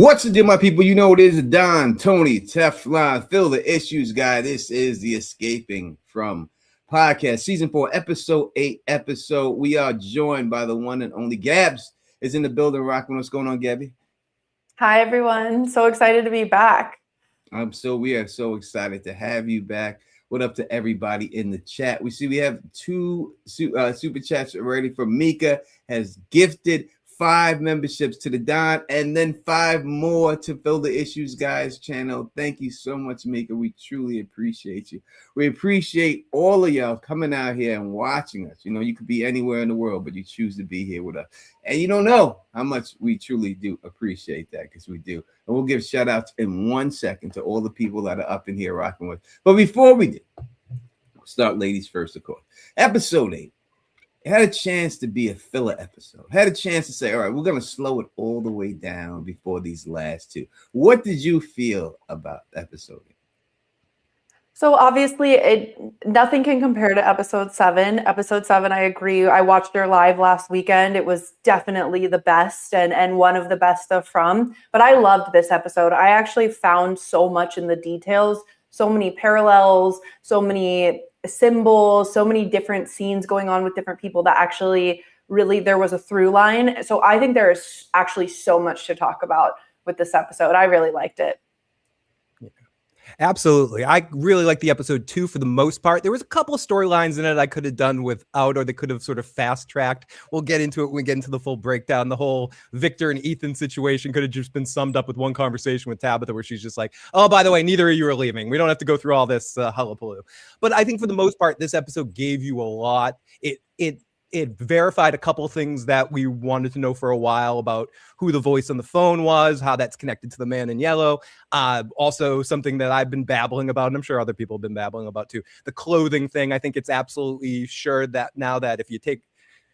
What's the deal, my people? You know it is Don, Tony, Teflon, Phil, the Issues Guy. This is the Escaping From Podcast, Season 4, Episode 8 episode. We are joined by the one and only Gabs is in the building rocking. What's going on, Gabby? Hi, everyone. So excited to be back. We are so excited to have you back. What up to everybody in the chat? We have two super chats already from Mika has gifted 5 memberships to the Don, and then 5 more to Fill the Issues Guys channel. Thank you so much, Mika. We truly appreciate you. We appreciate all of y'all coming out here and watching us. You know, you could be anywhere in the world, but you choose to be here with us. And you don't know how much we truly do appreciate that, because we do. And we'll give shout outs in 1 second to all the people that are up in here rocking with. But before we do, we'll start ladies first, of course. Episode 8. It had a chance to be a filler episode. Had a chance to say, all right, we're going to slow it all the way down before these last two. What did you feel about episode 8? So obviously, nothing can compare to episode 7. Episode 7, I agree. I watched her live last weekend. It was definitely the best and one of the best of From. But I loved this episode. I actually found so much in the details, so many parallels, so many symbols, so many different scenes going on with different people that actually really there was a through line. So I think there is actually so much to talk about with this episode. I really liked it. Absolutely. I really like the episode 2 for the most part. There was a couple of storylines in it I could have done without, or they could have sort of fast-tracked. We'll get into it when we get into the full breakdown. The whole Victor and Ethan situation could have just been summed up with one conversation with Tabitha where she's just like, oh, by the way, neither of you are leaving. We don't have to go through all this hullabaloo. But I think for the most part, this episode gave you a lot. It verified a couple of things that we wanted to know for a while about who the voice on the phone was, how that's connected to the man in yellow. Also something that I've been babbling about, and I'm sure other people have been babbling about too, the clothing thing. I think it's absolutely sure that now that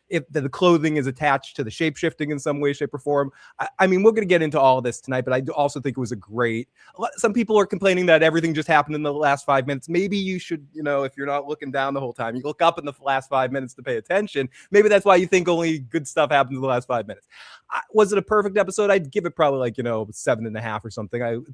if the clothing is attached to the shape-shifting in some way, shape, or form. I mean, we're going to get into all of this tonight, but I also think it was some people are complaining that everything just happened in the last 5 minutes. Maybe you should, if you're not looking down the whole time, you look up in the last 5 minutes to pay attention. Maybe that's why you think only good stuff happens in the last 5 minutes. Was it a perfect episode? I'd give it probably 7.5 or something.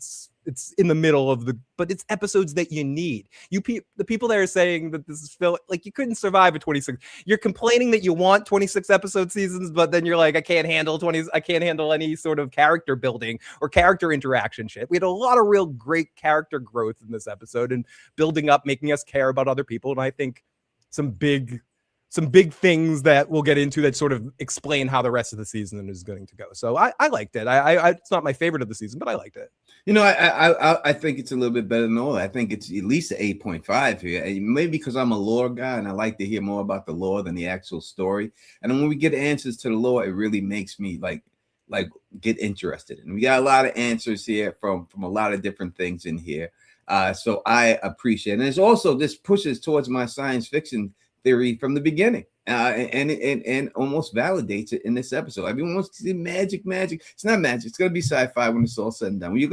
It's in the middle but it's episodes that you need. The people that are saying that this is Phil, you couldn't survive a 26. You're complaining that you want 26 episode seasons, but then you're like, I can't handle any sort of character building or character interaction shit. We had a lot of real great character growth in this episode and building up, making us care about other people. And I think some big things that we'll get into that sort of explain how the rest of the season is going to go. So I liked it. It's not my favorite of the season, but I liked it. I think it's a little bit better than all. I think it's at least an 8.5 here. Maybe because I'm a lore guy and I like to hear more about the lore than the actual story. And then when we get answers to the lore, it really makes me like get interested. And we got a lot of answers here from a lot of different things in here. So I appreciate it. And it's also, this pushes towards my science fiction theory from the beginning, and almost validates it in this episode. Everyone wants to see magic. It's not magic. It's going to be sci-fi when it's all said and done. You're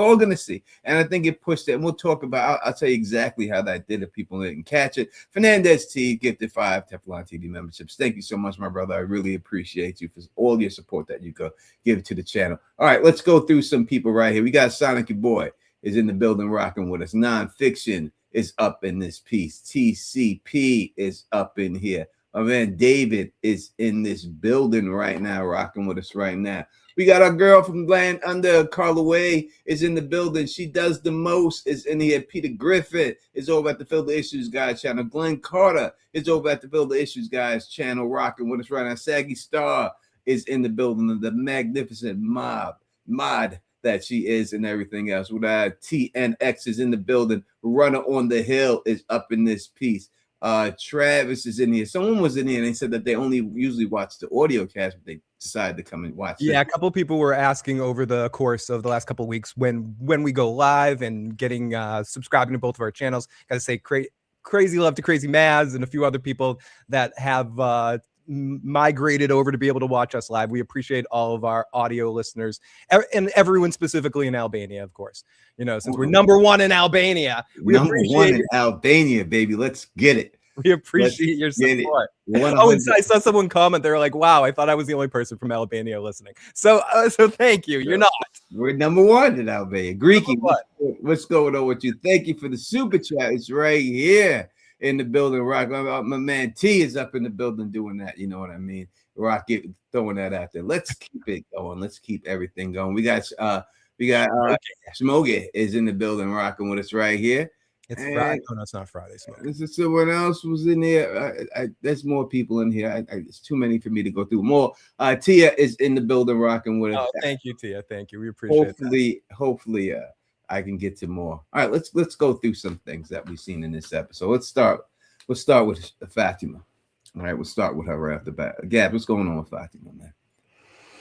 all going to see. And I think it pushed it. And we'll talk about, I'll tell you exactly how that did if people didn't catch it. Fernandez T gifted 5 Teflon TV memberships. Thank you so much, my brother. I really appreciate you for all your support that you go give to the channel. All right, let's go through some people right here. We got Sonic Your Boy is in the building rocking with us. Nonfiction is up in this piece. TCP is up in here. My man David is in this building right now, rocking with us right now. We got our girl from Land Under, Carla Way, is in the building. She does the most, is in here. Peter Griffin is over at the Fill the Issues Guys channel. Glenn Carter is over at the Fill the Issues Guys channel, rocking with us right now. Saggy Star is in the building. The magnificent mod that she is and everything else. With TNX is in the building. Runner on the Hill is up in this piece. Travis is in here. Someone was in here and they said that they only usually watch the audio cast, but they decided to come and watch. Yeah, a couple of people were asking over the course of the last couple of weeks when we go live and getting subscribing to both of our channels. Gotta say crazy love to Crazy Maz and a few other people that have migrated over to be able to watch us live. We appreciate all of our audio listeners and everyone specifically in Albania, of course. Since we're number 1 in Albania, we appreciate 1 in Albania, baby. Let's get it. We appreciate your get it. support. 100. Oh, and I saw someone comment. They were like, "Wow, I thought I was the only person from Albania listening." So, so thank you. You're not. We're number one in Albania. Greeky, Number what's going on with you? Thank you for the super chat. It's right here in the building. Rock, my man T is up in the building doing that. You know what I mean? Rocket throwing that out there. Let's keep it going. Let's keep everything going. We got Smokey is in the building rocking with us right here. It's Friday. Oh, no, it's not Friday. This is someone else was in there. There's more people in here. It's too many for me to go through. More. Tia is in the building rocking with us. Oh, thank you, Tia. Thank you. We appreciate it. Hopefully, I can get to more. All right, let's go through some things that we've seen in this episode. Let's start with Fatima. All right, we'll start with her right off the bat. Gab, what's going on with Fatima, man?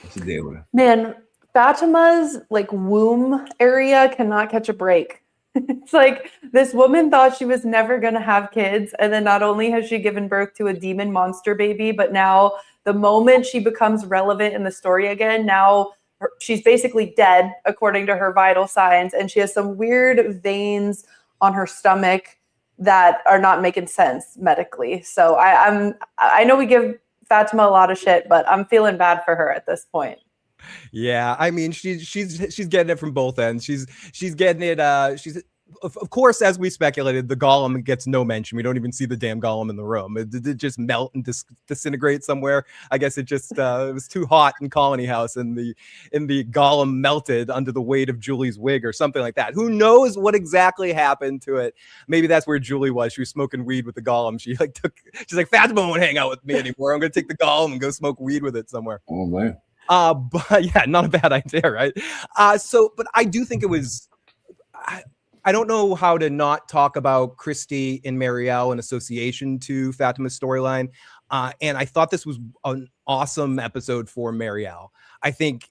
What's the deal with her? Man, Fatima's like womb area cannot catch a break. It's like this woman thought she was never going to have kids. And then not only has she given birth to a demon monster baby, but now the moment she becomes relevant in the story again, now she's basically dead according to her vital signs. And she has some weird veins on her stomach that are not making sense medically. So I know we give Fatima a lot of shit, but I'm feeling bad for her at this point. Yeah, I mean, she's getting it from both ends. She's getting it. She's of course, as we speculated, the golem gets no mention. We don't even see the damn golem in the room. It just melt and disintegrate somewhere. I guess it just it was too hot in Colony House, and the golem melted under the weight of Julie's wig or something like that. Who knows what exactly happened to it? Maybe that's where Julie was. She was smoking weed with the golem. She's like, Fatima won't hang out with me anymore. I'm gonna take the golem and go smoke weed with it somewhere. Oh man. But yeah, not a bad idea, right? But I do think it was. I don't know how to not talk about Christy and Marielle in association to Fatima's storyline. And I thought this was an awesome episode for Marielle. I think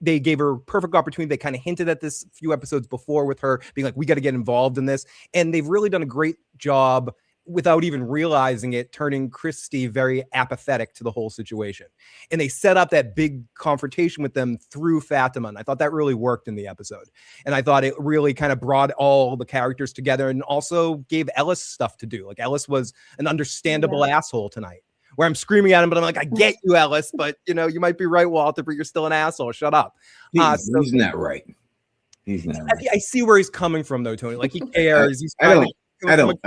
they gave her perfect opportunity. They kind of hinted at this a few episodes before with her being like, we got to get involved in this. And they've really done a great job without even realizing it, turning Christy very apathetic to the whole situation. And they set up that big confrontation with them through Fatima. And I thought that really worked in the episode. And I thought it really kind of brought all the characters together and also gave Ellis stuff to do. Like Ellis was an understandable asshole tonight, where I'm screaming at him, but I'm like, I get you, Ellis, but you might be right, Walter, but you're still an asshole. Shut up. He's not right. He's not right. I see where he's coming from though, Tony. Like he cares. I don't.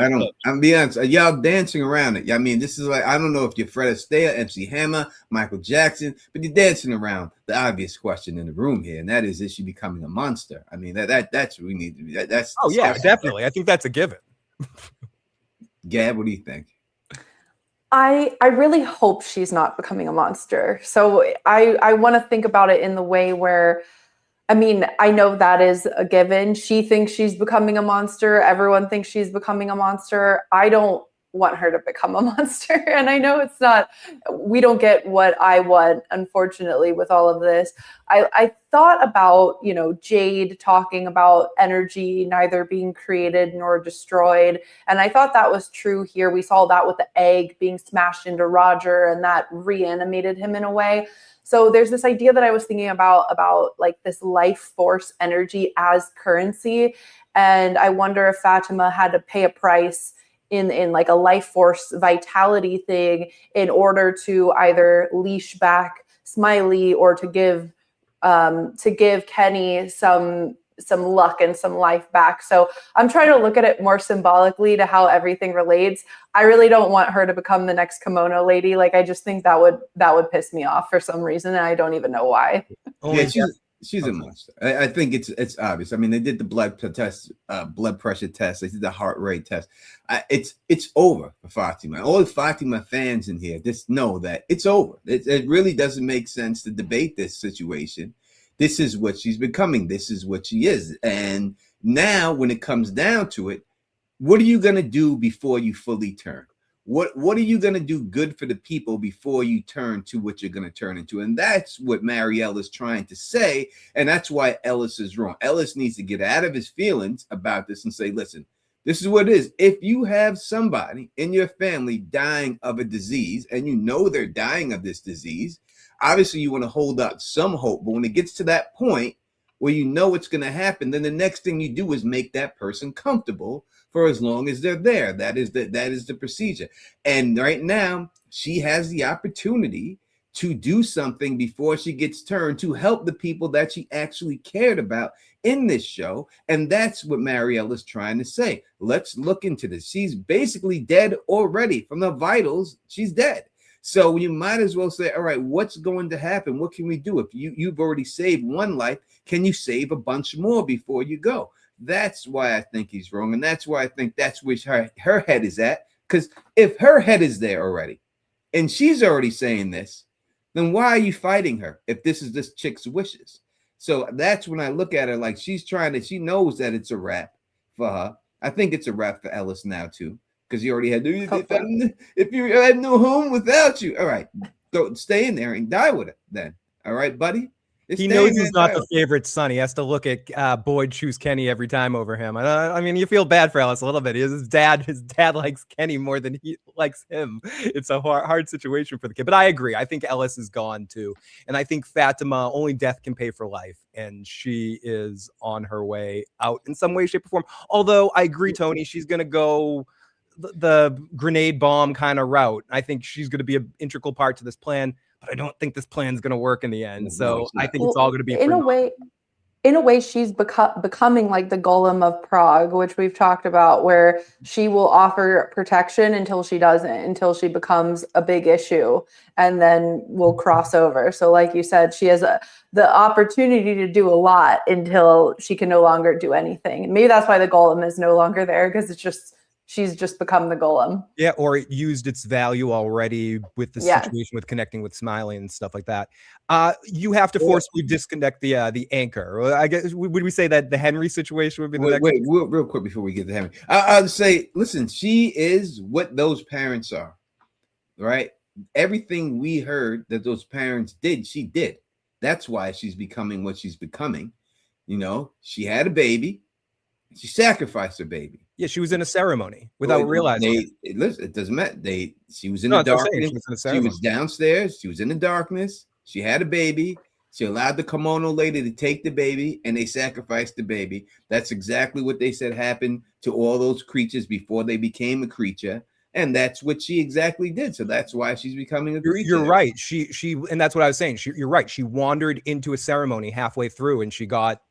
I'm be honest. Y'all dancing around it. I mean, this is like, I don't know if you're Fred Astaire, MC Hammer, Michael Jackson, but you're dancing around the obvious question in the room here, and that is she becoming a monster? I mean, that's what we need to be. That's definitely. I think that's a given. Gab, what do you think? I really hope she's not becoming a monster. So I want to think about it in the way where, I mean, I know that is a given. She thinks she's becoming a monster. Everyone thinks she's becoming a monster. I don't want her to become a monster. And I know we don't get what I want, unfortunately, with all of this. I thought about, Jade talking about energy neither being created nor destroyed. And I thought that was true here. We saw that with the egg being smashed into Roger, and that reanimated him in a way. So there's this idea that I was thinking about like this life force energy as currency. And I wonder if Fatima had to pay a price in like a life force vitality thing in order to either leash back Smiley or to give Kenny some luck and some life back. So I'm trying to look at it more symbolically to how everything relates. I really don't want her to become the next kimono lady. Like, I just think that would piss me off for some reason, and I don't even know why. She's a monster. I think it's obvious. I mean, they did the blood test, blood pressure test. They did the heart rate test. It's over for Fatima. All the Fatima fans in here just know that it's over. It really doesn't make sense to debate this situation. This is what she's becoming. This is what she is. And now when it comes down to it, what are you going to do before you fully turn? What are you going to do good for the people before you turn to what you're going to turn into? And that's what Marielle is trying to say. And that's why Ellis is wrong. Ellis needs to get out of his feelings about this and say, listen, this is what it is. If you have somebody in your family dying of a disease and you know they're dying of this disease, obviously you want to hold out some hope. But when it gets to that point, or you know what's going to happen, then the next thing you do is make that person comfortable for as long as they're there. That is the procedure. And right now, she has the opportunity to do something before she gets turned to help the people that she actually cared about in this show. And that's what Mariella's trying to say. Let's look into this. She's basically dead already. From the vitals, she's dead. So you might as well say, all right, what's going to happen? What can we do? If you've already saved one life, can you save a bunch more before you go? That's why I think he's wrong. And that's why I think that's where her head is at. Because if her head is there already, and she's already saying this, then why are you fighting her if this is this chick's wishes? So that's when I look at her like she knows that it's a wrap for her. I think it's a wrap for Ellis now too, because he already had if you had no home without you. All right, go stay in there and die with it then. All right, buddy. He knows he's not the favorite son. He has to look at Boyd choose Kenny every time over him. I mean, you feel bad for Ellis a little bit. His dad likes Kenny more than he likes him. It's a hard situation for the kid. But I agree. I think Ellis is gone too. And I think Fatima, only death can pay for life. And she is on her way out in some way, shape, or form. Although I agree, Tony, she's going to go the grenade bomb kind of route. I think she's going to be an integral part to this plan. But I don't think this plan is going to work in the end. So I think it's all going to be in a way. She's becoming like the Golem of Prague, which we've talked about, where she will offer protection until she doesn't, until she becomes a big issue, and then will cross over. So, like you said, she has the opportunity to do a lot until she can no longer do anything. Maybe that's why the Golem is no longer there, because she's just become the Golem. Yeah, or it used its value already with the situation with connecting with Smiley and stuff like that. You have to forcibly disconnect the anchor. I guess would we say that the Henry situation would be the next? Real quick before we get to Henry, I'll say, listen, she is what those parents are, right? Everything we heard that those parents did, she did. That's why she's becoming what she's becoming. You know, she had a baby, she sacrificed her baby. Yeah, she was in a ceremony without realizing it. Listen, it doesn't matter. She was in the darkness. She was downstairs. She was in the darkness. She had a baby. She allowed the kimono lady to take the baby, and they sacrificed the baby. That's exactly what they said happened to all those creatures before they became a creature. And that's what she exactly did. So that's why she's becoming a creature. You're right. She, and that's what I was saying. You're right. She wandered into a ceremony halfway through, and she got,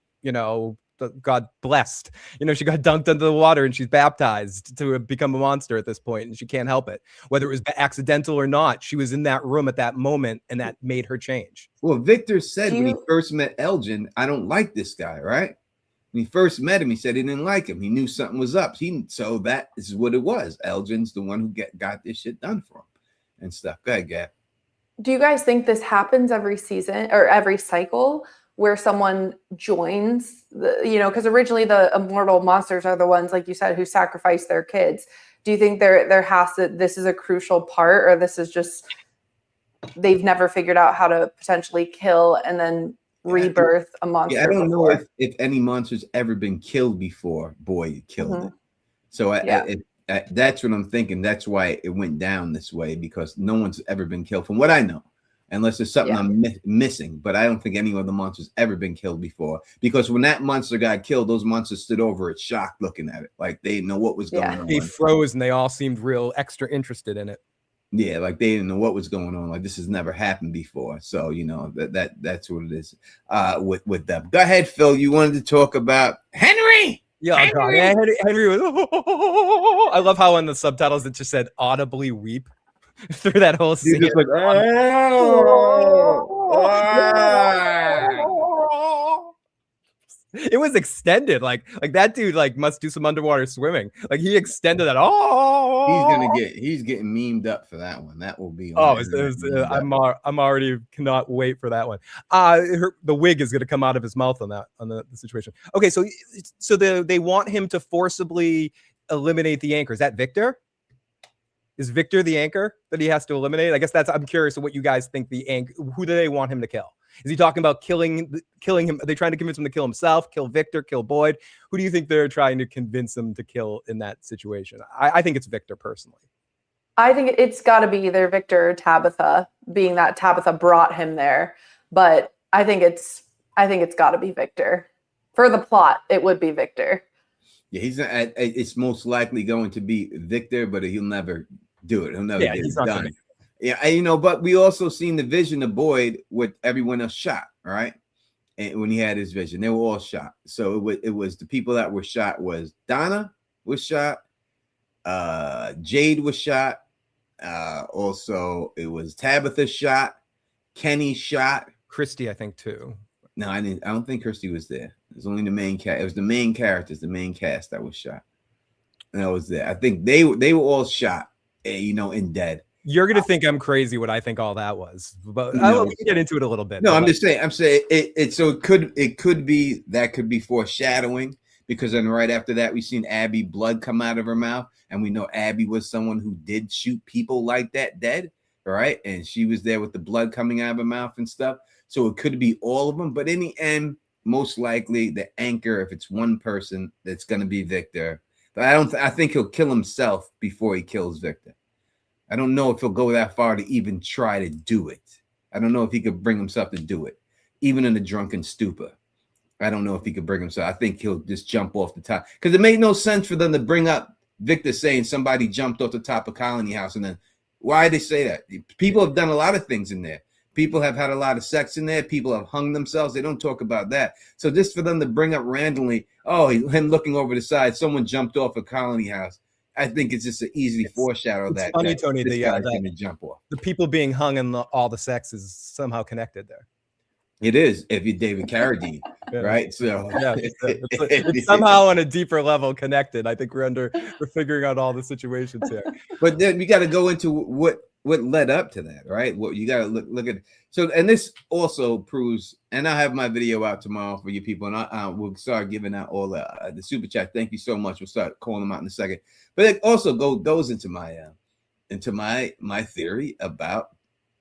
God blessed. She got dunked into the water and she's baptized to become a monster at this point, and she can't help it. Whether it was accidental or not, she was in that room at that moment, and that made her change. Well, Victor said when he first met Elgin, I don't like this guy, right? When he first met him, he said he didn't like him. He knew something was up. So that is what it was. Elgin's the one who got this shit done for him and stuff. Go ahead, Gab. Do you guys think this happens every season or every cycle, where someone joins because originally the immortal monsters are the ones, like you said, who sacrifice their kids? Do you think this is a crucial part, or this is just they've never figured out how to potentially kill and then rebirth a monster? I don't know if any monster's ever been killed before. Boy, killed it. So that's what I'm thinking. That's why it went down this way, because no one's ever been killed from what I know. Unless there's something I'm missing. But I don't think any of the monsters ever been killed before. Because when that monster got killed, those monsters stood over it, shocked, looking at it. Like they didn't know what was going on. They froze and they all seemed real extra interested in it. Yeah, like they didn't know what was going on. Like this has never happened before. So, that's what it is with them. Go ahead, Phil. You wanted to talk about Henry. Yeah, Henry. Henry was. I love how in the subtitles it just said audibly weep. Through that whole scene. Just like, it was extended. Like that dude must do some underwater swimming. Like he extended that. He's getting memed up for that one. That will be. I'm already cannot wait for that one. The wig is going to come out of his mouth on the situation. Okay, so they want him to forcibly eliminate the anchor. Is that Victor? Is Victor the anchor that he has to eliminate? I guess I'm curious of what you guys think who do they want him to kill? Is he talking about killing him? Are they trying to convince him to kill himself, kill Victor, kill Boyd? Who do you think they're trying to convince him to kill in that situation? I think it's Victor personally. I think it's got to be either Victor or Tabitha, being that Tabitha brought him there. But I think it's I think it's got to be Victor. For the plot, it would be Victor. Yeah, he's not. It's most likely going to be Victor, but he'll never do it. He'll never get it done. Yeah, but we also seen the vision of Boyd with everyone else shot, right? And when he had his vision, they were all shot. So it was the people that were shot was Donna was shot, Jade was shot, also it was Tabitha shot, Kenny shot, Christy, I think too. No, I don't think Christy was there. It was only the main cast. It was the main characters, the main cast that was shot. And I was there. I think they were all shot, and dead. You're gonna think I'm crazy what I think all that was, but we can get into it a little bit. No, I'm saying it. So it could be foreshadowing, because then right after that we seen Abby blood come out of her mouth, and we know Abby was someone who did shoot people like that dead, right? And she was there with the blood coming out of her mouth and stuff. So it could be all of them, but in the end, most likely the anchor, if it's one person, that's going to be Victor. But I think he'll kill himself before he kills Victor. I don't know if he'll go that far to even try to do it. I don't know if he could bring himself to do it, even in a drunken stupor. I don't know if he could bring himself. I think he'll just jump off the top, because it made no sense for them to bring up Victor saying somebody jumped off the top of Colony House, and then why did they say that? People have done a lot of things in there. People have had a lot of sex in there. People have hung themselves. They don't talk about that. So just for them to bring up randomly, him looking over the side, someone jumped off a Colony House. I think it's just an easy foreshadow that. Funny, Tony. This guy's gonna jump off. The people being hung and all the sex is somehow connected there. It is, if you're David Carradine, right? So it's somehow on a deeper level connected. I think we're figuring out all the situations here. But then we got to go into what led up to that, right? What you got to look at. So, and this also proves, and I'll have my video out tomorrow for you people, and we'll start giving out all the super chat. Thank you so much. We'll start calling them out in a second. But it also goes into my theory about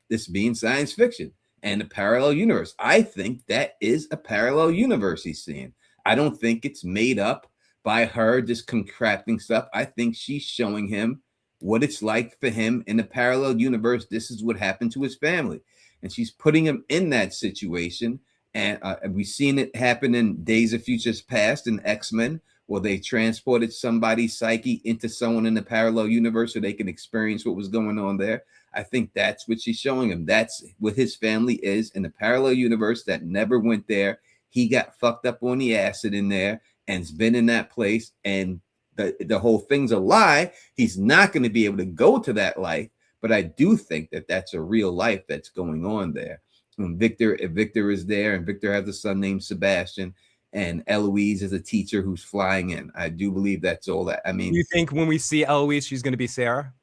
this being science fiction and a parallel universe. I think that is a parallel universe he's seeing. I don't think it's made up by her just concocting stuff. I think she's showing him what it's like for him in a parallel universe. This is what happened to his family, and she's putting him in that situation. And we've seen it happen in Days of Futures Past and X-Men, where they transported somebody's psyche into someone in the parallel universe so they can experience what was going on there. I think that's what she's showing him. That's what his family is in the parallel universe that never went there. He got fucked up on the acid in there and's been in that place, and the whole thing's a lie. He's not going to be able to go to that life, but I do think that that's a real life that's going on there. And if Victor is there, and Victor has a son named Sebastian, and Eloise is a teacher who's flying in. I do believe that's all that. I mean, you think when we see Eloise, she's going to be Sarah?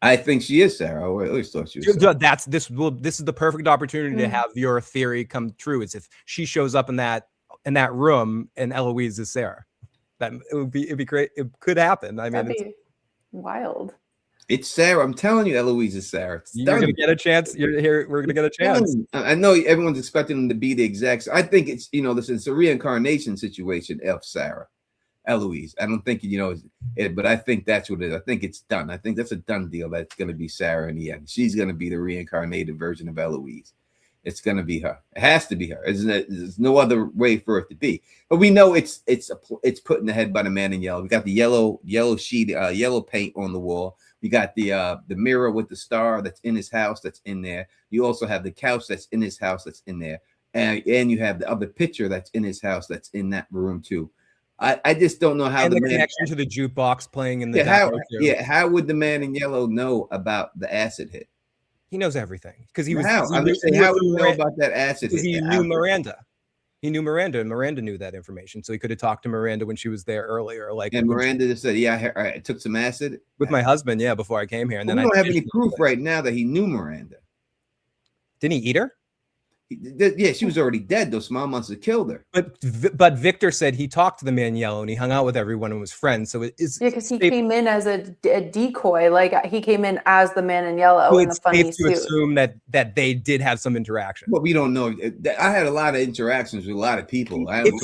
I think she is Sarah. I always thought she was Sarah. This is the perfect opportunity to have your theory come true. Is if she shows up in that room and Eloise is Sarah. It'd be great. It could happen. I mean, that'd be wild. It's Sarah. I'm telling you, Eloise is Sarah. You're going to get a chance. You're here. We're going to get a chance. I know everyone's expecting them to be the exact. I think it's, it's a reincarnation situation of Sarah, Eloise. I don't think, but I think that's what it is. I think it's done. I think that's a done deal. That's going to be Sarah in the end. She's going to be the reincarnated version of Eloise. It's going to be her. It has to be her. There's no other way for it to be. But we know it's put in the head by the man in yellow. We got the yellow sheet, yellow paint on the wall. You got the mirror with the star that's in his house that's in there. You also have the couch that's in his house that's in there. And you have the other picture that's in his house that's in that room too. I just don't know how the connection to the jukebox playing in the how would the man in yellow know about the acid hit? He knows everything because he was. How would he know about that acid hit? He knew Miranda. He knew Miranda, and Miranda knew that information, so he could have talked to Miranda when she was there earlier. And Miranda just said, "Yeah, I took some acid with my husband. Yeah, before I came here." And then we don't have any proof right now that he knew Miranda. Didn't he eat her? Yeah, she was already dead. Those small months had killed her. But Victor said he talked to the man in yellow and he hung out with everyone and was friends. So it is because he came in as a decoy. Like he came in as the man in yellow in the funny suit. It's safe to assume that they did have some interaction. But we don't know. I had a lot of interactions with a lot of people. I don't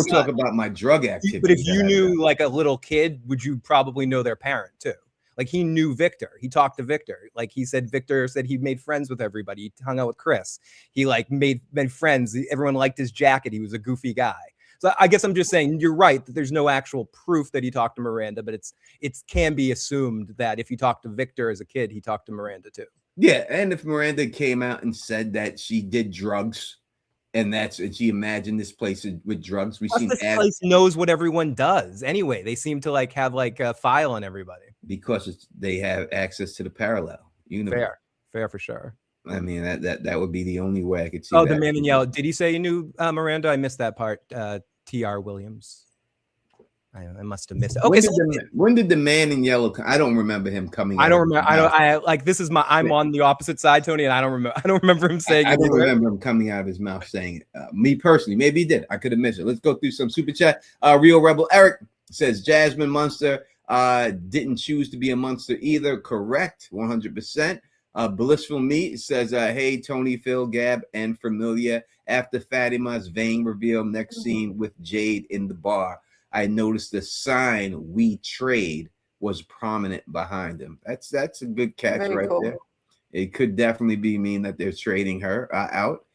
talk about my drug activity. But if you knew like a little kid, would you probably know their parent too? Like he knew Victor. He talked to Victor. Like he said, Victor said he made friends with everybody. He hung out with Chris. He like made friends. Everyone liked his jacket. He was a goofy guy. So I guess I'm just saying you're right that there's no actual proof that he talked to Miranda, but it can be assumed that if he talked to Victor as a kid, he talked to Miranda too. Yeah, and if Miranda came out and said that she did drugs, and she imagined this place with drugs, we see this place knows what everyone does anyway. They seem to like have like a file on everybody because they have access to the parallel universe. Fair for sure. I mean that would be the only way I could see. Oh, the man in yellow. Did he say he knew Miranda? I missed that part. T.R. Williams. I must have missed it. Okay, when did the man in yellow come? I don't remember him coming. I don't remember. I like this is I'm on the opposite side, Tony, and I don't remember him saying. I don't remember him coming out of his mouth saying it. Me personally, maybe he did. I could have missed it. Let's go through some super chat. Real Rebel Eric says Jasmine Munster didn't choose to be a monster either. Correct, 100%. Blissful Meat says, hey, Tony, Phil, Gab, and Familia. After Fatima's vain reveal, next scene with Jade in the bar, I noticed the sign "We Trade" was prominent behind him. That's a good catch. Very right cool. There. It could definitely be mean that they're trading her out.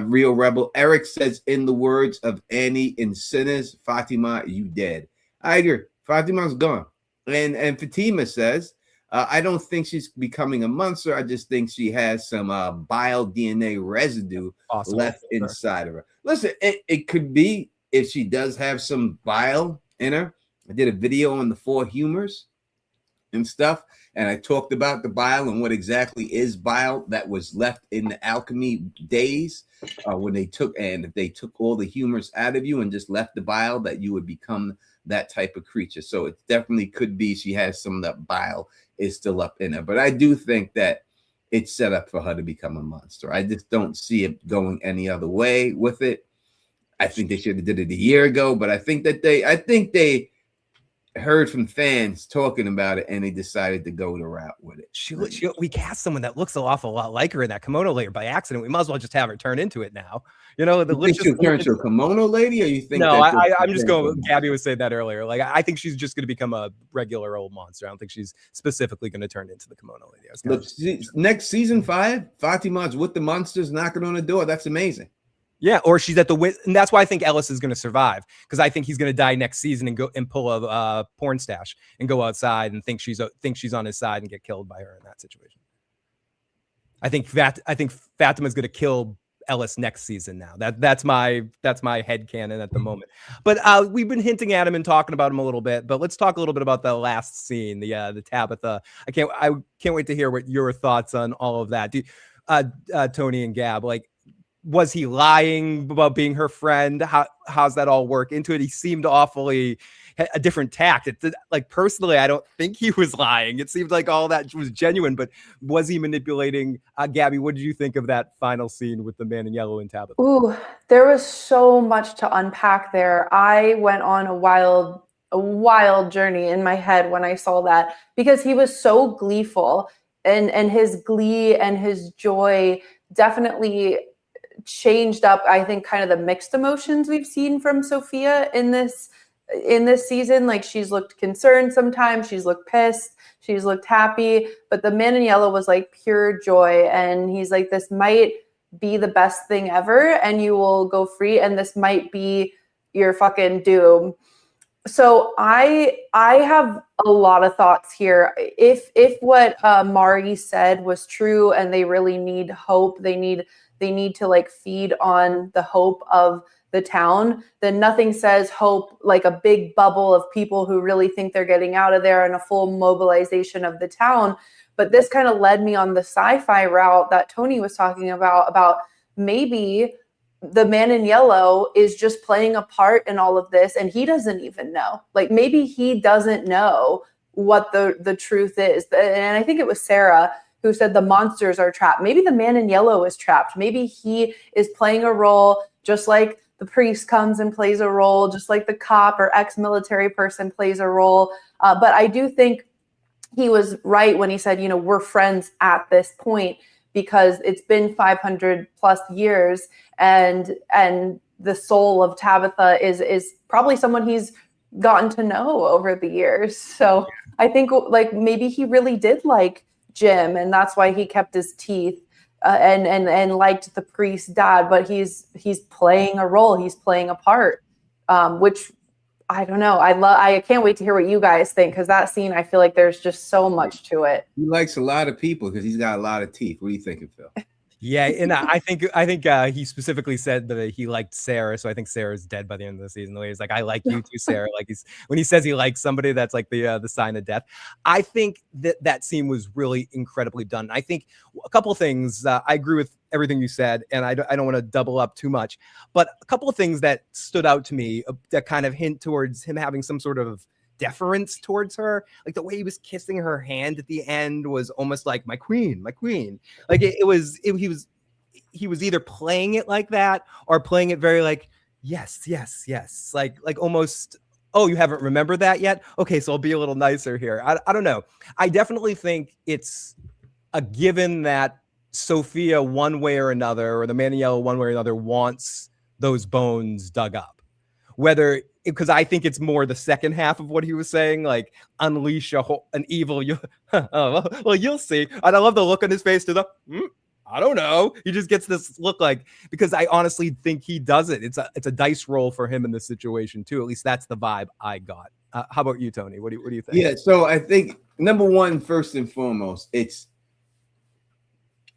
Real Rebel Eric says, in the words of Annie in Sinners, Fatima, you dead. I agree. Fatima's gone. And Fatima says, I don't think she's becoming a monster. I just think she has some bile DNA residue left inside of her. Listen, it could be if she does have some bile in her. I did a video on the 4 humors and stuff, and I talked about the bile and what exactly is bile that was left in the alchemy days when if they took all the humors out of you and just left the bile, that you would become that type of creature. So it definitely could be she has some of that bile is still up in her. But I do think that it's set up for her to become a monster. I just don't see it going any other way with it. I think they should have did it a year ago, but I think they heard from fans talking about it and they decided to go the route with it. We cast someone that looks an awful lot like her in that kimono layer by accident. We might as well just have her turn into it now. You know, you think she'll turn into a kimono lady, or you think? No, I'm just going. Gabby was saying that earlier. Like, I think she's just going to become a regular old monster. I don't think she's specifically going to turn into the kimono lady. Look, next season 5, Fatima's with the monsters knocking on the door. That's amazing. Yeah, or she's at the and that's why I think Ellis is going to survive, because I think he's going to die next season and go and pull a porn stash and go outside and think she's on his side and get killed by her in that situation. I think Fatima's going to kill Ellis next season now. That's my headcanon at the moment. But we've been hinting at him and talking about him a little bit. But let's talk a little bit about the last scene, the Tabitha. I can't wait to hear what your thoughts on all of that. Tony and Gab, like, was he lying about being her friend? How's that all work into it? He seemed awfully a different tact. Like, personally, I don't think he was lying. It seemed like all that was genuine, but was he manipulating? Gabby, what did you think of that final scene with the man in yellow and Tabitha? Ooh, there was so much to unpack there. I went on a wild journey in my head when I saw that, because he was so gleeful, and his glee and his joy definitely changed up, I think, kind of the mixed emotions we've seen from Sophia in this season. Like, she's looked concerned sometimes, she's looked pissed, she's looked happy, but the man in yellow was like pure joy, and he's like, this might be the best thing ever and you will go free, and this might be your fucking doom. So I have a lot of thoughts here. If what Mari said was true and they really need hope, they need to like feed on the hope of the town, then nothing says hope like a big bubble of people who really think they're getting out of there and a full mobilization of the town. But this kind of led me on the sci-fi route that Tony was talking about maybe the man in yellow is just playing a part in all of this and he doesn't even know. Like, maybe he doesn't know what the truth is. And I think it was Sarah who said the monsters are trapped. Maybe the man in yellow is trapped. Maybe he is playing a role, just like the priest comes and plays a role, just like the cop or ex-military person plays a role. But I do think he was right when he said, we're friends at this point, because it's been 500 plus years, and the soul of Tabitha is probably someone he's gotten to know over the years. So I think like maybe he really did like Jim, and that's why he kept his teeth and liked the priest's dad. But he's playing a role. He's playing a part, which I don't know. I can't wait to hear what you guys think, because that scene, I feel like there's just so much to it. He likes a lot of people because he's got a lot of teeth. What are you thinking, Phil? Yeah, and I think he specifically said that he liked Sarah, so I think Sarah's dead by the end of the season. The way he's like, "I like you too, Sarah." Like when he says he likes somebody, that's like the sign of death. I think that scene was really incredibly done. I think a couple of things. I agree with everything you said, and I don't want to double up too much, but a couple of things that stood out to me that kind of hint towards him having some sort of deference towards her, like the way he was kissing her hand at the end was almost like my queen. Like he was either playing it like that or playing it very like yes, like almost, oh, you haven't remembered that yet, okay, so I'll be a little nicer here. I don't know. I definitely think it's a given that Sophia one way or another, or the man in yellow one way or another, wants those bones dug up, whether because I think it's more the second half of what he was saying, like unleash an evil. Well, you'll see. And I love the look on his face. I don't know. He just gets this look like, because I honestly think he does it. It's a dice roll for him in this situation too. At least that's the vibe I got. How about you, Tony? What do you think? Yeah. So I think number one, first and foremost, it's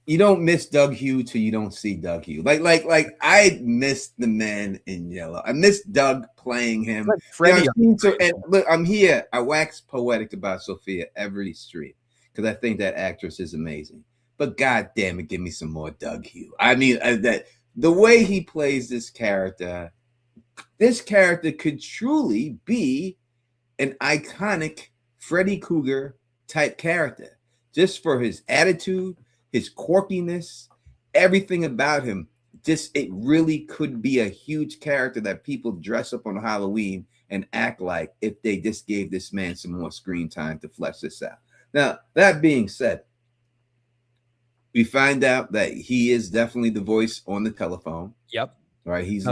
you don't miss Doug Hughes till you don't see Doug Hughes. Like I miss the man in yellow. I miss Doug playing him. Like Freddie. And look, I'm here. I wax poetic about Sophia every stream because I think that actress is amazing. But God damn it, give me some more Doug Hughes. I mean, that the way he plays this character could truly be an iconic Freddy Krueger type character, just for his attitude, his quirkiness, everything about him. Just it really could be a huge character that people dress up on Halloween and act like if they just gave this man some more screen time to flesh this out. Now, that being said, we find out that he is definitely the voice on the telephone. Yep. Right. He's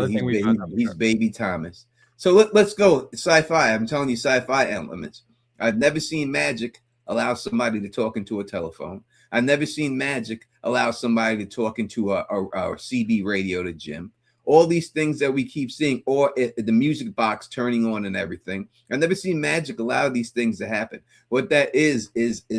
Baby Thomas. So let's go sci-fi. I'm telling you, sci-fi elements. I've never seen magic allow somebody to talk into a telephone. I've never seen magic allow somebody to talk into a CB radio to Jim. All these things that we keep seeing, or the music box turning on and everything. I've never seen magic allow these things to happen. What that is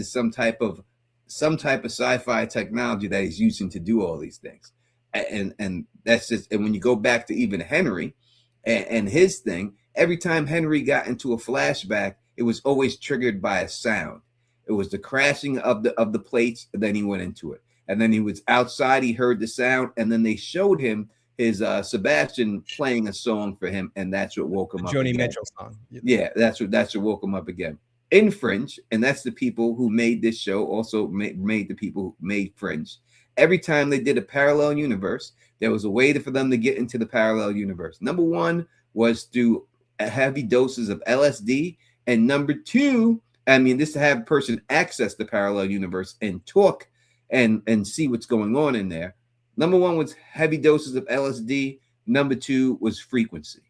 some type of sci-fi technology that he's using to do all these things. And that's just, and when you go back to even Henry and his thing, every time Henry got into a flashback, it was always triggered by a sound. It was the crashing of the plates, and then he went into it. And then he was outside, he heard the sound, and then they showed him his Sebastian playing a song for him, and that's what woke him up. Joni Mitchell song. Yeah, that's what woke him up again. In Fringe, and that's the people who made this show, also made the people who made Fringe. Every time they did a parallel universe, there was a way for them to get into the parallel universe. Number one was through heavy doses of LSD, and number two, this to have a person access the parallel universe and talk and see what's going on in there. Number one was heavy doses of LSD. Number two was frequency.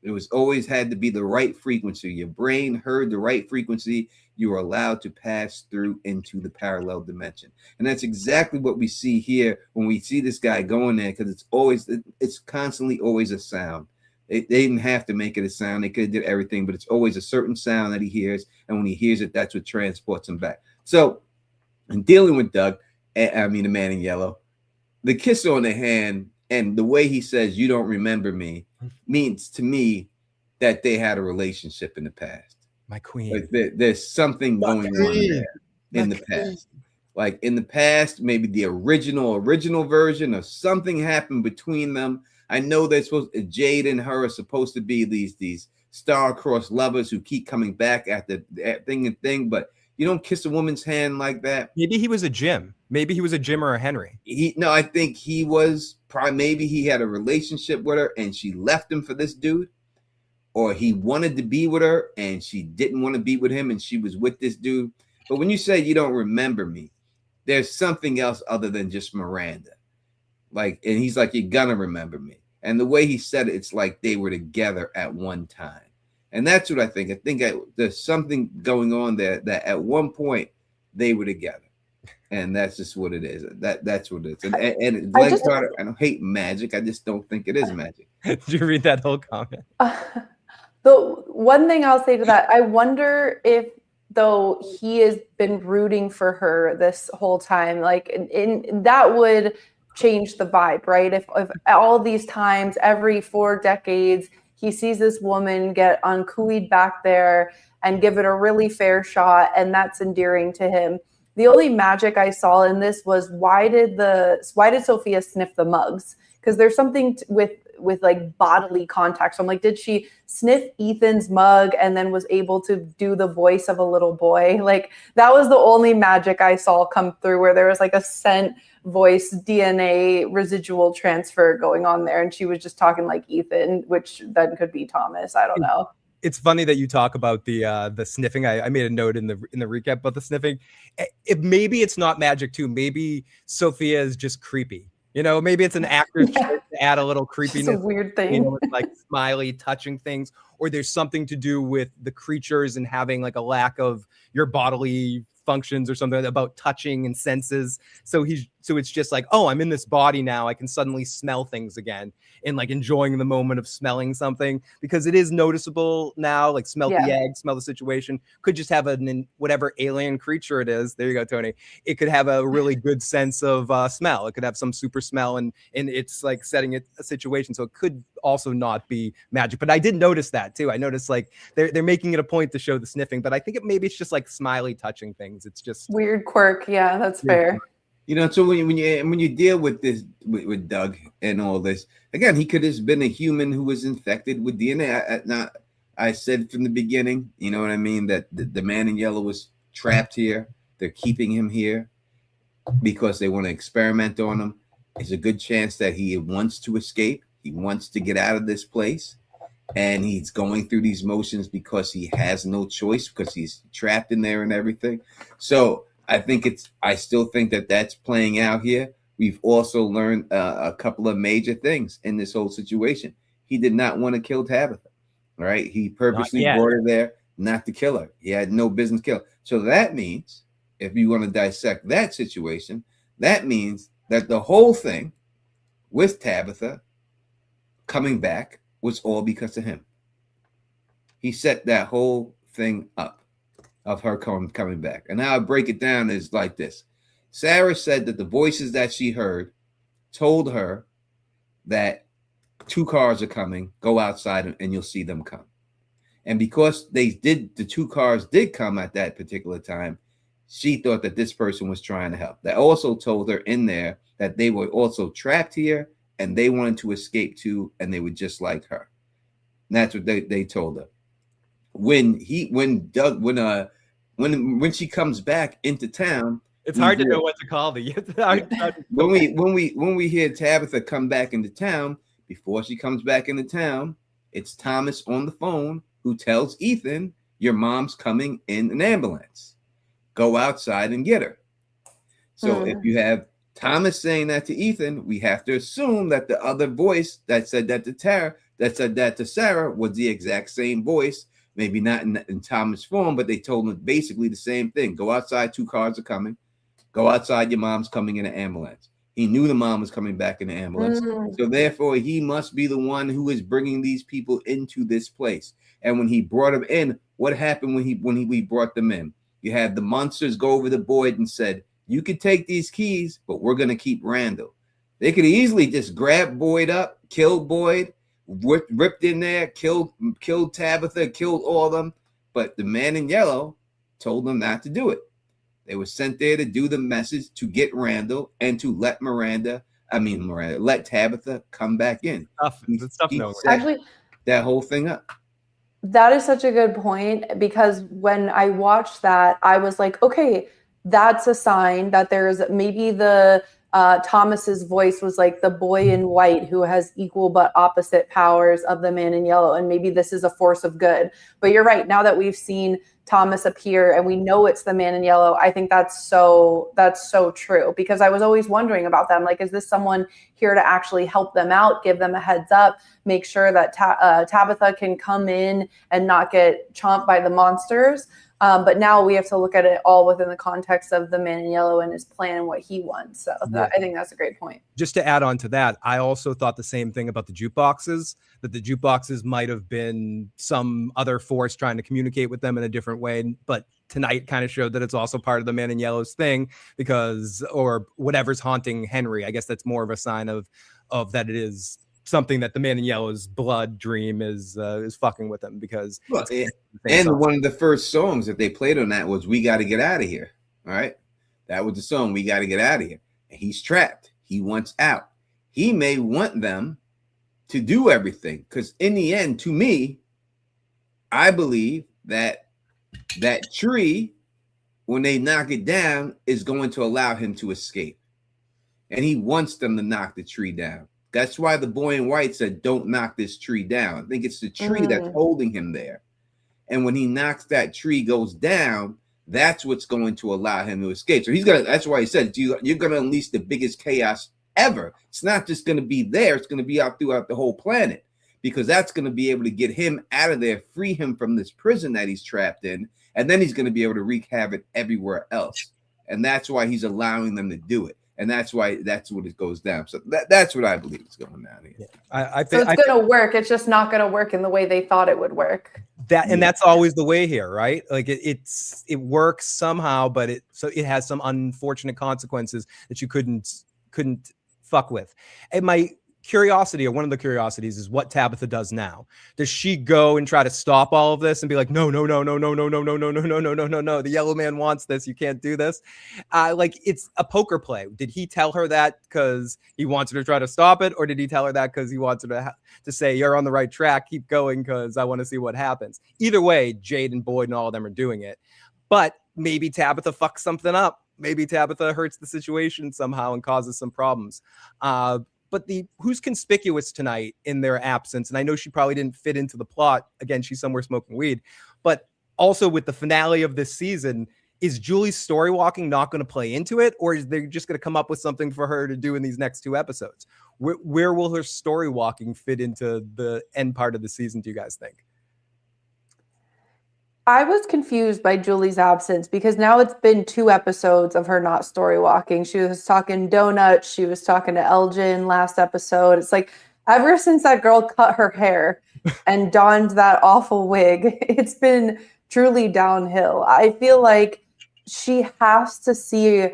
It was always had to be the right frequency. Your brain heard the right frequency. You were allowed to pass through into the parallel dimension. And that's exactly what we see here when we see this guy going there, because it's constantly always a sound. They didn't have to make it a sound. They could have did everything, but it's always a certain sound that he hears. And when he hears it, that's what transports him back. So in dealing with Doug, the man in yellow, the kiss on the hand and the way he says, "You don't remember me," means to me that they had a relationship in the past. My queen. Like there's something going on there in the past. Like in the past, maybe the original version of something happened between them. I know they're Jade and her are supposed to be these star-crossed lovers who keep coming back at the thing, but you don't kiss a woman's hand like that. Maybe he was a Jim. Maybe he was a Jim or a Henry. I think he was maybe he had a relationship with her and she left him for this dude, or he wanted to be with her and she didn't want to be with him and she was with this dude. But when you say you don't remember me, there's something else other than just Miranda. Like, and he's like, "You're gonna remember me." And the way he said it, it's like they were together at one time. And that's what I think. There's something going on there that at one point they were together. And that's just what it is. That's what it is. And like Carter, I don't hate magic. I just don't think it is magic. Did you read that whole comment? The one thing I'll say to that, I wonder if though he has been rooting for her this whole time, like in that would change the vibe, right? If all these times, every 4 decades, he sees this woman get uncooeyed back there and give it a really fair shot, and that's endearing to him. The only magic I saw in this was why did Sophia sniff the mugs? Because there's something with like bodily contact. So I'm like, did she sniff Ethan's mug and then was able to do the voice of a little boy? Like that was the only magic I saw come through, where there was like a scent, voice, DNA residual transfer going on there. And she was just talking like Ethan, which then could be Thomas. I don't know. It's funny that you talk about the sniffing. I made a note in the recap about the sniffing. Maybe it's not magic too. Maybe Sophia is just creepy. You know, maybe it's an actor's choice to add a little creepiness. It's a weird thing. You know, with like Smiley touching things, or there's something to do with the creatures and having like a lack of your bodily functions or something about touching and senses. So it's just like, oh, I'm in this body now. I can suddenly smell things again and like enjoying the moment of smelling something, because it is noticeable now, like smell the egg, smell the situation. Could just have whatever alien creature it is. There you go, Tony. It could have a really good sense of smell. It could have some super smell and it's like setting it a situation. So it could also not be magic. But I did notice that too. I noticed like they're making it a point to show the sniffing, but I think maybe it's just like Smiley touching things. It's just weird quirk. Yeah, that's fair. You know, so when you deal with this with Doug and all this, again, he could have been a human who was infected with DNA. I said from the beginning, you know what I mean, that the man in yellow was trapped here. They're keeping him here because they want to experiment on him. There's a good chance that he wants to escape. He wants to get out of this place. And he's going through these motions because he has no choice, because he's trapped in there and everything. So I still think that that's playing out here. We've also learned a couple of major things in this whole situation. He did not want to kill Tabitha, right? He purposely brought her there not to kill her. He had no business killing. So that means, if you want to dissect that situation, that means that the whole thing with Tabitha coming back was all because of him. He set that whole thing up of her coming back. And how I break it down is like this. Sarah said that the voices that she heard told her that 2 cars are coming, go outside and you'll see them come. And because the 2 cars did come at that particular time, she thought that this person was trying to help. That also told her in there that they were also trapped here and they wanted to escape too, and they were just like her. And that's what they told her. When she comes back into town, it's hard to know what to call the. when we hear Tabitha come back into town, before she comes back into town, it's Thomas on the phone who tells Ethan, your mom's coming in an ambulance. Go outside and get her. So if you have Thomas saying that to Ethan, we have to assume that the other voice that said that to Sarah was the exact same voice. Maybe not in Thomas' form, but they told him basically the same thing. Go outside, 2 cars are coming. Go outside, your mom's coming in an ambulance. He knew the mom was coming back in the ambulance. So therefore, he must be the one who is bringing these people into this place. And when he brought them in, what happened when we brought them in? You had the monsters go over to Boyd and said, you could take these keys, but we're going to keep Randall. They could easily just grab Boyd up, kill Boyd, ripped in there, killed Tabitha, killed all of them. But the man in yellow told them not to do it. They were sent there to do the message to get Randall and to let let Tabitha come back in. Actually, that whole thing up. That is such a good point, because when I watched that, I was like, okay, that's a sign that there's maybe the Thomas's voice was like the boy in white who has equal but opposite powers of the man in yellow. And maybe this is a force of good. But you're right. Now that we've seen Thomas appear and we know it's the man in yellow. I think that's so true, because I was always wondering about them. Like, is this someone here to actually help them out, give them a heads up, make sure that Tabitha can come in and not get chomped by the monsters? But now we have to look at it all within the context of the man in yellow and his plan and what he wants. So I think that's a great point. Just to add on to that, I also thought the same thing about the jukeboxes, that the jukeboxes might have been some other force trying to communicate with them in a different way. But tonight kind of showed that it's also part of the man in yellow's thing, because, or whatever's haunting Henry. I guess that's more of a sign of that it is something that the man in yellow's blood dream is fucking with him, because and one of the first songs that they played on that was "We Got to Get Out of Here." All right, that was the song "We Got to Get Out of Here." And he's trapped. He wants out. He may want them to do everything, because in the end, to me, I believe that that tree, when they knock it down, is going to allow him to escape, and he wants them to knock the tree down. That's why the boy in white said, "Don't knock this tree down." I think it's the tree that's holding him there. And when he knocks that tree goes down, that's what's going to allow him to escape. So that's why he said, you're going to unleash the biggest chaos ever. It's not just going to be there. It's going to be out throughout the whole planet, because that's going to be able to get him out of there, free him from this prison that he's trapped in. And then he's going to be able to wreak havoc everywhere else. And that's why he's allowing them to do it. And that's what it goes down. So that's what I believe is going down here. Yeah. I think so. It's going to work. It's just not going to work in the way they thought it would work. That's always the way here, right? Like it works somehow, but it has some unfortunate consequences that you couldn't fuck with. And my curiosity, or one of the curiosities, is what Tabitha does now. Does she go and try to stop all of this and be like, no, the yellow man wants this, you can't do this? Like, it's a poker play. Did he tell her that because he wants her to try to stop it, or did he tell her that because he wants her to say, you're on the right track, keep going, because I want to see what happens? Either way, Jade and Boyd and all of them are doing it. But maybe Tabitha fucks something up. Maybe Tabitha hurts the situation somehow and causes some problems. But who's conspicuous tonight in their absence? And I know she probably didn't fit into the plot. Again, she's somewhere smoking weed. But also with the finale of this season, is Julie's story walking not going to play into it? Or is they just going to come up with something for her to do in these next 2 episodes? Where will her story walking fit into the end part of the season, do you guys think? I was confused by Julie's absence, because now it's been 2 episodes of her not story walking. She was talking donuts. She was talking to Elgin last episode. It's like, ever since that girl cut her hair and donned that awful wig, it's been truly downhill. I feel like she has to see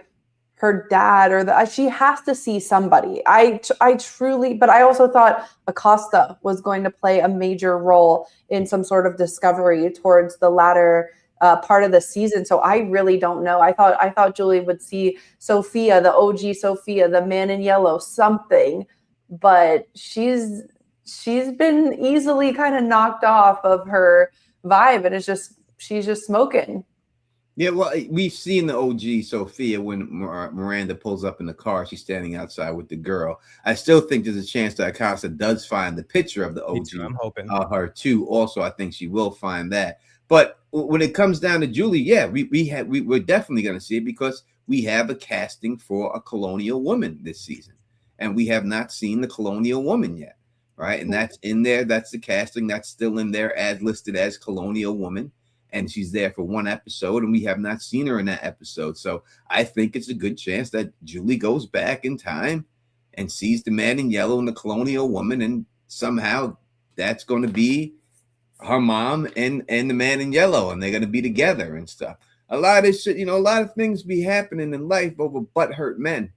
her dad, or she has to see somebody. I truly, but I also thought Acosta was going to play a major role in some sort of discovery towards the latter part of the season. So I really don't know. I thought Julie would see Sophia, the OG Sophia, the man in yellow, something, but she's been easily kind of knocked off of her vibe, and she's just smoking. Yeah, well, we've seen the OG Sophia when Miranda pulls up in the car. She's standing outside with the girl. I still think there's a chance that Acosta does find the picture of the OG. Too, I'm hoping. Her too. Also, I think she will find that. But when it comes down to Julie, yeah, we're definitely going to see it, because we have a casting for a colonial woman this season, and we have not seen the colonial woman yet, right? And that's in there. That's the casting. That's still in there as listed as colonial woman. And she's there for 1 episode, and we have not seen her in that episode. So I think it's a good chance that Julie goes back in time and sees the man in yellow and the colonial woman, and somehow that's going to be her mom and the man in yellow, and they're going to be together and stuff. A lot of this shit, a lot of things be happening in life over butthurt men,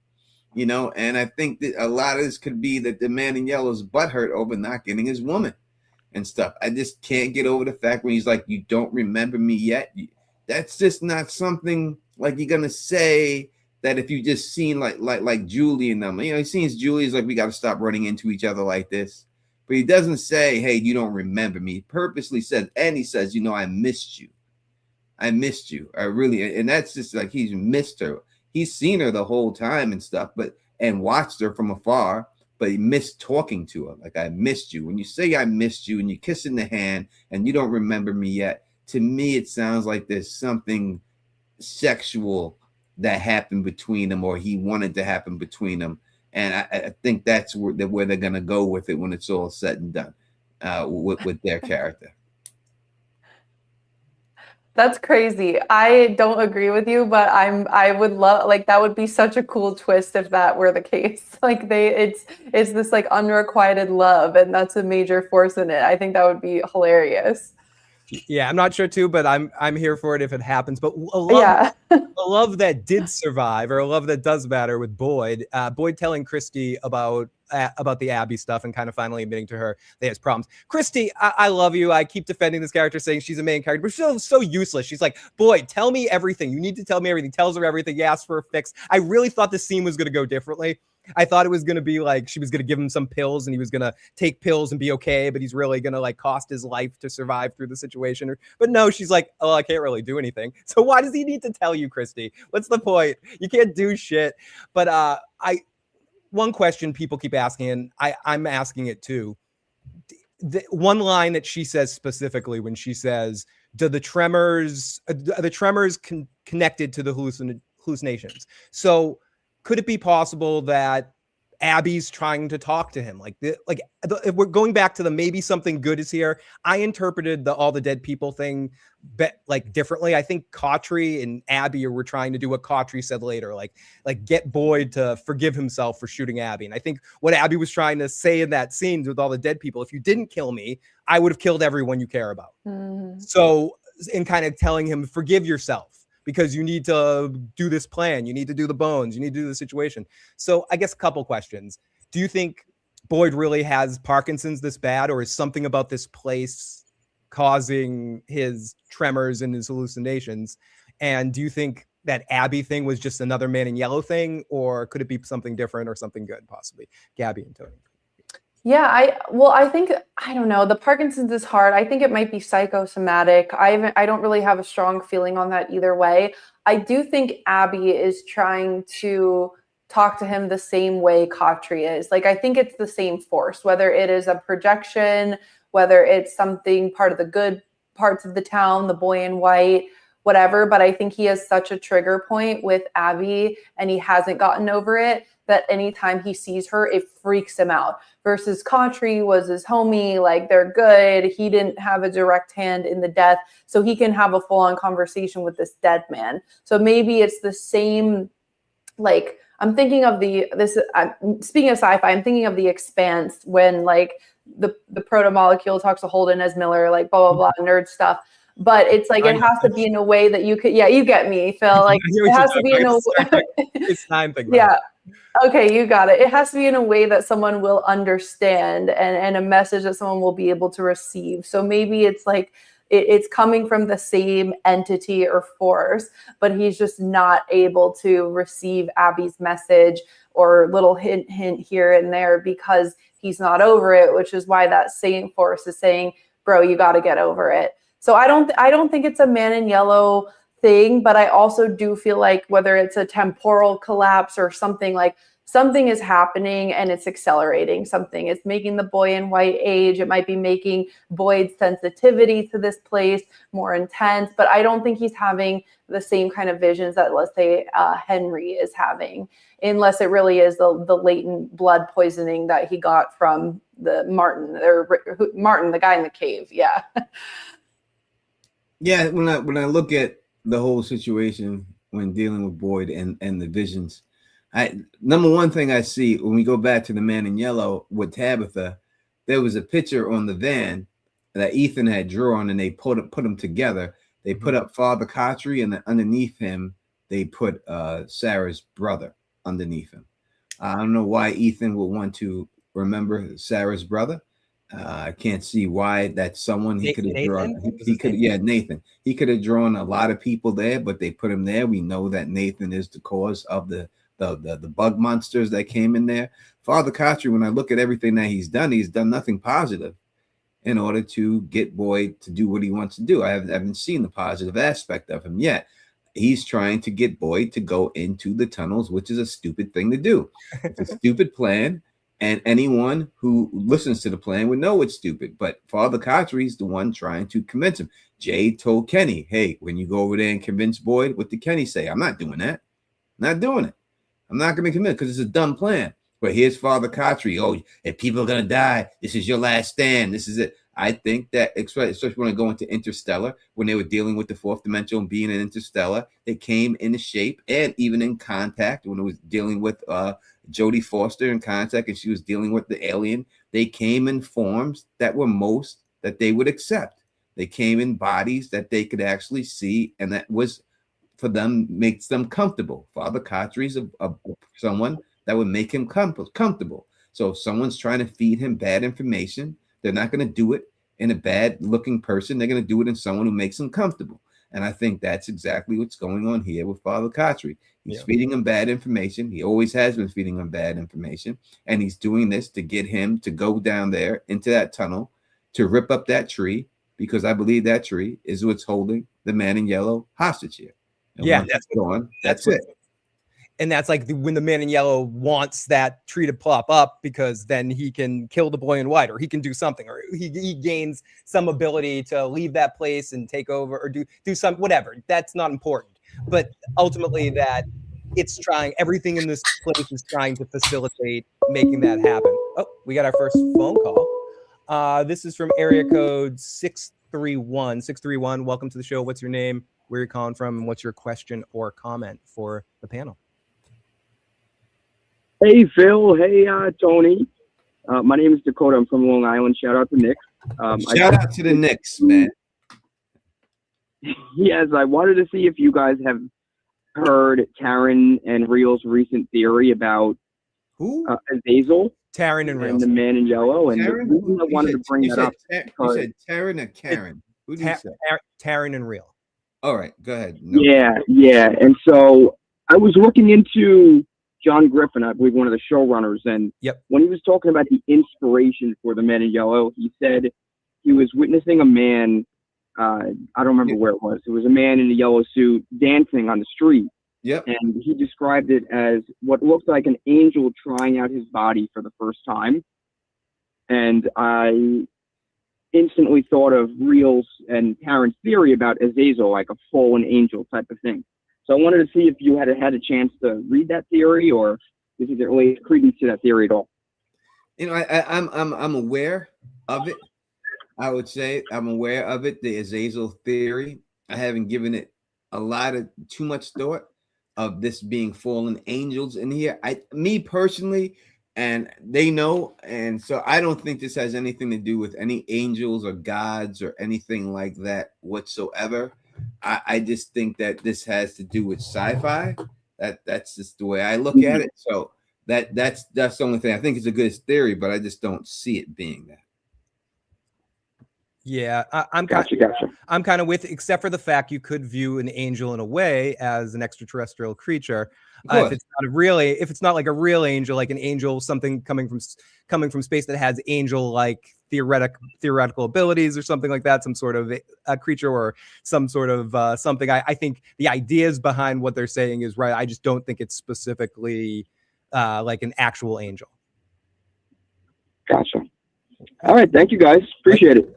and I think that a lot of this could be that the man in yellow is butthurt over not getting his woman and stuff. I just can't get over the fact when he's like, you don't remember me yet. That's just not something like you're gonna say that if you just seen like Julie and them. He sees Julie is like, we got to stop running into each other like this. But he doesn't say, hey, you don't remember me. He purposely says, and he says, I missed you. I missed you. I really, and that's just like he's missed her. He's seen her the whole time and stuff, and watched her from afar. But he missed talking to her. Like, I missed you. When you say I missed you and you kiss in the hand and you don't remember me yet, to me, it sounds like there's something sexual that happened between them, or he wanted to happen between them. And I think that's where they're going to go with it when it's all said and done, with their character. That's crazy. I don't agree with you, but I would love, like, that would be such a cool twist if that were the case. Like it's this like unrequited love, and that's a major force in it. I think that would be hilarious. Yeah, I'm not sure too, but I'm here for it if it happens. But Yeah. a love that did survive, or a love that does matter with Boyd. Boyd telling Christy about the Abby stuff and kind of finally admitting to her that he has problems. Christy, I love you. I keep defending this character, saying she's a main character, but she's so useless. She's like, Boyd, tell me everything. You need to tell me everything. Tells her everything. He asks for a fix. I really thought the scene was going to go differently. I thought it was going to be like she was going to give him some pills and he was going to take pills and be okay, but he's really going to like cost his life to survive through the situation. But no, she's like, oh, I can't really do anything. So why does he need to tell you, Christy? What's the point? You can't do shit. But one question people keep asking, and I'm asking it too. The one line that she says specifically when she says, are the tremors connected to the hallucinations? So could it be possible that Abby's trying to talk to him? If we're going back to the maybe something good is here. I interpreted the all the dead people thing differently. I think Cautry and Abby were trying to do what Cautry said later, like get Boyd to forgive himself for shooting Abby. And I think what Abby was trying to say in that scene with all the dead people, if you didn't kill me, I would have killed everyone you care about. Mm-hmm. So, in kind of telling him, forgive yourself, because you need to do this plan. You need to do the bones. You need to do the situation. So I guess a couple questions. Do you think Boyd really has Parkinson's this bad, or is something about this place causing his tremors and his hallucinations? And do you think that Abby thing was just another Man in Yellow thing, or could it be something different or something good, possibly? Gabby and Tony. Yeah, I think, I don't know, the Parkinson's is hard. I think it might be psychosomatic. I don't really have a strong feeling on that either way. I do think Abby is trying to talk to him the same way Cautry is. Like, I think it's the same force, whether it is a projection, whether it's something part of the good parts of the town, the boy in white, whatever. But I think he has such a trigger point with Abby, and he hasn't gotten over it, that anytime he sees her, it freaks him out. Versus Cautry was his homie, like they're good. He didn't have a direct hand in the death, so he can have a full-on conversation with this dead man. So maybe it's the same, like, I'm thinking of speaking of sci-fi, I'm thinking of The Expanse, when like the proto-molecule talks to Holden as Miller, like blah, blah, blah, nerd stuff. But it's like, it has to be in a way that you could, yeah, you get me, Phil. Like, it has to be in a way. It's time thing. Yeah. Okay, you got it. It has to be in a way that someone will understand, and a message that someone will be able to receive. So maybe it's like it's coming from the same entity or force, but he's just not able to receive Abby's message, or little hint here and there, because he's not over it, which is why that same force is saying, bro, you got to get over it. So I don't think it's a Man in Yellow thing, but I also do feel like whether it's a temporal collapse or something, like something is happening and it's accelerating something. It's making the boy in white age. It might be making Boyd's sensitivity to this place more intense, but I don't think he's having the same kind of visions that, let's say, Henry is having, unless it really is the latent blood poisoning that he got from the Martin, the guy in the cave. Yeah. Yeah, when I look at the whole situation when dealing with Boyd and the visions, number one thing I see when we go back to the Man in Yellow with Tabitha, there was a picture on the van that Ethan had drawn, and they put them together. They put up Father Cautry, and then underneath him they put Sarah's brother underneath him. I don't know why Ethan would want to remember Sarah's brother. I can't see why that's someone he could have drawn. Nathan. He could have drawn a lot of people there, but they put him there. We know that Nathan is the cause of the bug monsters that came in there. Father Cautry, when I look at everything that he's done nothing positive in order to get Boyd to do what he wants to do. I haven't seen the positive aspect of him yet. He's trying to get Boyd to go into the tunnels, which is a stupid thing to do. It's a stupid plan. And anyone who listens to the plan would know it's stupid. But Father Khatri the one trying to convince him. Jade told Kenny, hey, when you go over there and convince Boyd, what did Kenny say? I'm not doing that. Not doing it. I'm not going to commit because it's a dumb plan. But here's Father Khatri. Oh, if people are going to die, this is your last stand. This is it. I think that, especially when I go into Interstellar, when they were dealing with the fourth dimensional being in Interstellar, it came into shape, and even in Contact, when it was dealing with Jodie Foster in Contact, and she was dealing with the alien, they came in forms that were most that they would accept. They came in bodies that they could actually see, and that was for them, makes them comfortable. Father Khatri is someone that would make him comfortable. So if someone's trying to feed him bad information, they're not going to do it in a bad looking person. They're going to do it in someone who makes them comfortable. And I think that's exactly what's going on here with Father Khatri. He's feeding him bad information. He always has been feeding him bad information. And he's doing this to get him to go down there into that tunnel, to rip up that tree, because I believe that tree is what's holding the man in yellow hostage here. And Yeah, that's gone. That's it. And that's like when the man in yellow wants that tree to pop up, because then he can kill the boy in white, or he can do something, or he gains some ability to leave that place and take over, or do some whatever. That's not important. But ultimately, that it's trying, everything in this place is trying to facilitate making that happen. Oh, we got our first phone call. This is from area code 631. 631, welcome to the show. What's your name? Where you're calling from? And what's your question or comment for the panel? Hey, Phil. Hey, Tony. My name is Dakota. I'm from Long Island. Shout out to Nick. Shout out to the Knicks, man. Yes, I wanted to see if you guys have heard Taryn and Real's recent theory about who? Azazel. Taryn and Real. And the man in yellow. And Taryn? the reason I wanted to bring that up. You said Taryn or Karen? Who did you say? Taryn and Real. All right, go ahead. No. Yeah. And so I was looking into John Griffin, I believe one of the showrunners, and when he was talking about the inspiration for the man in yellow, he said he was witnessing a man, I don't remember where it was. It was a man in a yellow suit dancing on the street. Yep. And he described it as what looked like an angel trying out his body for the first time. And I instantly thought of Real's and Taryn's theory about Azazel, like a fallen angel type of thing. So I wanted to see if you had a chance to read that theory, or if there really credence to that theory at all. You know, I'm aware of it. I would say I'm aware of it, the Azazel theory. I haven't given it too much thought of this being fallen angels in here. Me personally, and they know, and so I don't think this has anything to do with any angels or gods or anything like that whatsoever. I just think that this has to do with sci-fi. That's just the way I look at it. So that's the only thing. I think it's a good theory, but I just don't see it being that. Yeah, I'm gotcha. I'm kind of with, except for the fact you could view an angel in a way as an extraterrestrial creature. If it's not like a real angel, like an angel, something coming from space that has angel-like theoretical abilities or something like that, some sort of a creature or some sort of something. I think the ideas behind what they're saying is right. I just don't think it's specifically like an actual angel. Gotcha. All right, thank you guys. Appreciate it.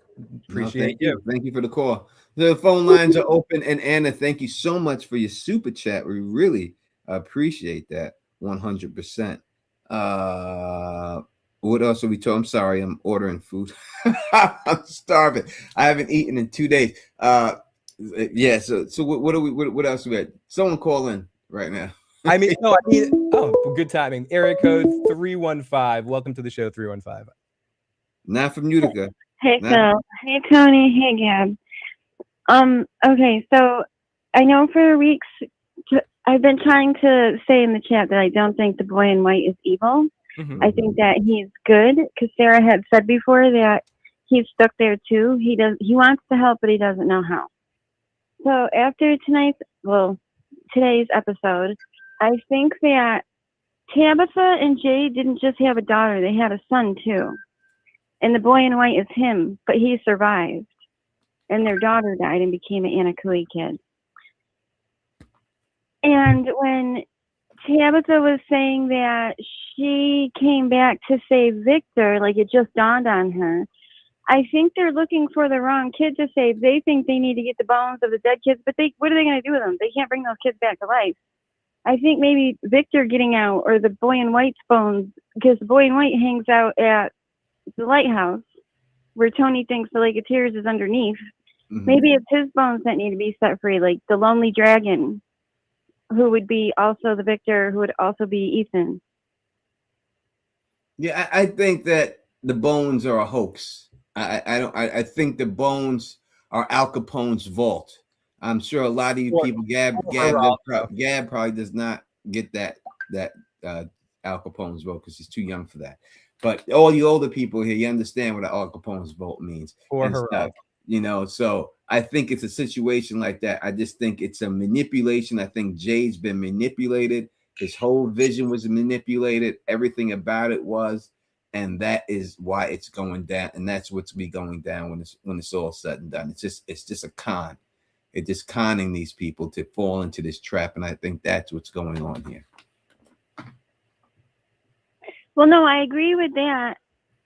Appreciate you. Thank you for the call. The phone lines are open, and Anna, thank you so much for your super chat. We really appreciate that 100%. What else are we talking? I'm sorry, I'm ordering food. I'm starving. I haven't eaten in 2 days. Yeah. So what else we got? Someone call in right now. Good timing. Area code 315. Welcome to the show, 315. Not from Utica. Hey Phil. Hey Tony. Hey Gab. Okay, so I know for weeks I've been trying to say in the chat that I don't think the boy in white is evil. Mm-hmm. I think that he's good, because Sarah had said before that he's stuck there too. He wants to help, but he doesn't know how. So after today's episode, I think that Tabitha and Jay didn't just have a daughter, they had a son too. And the boy in white is him, but he survived. And their daughter died and became an Anakui kid. And when Tabitha was saying that she came back to save Victor, like it just dawned on her. I think they're looking for the wrong kid to save. They think they need to get the bones of the dead kids, but what are they going to do with them? They can't bring those kids back to life. I think maybe Victor getting out, or the boy in white's bones, because the boy in white hangs out at the lighthouse where Tony thinks the Lake of Tears is underneath. Mhm. Maybe it's his bones that need to be set free, like the lonely dragon, who would be also the Victor, who would also be Ethan. Yeah, I think that the bones are a hoax. I think the bones are Al Capone's vault. I'm sure a lot of you Or- people, Gab probably does not get that Al Capone's vote because he's too young for that. But all you older people here, you understand what Al Capone's vote means Or and her stuff. You know, so I think it's a situation like that. I just think it's a manipulation. I think Jay's been manipulated. His whole vision was manipulated. Everything about it was, and that is why it's going down. And that's what's be going down when it's all said and done. It's just a con. It's just conning these people to fall into this trap, and I think that's what's going on here. Well, no, I agree with that.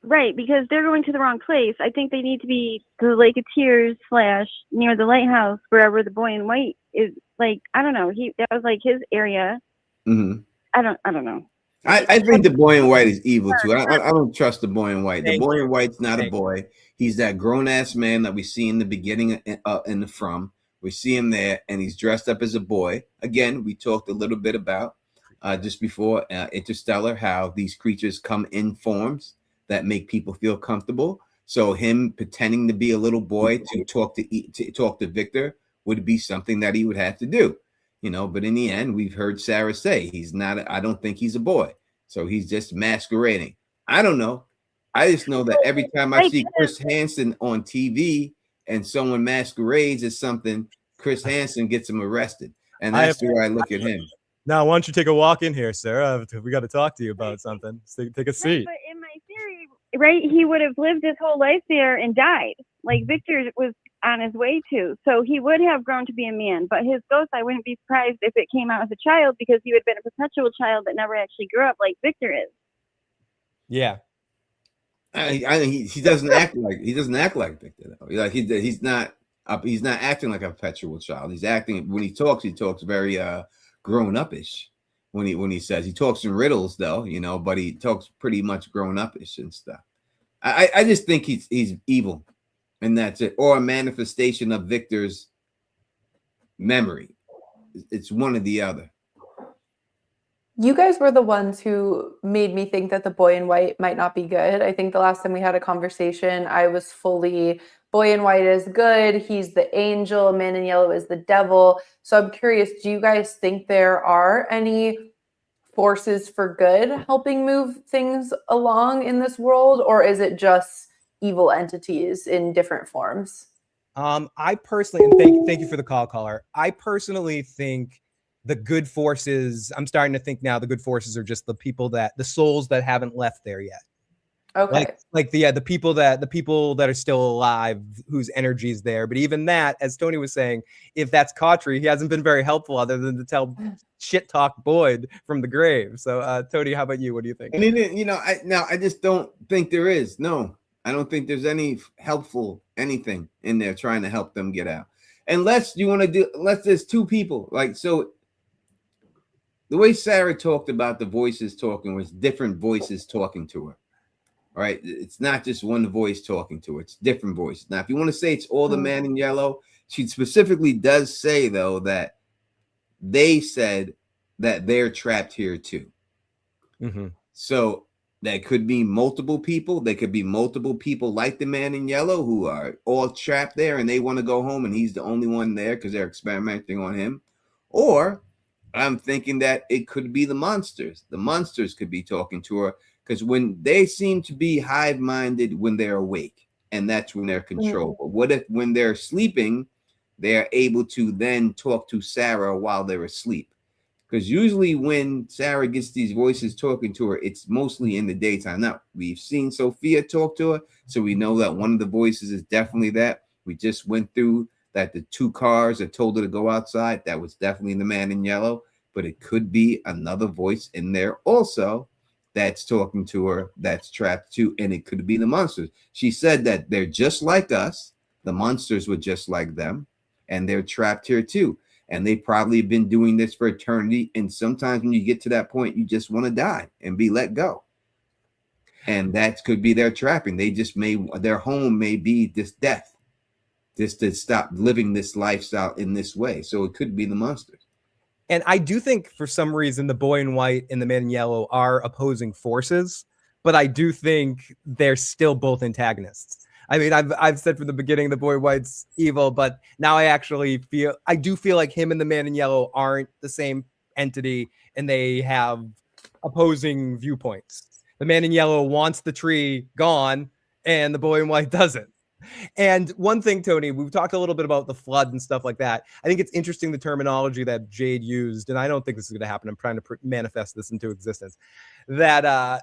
Right, because they're going to the wrong place. I think they need to be the Lake of Tears / near the lighthouse, wherever the boy in white is. Like, I don't know. That was like his area. Mm-hmm. I don't know. I think the boy in white is evil too. I don't trust the boy in white. The boy in white's not a boy. He's that grown ass man that we see in the beginning in the From. We see him there, and he's dressed up as a boy. Again, we talked a little bit about just before Interstellar how these creatures come in forms that make people feel comfortable. So him pretending to be a little boy to talk to Victor would be something that he would have to do. You know, but in the end, we've heard Sarah say he's not. I don't think he's a boy, so he's just masquerading. I don't know. I just know that every time I see Chris Hansen on TV and someone masquerades as something, Chris Hansen gets him arrested, and that's the way I look at him. Now, why don't you take a walk in here, Sarah? We got to talk to you about something. So take a seat. Right, but in my theory, right, he would have lived his whole life there and died. Like Victor was on his way to. So he would have grown to be a man. But his ghost, I wouldn't be surprised if it came out as a child, because he would have been a perpetual child that never actually grew up like Victor is. Yeah. He doesn't act like Victor though. Like he's not acting like a perpetual child. He's acting when he talks very grown up-ish. When he says he talks in riddles though, you know, but he talks pretty much grown up-ish and stuff. I just think he's evil, and that's it, or a manifestation of Victor's memory. It's one or the other. You guys were the ones who made me think that the boy in white might not be good. I think the last time we had a conversation, I was fully boy in white is good. He's the angel. Man in yellow is the devil. So I'm curious, do you guys think there are any forces for good helping move things along in this world, or is it just evil entities in different forms? I personally, and thank you for the call, caller. I personally think the good forces, I'm starting to think now the good forces are just the souls that haven't left there yet. Okay. Like the people that are still alive, whose energy is there. But even that, as Tony was saying, if that's Cautry, he hasn't been very helpful other than to tell shit talk Boyd from the grave. So Tony, how about you? What do you think? And I just don't think there is. No, I don't think there's any helpful anything in there trying to help them get out. Unless there's two people. Like, so the way Sarah talked about the voices talking was different voices talking to her. Right? It's not just one voice talking to her. It's different voices. Now, if you want to say it's all the man in yellow, she specifically does say, though, that they said that they're trapped here, too. Mm-hmm. So that could be multiple people. There could be multiple people like the man in yellow who are all trapped there and they want to go home and he's the only one there because they're experimenting on him. Or I'm thinking that it could be the monsters. The monsters could be talking to her, because when they seem to be hive-minded when they're awake, and that's when they're controlled. But what if when they're sleeping, they're able to then talk to Sarah while they're asleep? Because usually when Sarah gets these voices talking to her, it's mostly in the daytime. Now, we've seen Sophia talk to her, so we know that one of the voices is definitely that. We just went through that the two cars that told her to go outside. That was definitely the man in yellow, but it could be another voice in there also. that's talking to her, that's trapped too, and it could be the monsters. She said that they're just like us. The monsters were just like them, and they're trapped here too. And they probably have been doing this for eternity. And sometimes when you get to that point, you just want to die and be let go. And that could be their trapping. They just their home may be this death, just to stop living this lifestyle in this way. So it could be the monsters. And I do think for some reason the boy in white and the man in yellow are opposing forces, but I do think they're still both antagonists. I mean, I've said from the beginning the boy in white's evil, but now I do feel like him and the man in yellow aren't the same entity, and they have opposing viewpoints. The man in yellow wants the tree gone, and the boy in white doesn't. And one thing, Tony, we've talked a little bit about the flood and stuff like that. I think it's interesting the terminology that Jade used, and I don't think this is going to happen. I'm trying to manifest this into existence. That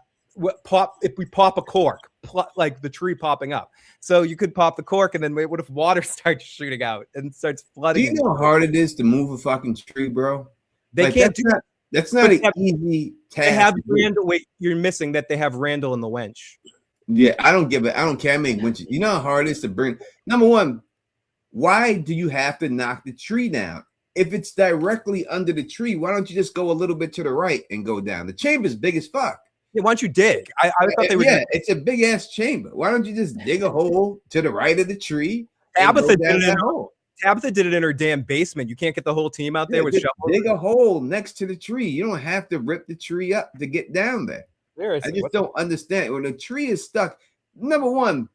if we pop a cork, like the tree popping up. So you could pop the cork, and then what if water starts shooting out and starts flooding? Do you know how hard it is to move a fucking tree, bro? They can't do that. That's not an easy task. They have Randall. Wait, you're missing that they have Randall in the winch. Yeah, I don't give it. I don't care. I make winches. You know how hard it is to bring. Number one, why do you have to knock the tree down? If it's directly under the tree, why don't you just go a little bit to the right and go down? The chamber's big as fuck. Yeah, why don't you dig? I thought they were. Yeah, it's a big ass chamber. Why don't you just dig a hole to the right of the tree? Tabitha did it in her damn basement. You can't get the whole team out there with shovels. Dig a hole next to the tree. You don't have to rip the tree up to get down there. I just don't understand. When a tree is stuck, number one,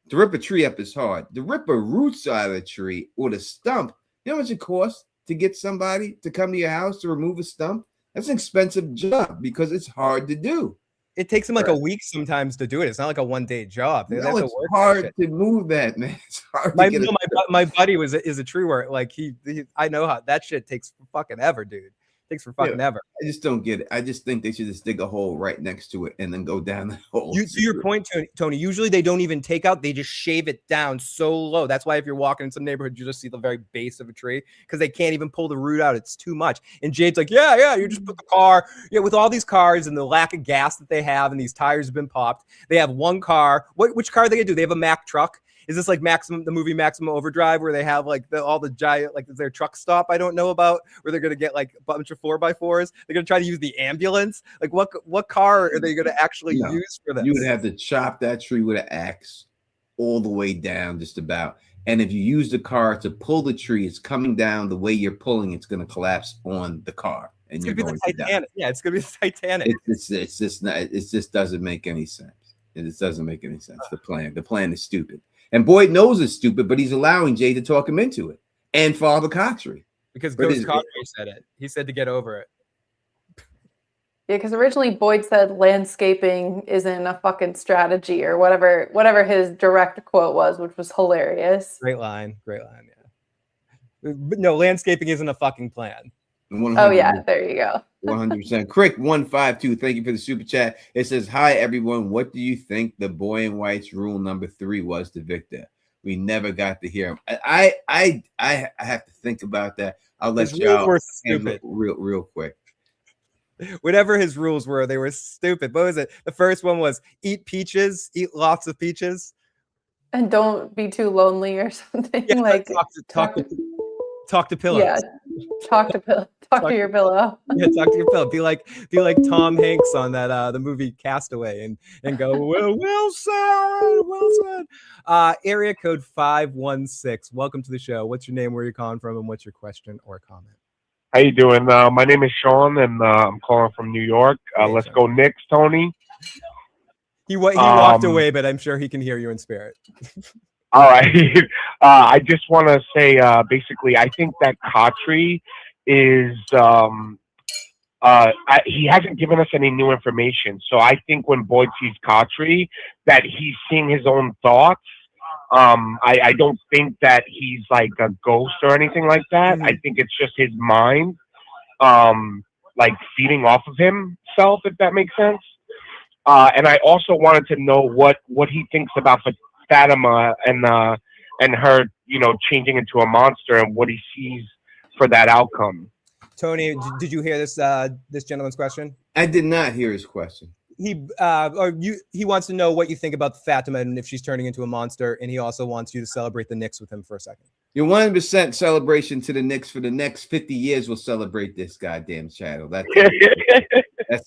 to rip a tree up is hard. To rip a roots out of the tree or the stump, you know how much it costs to get somebody to come to your house to remove a stump? That's an expensive job because it's hard to do. It takes them like a week sometimes to do it. It's not like a one-day job. No, it's hard to move that, man. It's hard my, to get my buddy is a tree worker. Like I know how that shit takes fucking ever, dude. Takes for fucking ever. I just don't get it. I just think they should just dig a hole right next to it and then go down the hole. To your point, Tony, usually they don't even take out, they just shave it down so low. That's why if you're walking in some neighborhood, you just see the very base of a tree because they can't even pull the root out. It's too much. And Jade's like, yeah, you just put the car. Yeah, with all these cars and the lack of gas that they have and these tires have been popped, they have one car. Which car are they gonna do? They have a Mack truck. Is this like the movie Maximum Overdrive, where they have like all the giant, like their truck stop I don't know about, where they're gonna get like a bunch of 4x4s? They're gonna try to use the ambulance. Like what car are they gonna actually use for this? You would have to chop that tree with an axe all the way down, just about. And if you use the car to pull the tree, it's coming down the way you're pulling. It's gonna collapse on the car, and you're going to die. Yeah, it's gonna be the Titanic. It's just not. It just doesn't make any sense. It just doesn't make any sense. The plan is stupid. And Boyd knows it's stupid, but he's allowing Jay to talk him into it. And Father Coxry. Because Ghost Coxry said it. He said to get over it. Yeah, because originally Boyd said landscaping isn't a fucking strategy or whatever his direct quote was, which was hilarious. Great line, yeah. But no, landscaping isn't a fucking plan. 100%. Oh yeah, there you go. 100%. Crick 152, thank you for the super chat. It says, "Hi everyone. What do you think the boy in white's rule number 3 was to Victor? We never got to hear him." I have to think about that. I'll let y'all handle real quick. Whatever his rules were, they were stupid. What was it? The first one was eat lots of peaches, and don't be too lonely or something. Yeah, like talk to pillows. Yeah, talk to your pillow. Yeah, talk to your pillow. Be like Tom Hanks on that the movie Castaway and go, well said. Area code 516. Welcome to the show. What's your name? Where are you calling from? And what's your question or comment? How you doing? My name is Sean, and I'm calling from New York. Let's go Knicks, Tony. He walked away, but I'm sure he can hear you in spirit. All right. I just want to say, basically, I think that Kotri is, he hasn't given us any new information. So I think when Boyd sees Kotri, that he's seeing his own thoughts. I don't think that he's like a ghost or anything like that. Mm-hmm. I think it's just his mind, like feeding off of himself, if that makes sense. And I also wanted to know what he thinks about Fatima and her, changing into a monster, and what he sees for that outcome. Tony, did you hear this gentleman's question? I did not hear his question. he wants to know what you think about Fatima and if she's turning into a monster, and he also wants you to celebrate the Knicks with him for a second. Your 100% celebration to the Knicks for the next 50 years. We'll celebrate this goddamn channel. That's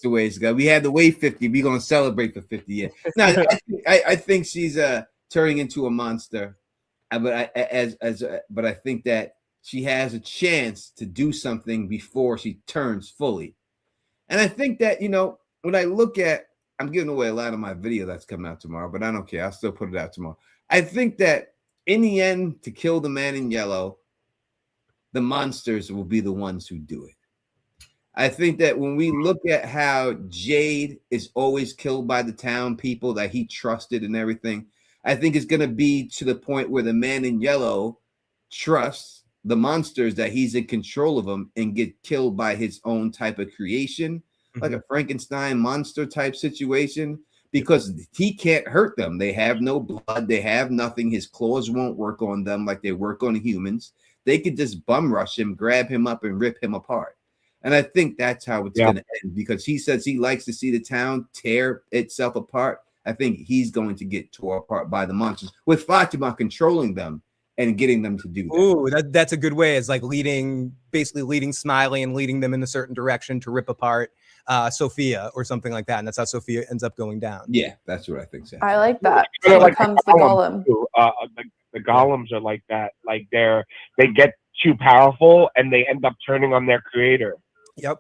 the way it's going. We had to wait 50. We're gonna celebrate for 50 years. No, I think she's turning into a monster, but I think that she has a chance to do something before she turns fully. And I think that, when I look at, I'm giving away a lot of my video that's coming out tomorrow, but I don't care. I'll still put it out tomorrow. I think that in the end, to kill the man in yellow, the monsters will be the ones who do it. I think that when we look at how Jade is always killed by the town people that he trusted and everything, I think it's going to be to the point where the man in yellow trusts the monsters that he's in control of them and get killed by his own type of creation, like a Frankenstein monster type situation, because he can't hurt them. They have no blood. They have nothing. His claws won't work on them like they work on humans. They could just bum rush him, grab him up, and rip him apart. And I think that's how it's going to end, because he says he likes to see the town tear itself apart. I think he's going to get tore apart by the monsters, with Fatima controlling them and getting them to do that. Ooh, that's a good way. It's like basically leading Smiley and leading them in a certain direction to rip apart Sophia or something like that. And that's how Sophia ends up going down. Yeah, that's what I think. So. I like that. They're Here like comes the golem. The golems are like that. Like they get too powerful and they end up turning on their creator. Yep.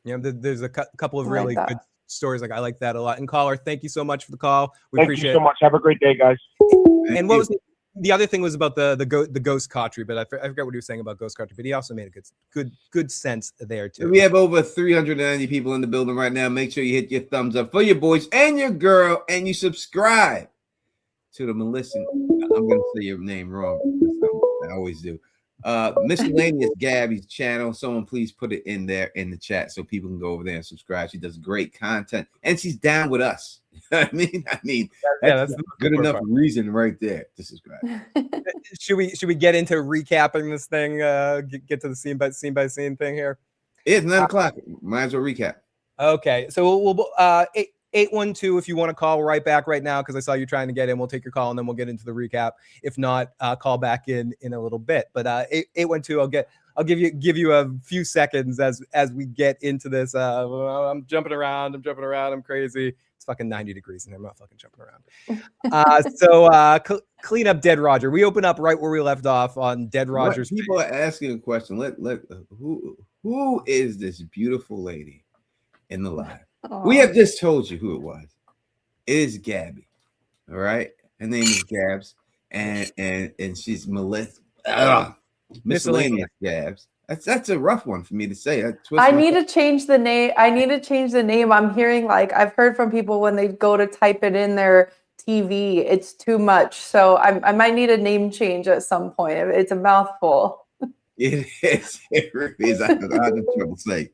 There's a couple of really that. good stories. Like I like that a lot. And caller, thank you so much for the call. We Thank appreciate you so much. Have a great day, guys. And what was the other thing was about the ghost Khatri, but I forgot what he was saying about ghost Khatri, but he also made a good sense there too. We have over 390 people in the building right now. Make sure you hit your thumbs up for your boys and your girl, and you subscribe to the Melissa. I'm going to say your name wrong. I always do. Miscellaneous Gabby's channel. Someone please put it in there in the chat so people can go over there and subscribe. She does great content, and she's down with us. I mean, that's good enough reason right there to subscribe. Should we get into recapping this thing? Get to the scene by scene thing here. It's 9 o'clock. Might as well recap. Okay, so we'll 812 if you want to call right back right now, because I saw you trying to get in. We'll take your call and then we'll get into the recap. If not, call back in a little bit. But 812, I'll give you a few seconds as we get into this. I'm jumping around. I'm crazy. It's fucking 90 degrees in here. I'm not fucking jumping around. So clean up Dead Roger. We open up right where we left off on Dead Roger's. People are asking a question. Who is this beautiful lady in the live? Aww. We have just told you who it was. It is Gabby. All right. Her name is Gabs, and she's Melissa. Miscellaneous Gabs. That's a rough one for me to say. I need to change the name. I'm hearing, like, I've heard from people when they go to type it in their TV, it's too much. So I might need a name change at some point. It's a mouthful. It is. It really is. I have trouble saying.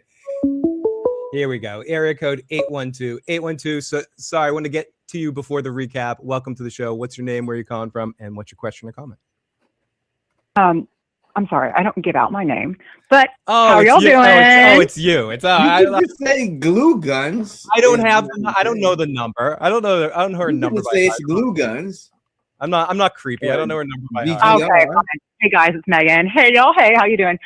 Here we go. Area code 812. 812. So sorry, I want to get to you before the recap. Welcome to the show. What's your name? Where are you calling from? And what's your question or comment? I'm sorry, I don't give out my name, but how are y'all doing? It's you. It's you just say glue guns. I don't have. I don't know the number. I don't know her number. Say it's glue guns. I'm not creepy. I don't know her number by heart. Okay. Hey guys, it's Megan. Hey y'all. Hey, how you doing?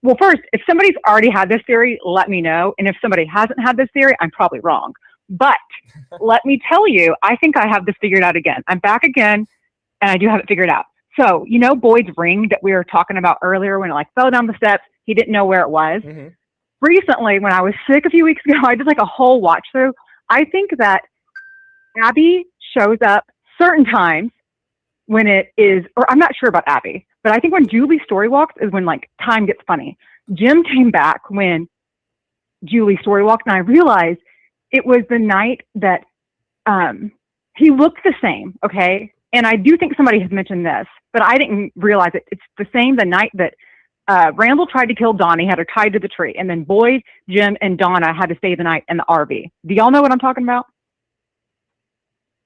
Well, first, if somebody's already had this theory, let me know. And if somebody hasn't had this theory, I'm probably wrong. But let me tell you, I think I have this figured out again. I'm back again, and I do have it figured out. So, Boyd's ring that we were talking about earlier when it fell down the steps, he didn't know where it was. Mm-hmm. Recently, when I was sick a few weeks ago, I did a whole watch through. I think that Abby shows up certain times when it is, or I'm not sure about Abby, but I think when Julie story walks is when time gets funny. Jim came back when Julie story walked, and I realized it was the night that he looked the same. Okay. And I do think somebody has mentioned this, but I didn't realize it. It's the night that Randall tried to kill Donnie, had her tied to the tree, and then Boyd, Jim, and Donna had to stay the night in the RV. Do y'all know what I'm talking about?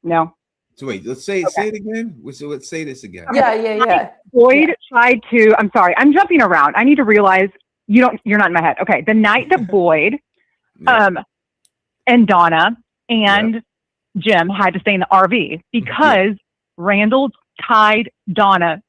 No. So wait, let's say it again. Let's say this again. Yeah. Boyd tried to. I'm sorry, I'm jumping around. I need to realize you're not in my head. Okay, the night that Boyd and Donna and Jim had to stay in the RV because Randall tied Donna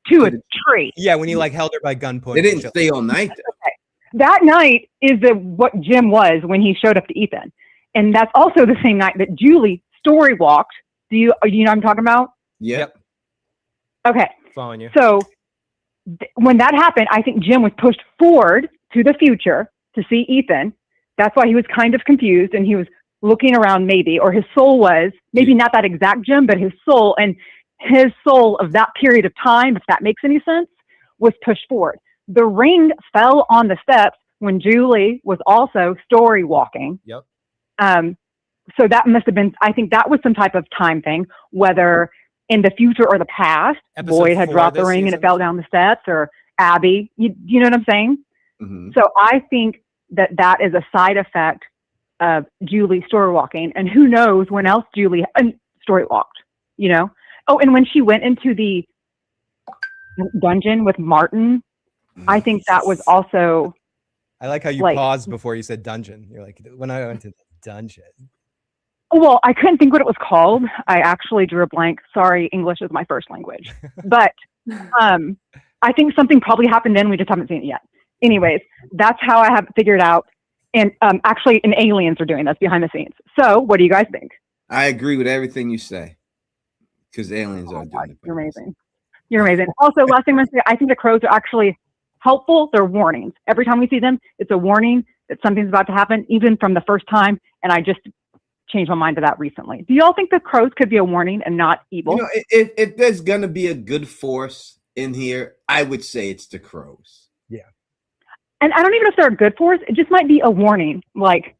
to a tree. Yeah, when he like held her by gunpoint. They didn't stay all night. Okay. That night is what Jim was when he showed up to Ethan. And that's also the same night that Julie story walked. Do you know what I'm talking about? Yep. Okay. Following you. So when that happened, I think Jim was pushed forward to the future to see Ethan. That's why he was kind of confused and he was looking around maybe, or his soul was, maybe not that exact Jim, but his soul of that period of time, if that makes any sense, was pushed forward. The ring fell on the steps when Julie was also story walking. Yep. So that must have been, I think that was some type of time thing, whether in the future or the past, Episode Boyd had 4 dropped the this ring and season. it fell down the steps, or Abby, you know what I'm saying? Mhm. So I think that is a side effect of Julie story walking, and who knows when else Julie story walked, you know? Oh, and when she went into the dungeon with Martin, I think that was also, I like how you paused before you said dungeon. You're like, when I went to the dungeon. well, I couldn't think what it was called. I actually drew a blank. Sorry, English is my first language. But I think something probably happened then. We just haven't seen it yet. Anyways, that's how I have it figured out. And actually, aliens are doing this behind the scenes. So what do you guys think? I agree with everything you say because aliens are doing it. You're amazing. You're amazing. Also, last thing I'm going to say, I think the crows are actually helpful. They're warnings. Every time we see them, it's a warning that something's about to happen, even from the first time. And I just changed my mind to that recently. Do y'all think the crows could be a warning and not evil? You know, if there's gonna be a good force in here, I would say it's the crows. Yeah. And I don't even know if they're a good force. It just might be a warning. Like,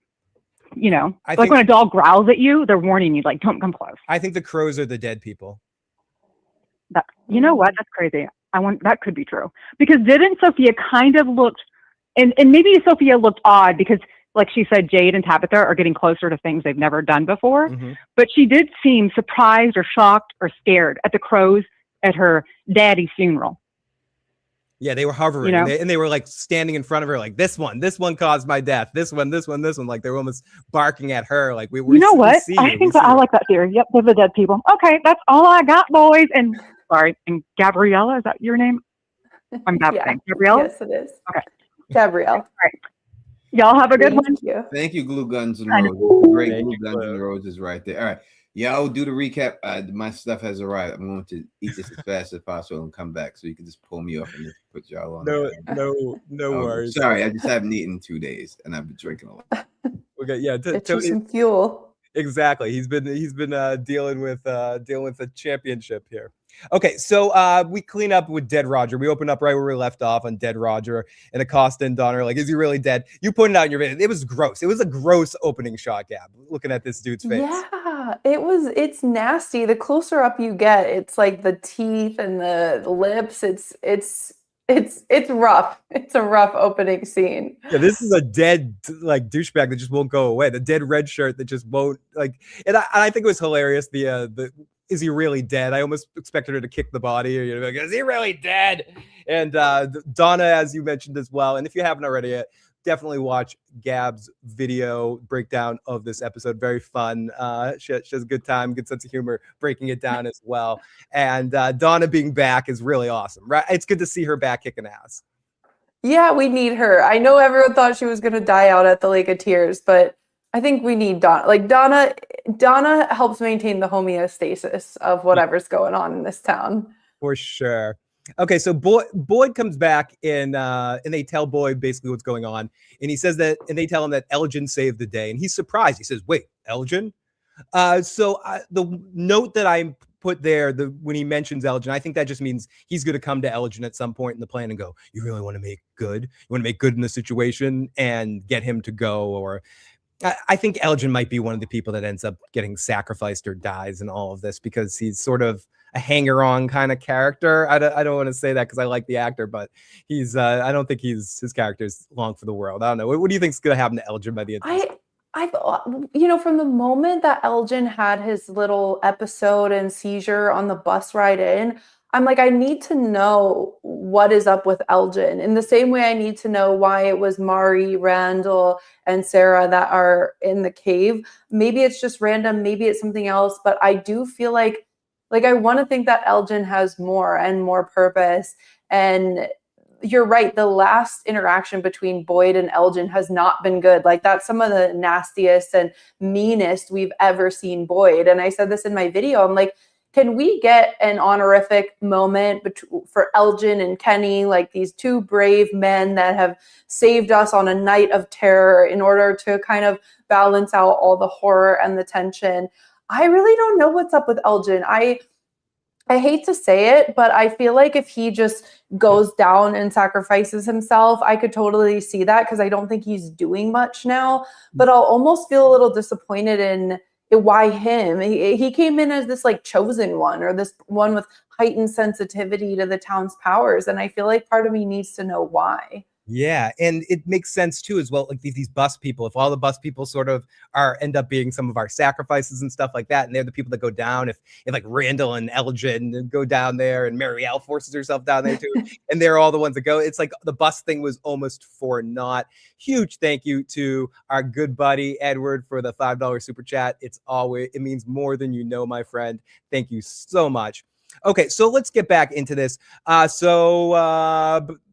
you know, I like think- when a dog growls at you, they're warning you, like, don't come close. I think the crows are the dead people. You know what? That's crazy. That could be true. Because didn't Sophia kind of looked, and maybe Sophia looked odd because, like she said, Jade and Tabitha are getting closer to things they've never done before. Mm-hmm. But she did seem surprised or shocked or scared at the crows at her daddy's funeral. Yeah, they were hovering, You know? and they were like standing in front of her, like this one caused my death. This one. Like they were almost barking at her, like we were. You know what? I think I like that theory. Yep, they're the dead people. Okay, that's all I got, boys. And sorry, and Gabriella, is that your name? I'm bad Yeah. saying Gabriella. Yes, it is. Okay. Gabrielle. All right. Y'all have a good one. Thank you. Thank you, Glue Guns and I Roses. The great Thank Glue you, Guns Glue. and Roses right there. All right. Y'all do the recap. My stuff has arrived. I'm going to eat this as fast as possible and come back so you can just pull me off and just put y'all on. No worries. Sorry, I just haven't eaten in 2 days and I've been drinking a lot. Okay, yeah, Get you Tony, some fuel. exactly. He's been dealing with a championship here. Okay, so we clean up with Dead Roger. We open up right where we left off on Dead Roger, and Acosta and Donner are like, is he really dead? You pointed out in your video, it was gross. It was a gross opening shot, Gab, looking at this dude's face. Yeah, it's nasty. The closer up you get, it's like the teeth and the lips. It's rough. It's a rough opening scene. Yeah, this is a dead like douchebag that just won't go away. The dead red shirt that just won't like. And I think it was hilarious. The is he really dead? I almost expected her to kick the body, or you know, like, is he really dead? And Donna, as you mentioned as well. And if you haven't already yet, definitely watch Gab's video breakdown of this episode. Very fun. She has a good time, good sense of humor, breaking it down as well. And Donna being back is really awesome, right? It's good to see her back kicking ass. Yeah, we need her. I know everyone thought she was gonna die out at the Lake of Tears, but I think we need Donna. Like Donna helps maintain the homeostasis of whatever's going on in this town. For sure. Okay, so Boyd comes back and they tell Boyd basically what's going on, and he says that, and they tell him that Elgin saved the day, and he's surprised. He says, "Wait, Elgin?" So the note that I put there, when he mentions Elgin, I think that just means he's going to come to Elgin at some point in the plan and go, "You really want to make good? You want to make good in the situation and get him to go?" Or I think Elgin might be one of the people that ends up getting sacrificed or dies in all of this because he's sort of a hanger-on kind of character. I don't want to say that because I like the actor, but he's I don't think his character is long for the world. I don't know. What do you think is going to happen to Elgin by the end? I from the moment that Elgin had his little episode and seizure on the bus ride in, I'm like, I need to know what is up with Elgin. In the same way I need to know why it was Mari, Randall, and Sarah that are in the cave. Maybe it's just random, maybe it's something else, but I do feel like I want to think that Elgin has more and more purpose. And you're right, the last interaction between Boyd and Elgin has not been good. Like, that's some of the nastiest and meanest we've ever seen Boyd. And I said this in my video. I'm like, can we get an honorific moment for Elgin and Kenny, like these two brave men that have saved us on a night of terror in order to kind of balance out all the horror and the tension? I really don't know what's up with Elgin. I hate to say it, but I feel like if he just goes down and sacrifices himself, I could totally see that, because I don't think he's doing much now. But I'll almost feel a little disappointed in why him. He came in as this like chosen one, or this one with heightened sensitivity to the town's powers. And I feel like part of me needs to know why. Yeah, and it makes sense too as well. Like these bus people, if all the bus people sort of end up being some of our sacrifices and stuff like that, and they're the people that go down. If like Randall and Elgin go down there, and Marielle forces herself down there too, and they're all the ones that go. It's like the bus thing was almost for naught. Huge thank you to our good buddy Edward for the $5 super chat. It means more than you know, my friend. Thank you so much. Okay, so let's get back into this.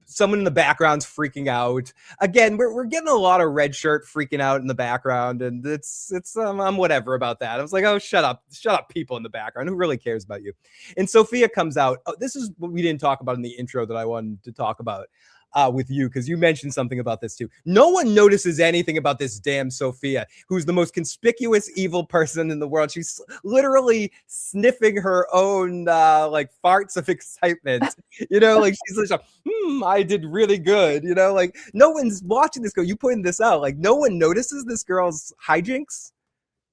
Someone in the background's freaking out. Again, we're getting a lot of red shirt freaking out in the background, and I'm whatever about that. I was like, oh, shut up, people in the background. Who really cares about you? And Sophia comes out. Oh, this is what we didn't talk about in the intro that I wanted to talk about with you, because you mentioned something about this too. No one notices anything about this damn Sophia, who's the most conspicuous evil person in the world. She's literally sniffing her own like farts of excitement. You know, like she's like, I did really good. You know, like no one's watching this girl. You pointed this out. Like no one notices this girl's hijinks.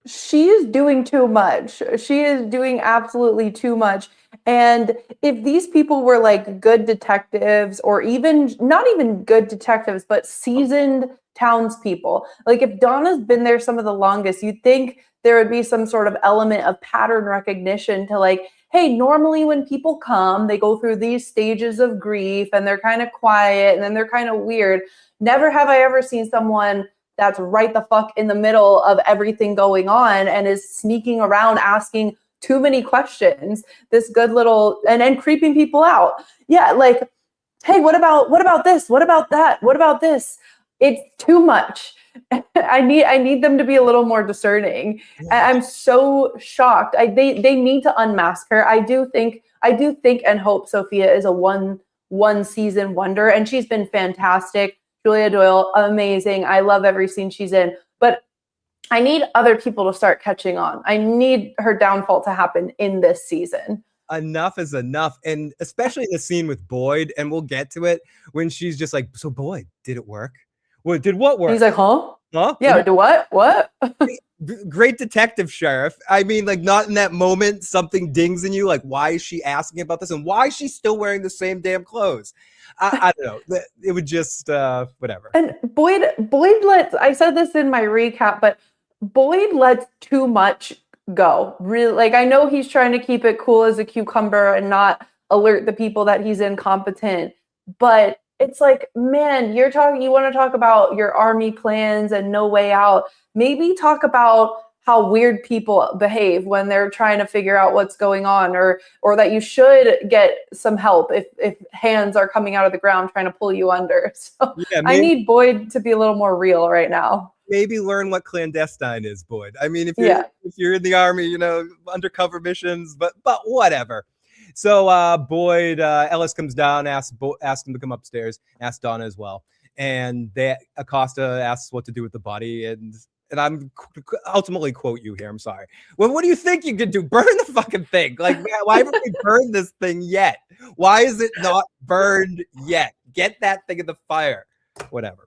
She is doing too much. She is doing absolutely too much. And if these people were like good detectives, or even not even good detectives, but seasoned townspeople, like if Donna's been there some of the longest, you'd think there would be some sort of element of pattern recognition to like, hey, normally when people come, they go through these stages of grief and they're kind of quiet and then they're kind of weird. Never have I ever seen someone that's right the fuck in the middle of everything going on and is sneaking around asking too many questions. This good little, and creeping people out. Yeah, like, hey, what about this? What about that? What about this? It's too much. I need them to be a little more discerning. Yeah. I'm so shocked. They need to unmask her. I do think and hope Sophia is a one season wonder, and she's been fantastic. Julia Doyle, amazing. I love every scene she's in, but I need other people to start catching on. I need her downfall to happen in this season. Enough is enough. And especially the scene with Boyd, and we'll get to it, when she's just like, so Boyd, did it work? Well, did what work? He's like, huh? Huh? Yeah, do what? What? Great detective, Sheriff. I mean, like, not in that moment, something dings in you. Like, why is she asking about this? And why is she still wearing the same damn clothes? I don't know. It would just, whatever. And Boyd I said this in my recap, but Boyd lets too much go. Really, like, I know he's trying to keep it cool as a cucumber and not alert the people that he's incompetent, but it's like, man, you want to talk about your army plans and no way out. Maybe talk about how weird people behave when they're trying to figure out what's going on, or that you should get some help if hands are coming out of the ground trying to pull you under. So yeah, I need Boyd to be a little more real right now. Maybe learn what clandestine is, Boyd. I mean, if you're in the army, you know, undercover missions, but whatever. So Boyd, Ellis comes down, asks him to come upstairs, asks Donna as well. And Acosta asks what to do with the body. And I'm ultimately quote you here. I'm sorry. Well, what do you think you could do? Burn the fucking thing. Like, why haven't we burned this thing yet? Why is it not burned yet? Get that thing in the fire. Whatever.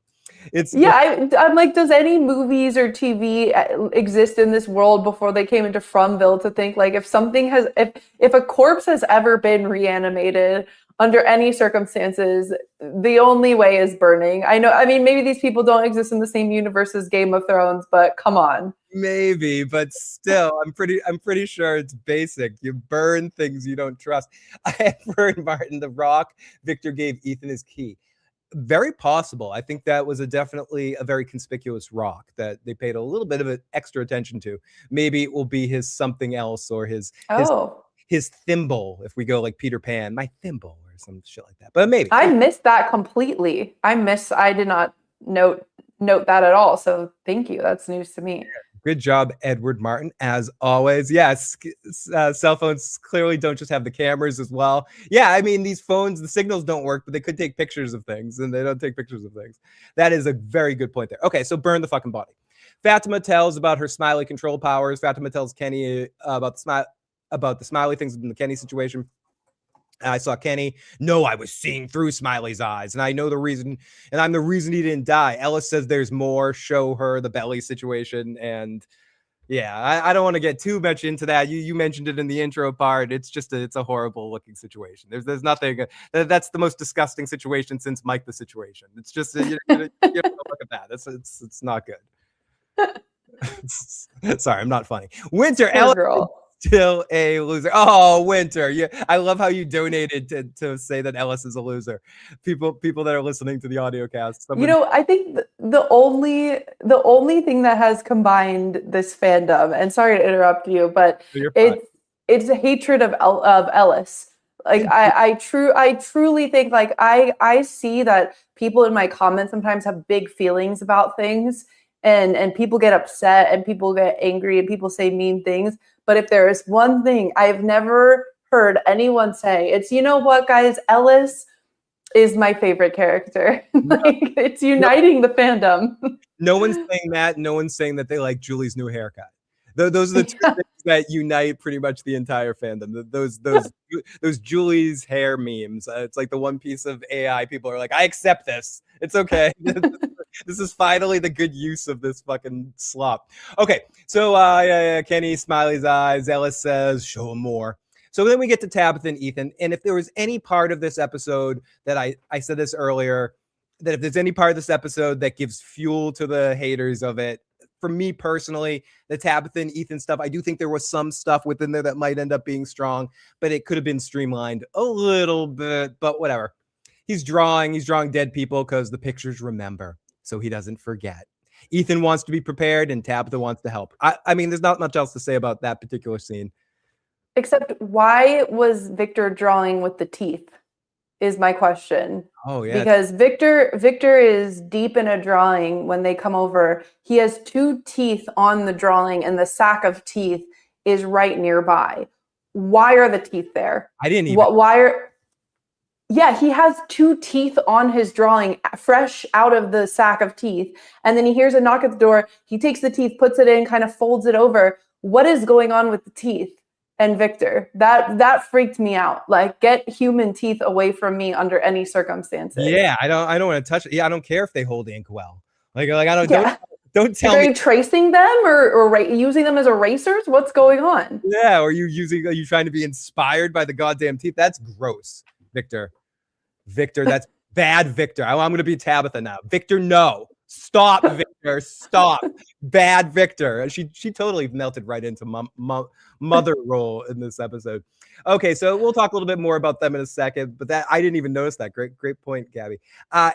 I'm like, does any movies or TV exist in this world before they came into Fromville to think like if a corpse has ever been reanimated under any circumstances, the only way is burning. I mean, maybe these people don't exist in the same universe as Game of Thrones, but come on. Maybe, but still, I'm pretty sure it's basic. You burn things you don't trust. I have heard Martin the Rock. Victor gave Ethan his key. Very possible. I think that was definitely a very conspicuous rock that they paid a little bit of an extra attention to. Maybe it will be his something else or his thimble. If we go like Peter Pan, my thimble or some shit like that. But maybe I missed that completely. I did not note that at all. So thank you. That's news to me. Good job, Edward Martin, as always. Yes, cell phones clearly don't just have the cameras as well. Yeah, I mean, these phones, the signals don't work, but they could take pictures of things, and they don't take pictures of things. That is a very good point there. Okay, so burn the fucking body. Fatima tells about her Smiley control powers. Fatima tells Kenny about the Smiley things in the Kenny situation. I saw Kenny. No, I was seeing through Smiley's eyes, and I know the reason, and I'm the reason he didn't die. Ellis says there's more. Show her the belly situation, and yeah, I don't want to get too much into that. You mentioned it in the intro part. It's just it's a horrible looking situation. There's nothing. That's the most disgusting situation since Mike the situation. It's just you look at that. It's not good. Sorry, I'm not funny. Winter Ellis. Girl. Still a loser. Oh, Winter. Yeah, I love how you donated to say that Ellis is a loser. People that are listening to the audio cast. I think the only thing that has combined this fandom, and sorry to interrupt you, but it's a hatred of Ellis. Like I truly think like I see that people in my comments sometimes have big feelings about things, and people get upset and people get angry and people say mean things. But if there is one thing I've never heard anyone say, it's, you know what, guys, Ellis is my favorite character. Like, it's uniting the fandom. No one's saying that. No one's saying that they like Julie's new haircut. Those are the two things that unite pretty much the entire fandom. Those Julie's hair memes. It's like the one piece of AI. People are like, I accept this. It's okay. This is finally the good use of this fucking slop. Okay, so Kenny, Smiley's eyes. Ellis says, show him more. So then we get to Tabitha and Ethan. And if there was any part of this episode that I said this earlier, that if there's any part of this episode that gives fuel to the haters of it, for me personally, the Tabitha and Ethan stuff, I do think there was some stuff within there that might end up being strong, but it could have been streamlined a little bit, but whatever. He's drawing dead people because the pictures remember, so he doesn't forget. Ethan wants to be prepared and Tabitha wants to help. I mean, there's not much else to say about that particular scene. Except, why was Victor drawing with the teeth? Is my question. Oh yeah. Because Victor is deep in a drawing when they come over. He has 2 teeth on the drawing and the sack of teeth is right nearby. Why are the teeth there? I didn't even. Yeah, he has 2 teeth on his drawing, fresh out of the sack of teeth. And then he hears a knock at the door. He takes the teeth, puts it in, kind of folds it over. What is going on with the teeth? And Victor, that freaked me out. Like, get human teeth away from me under any circumstances. Yeah, I don't want to touch it. Yeah, I don't care if they hold ink well. Like I don't. Yeah. Don't tell me. Are you tracing them or using them as erasers? What's going on? Yeah, or are you trying to be inspired by the goddamn teeth? That's gross, Victor. That's bad, Victor. I'm going to be Tabitha now. Victor, no. Stop, Victor. Stop. Bad Victor. She totally melted right into mother role in this episode. Okay, so we'll talk a little bit more about them in a second, but that I didn't even notice that. Great point, Gabby.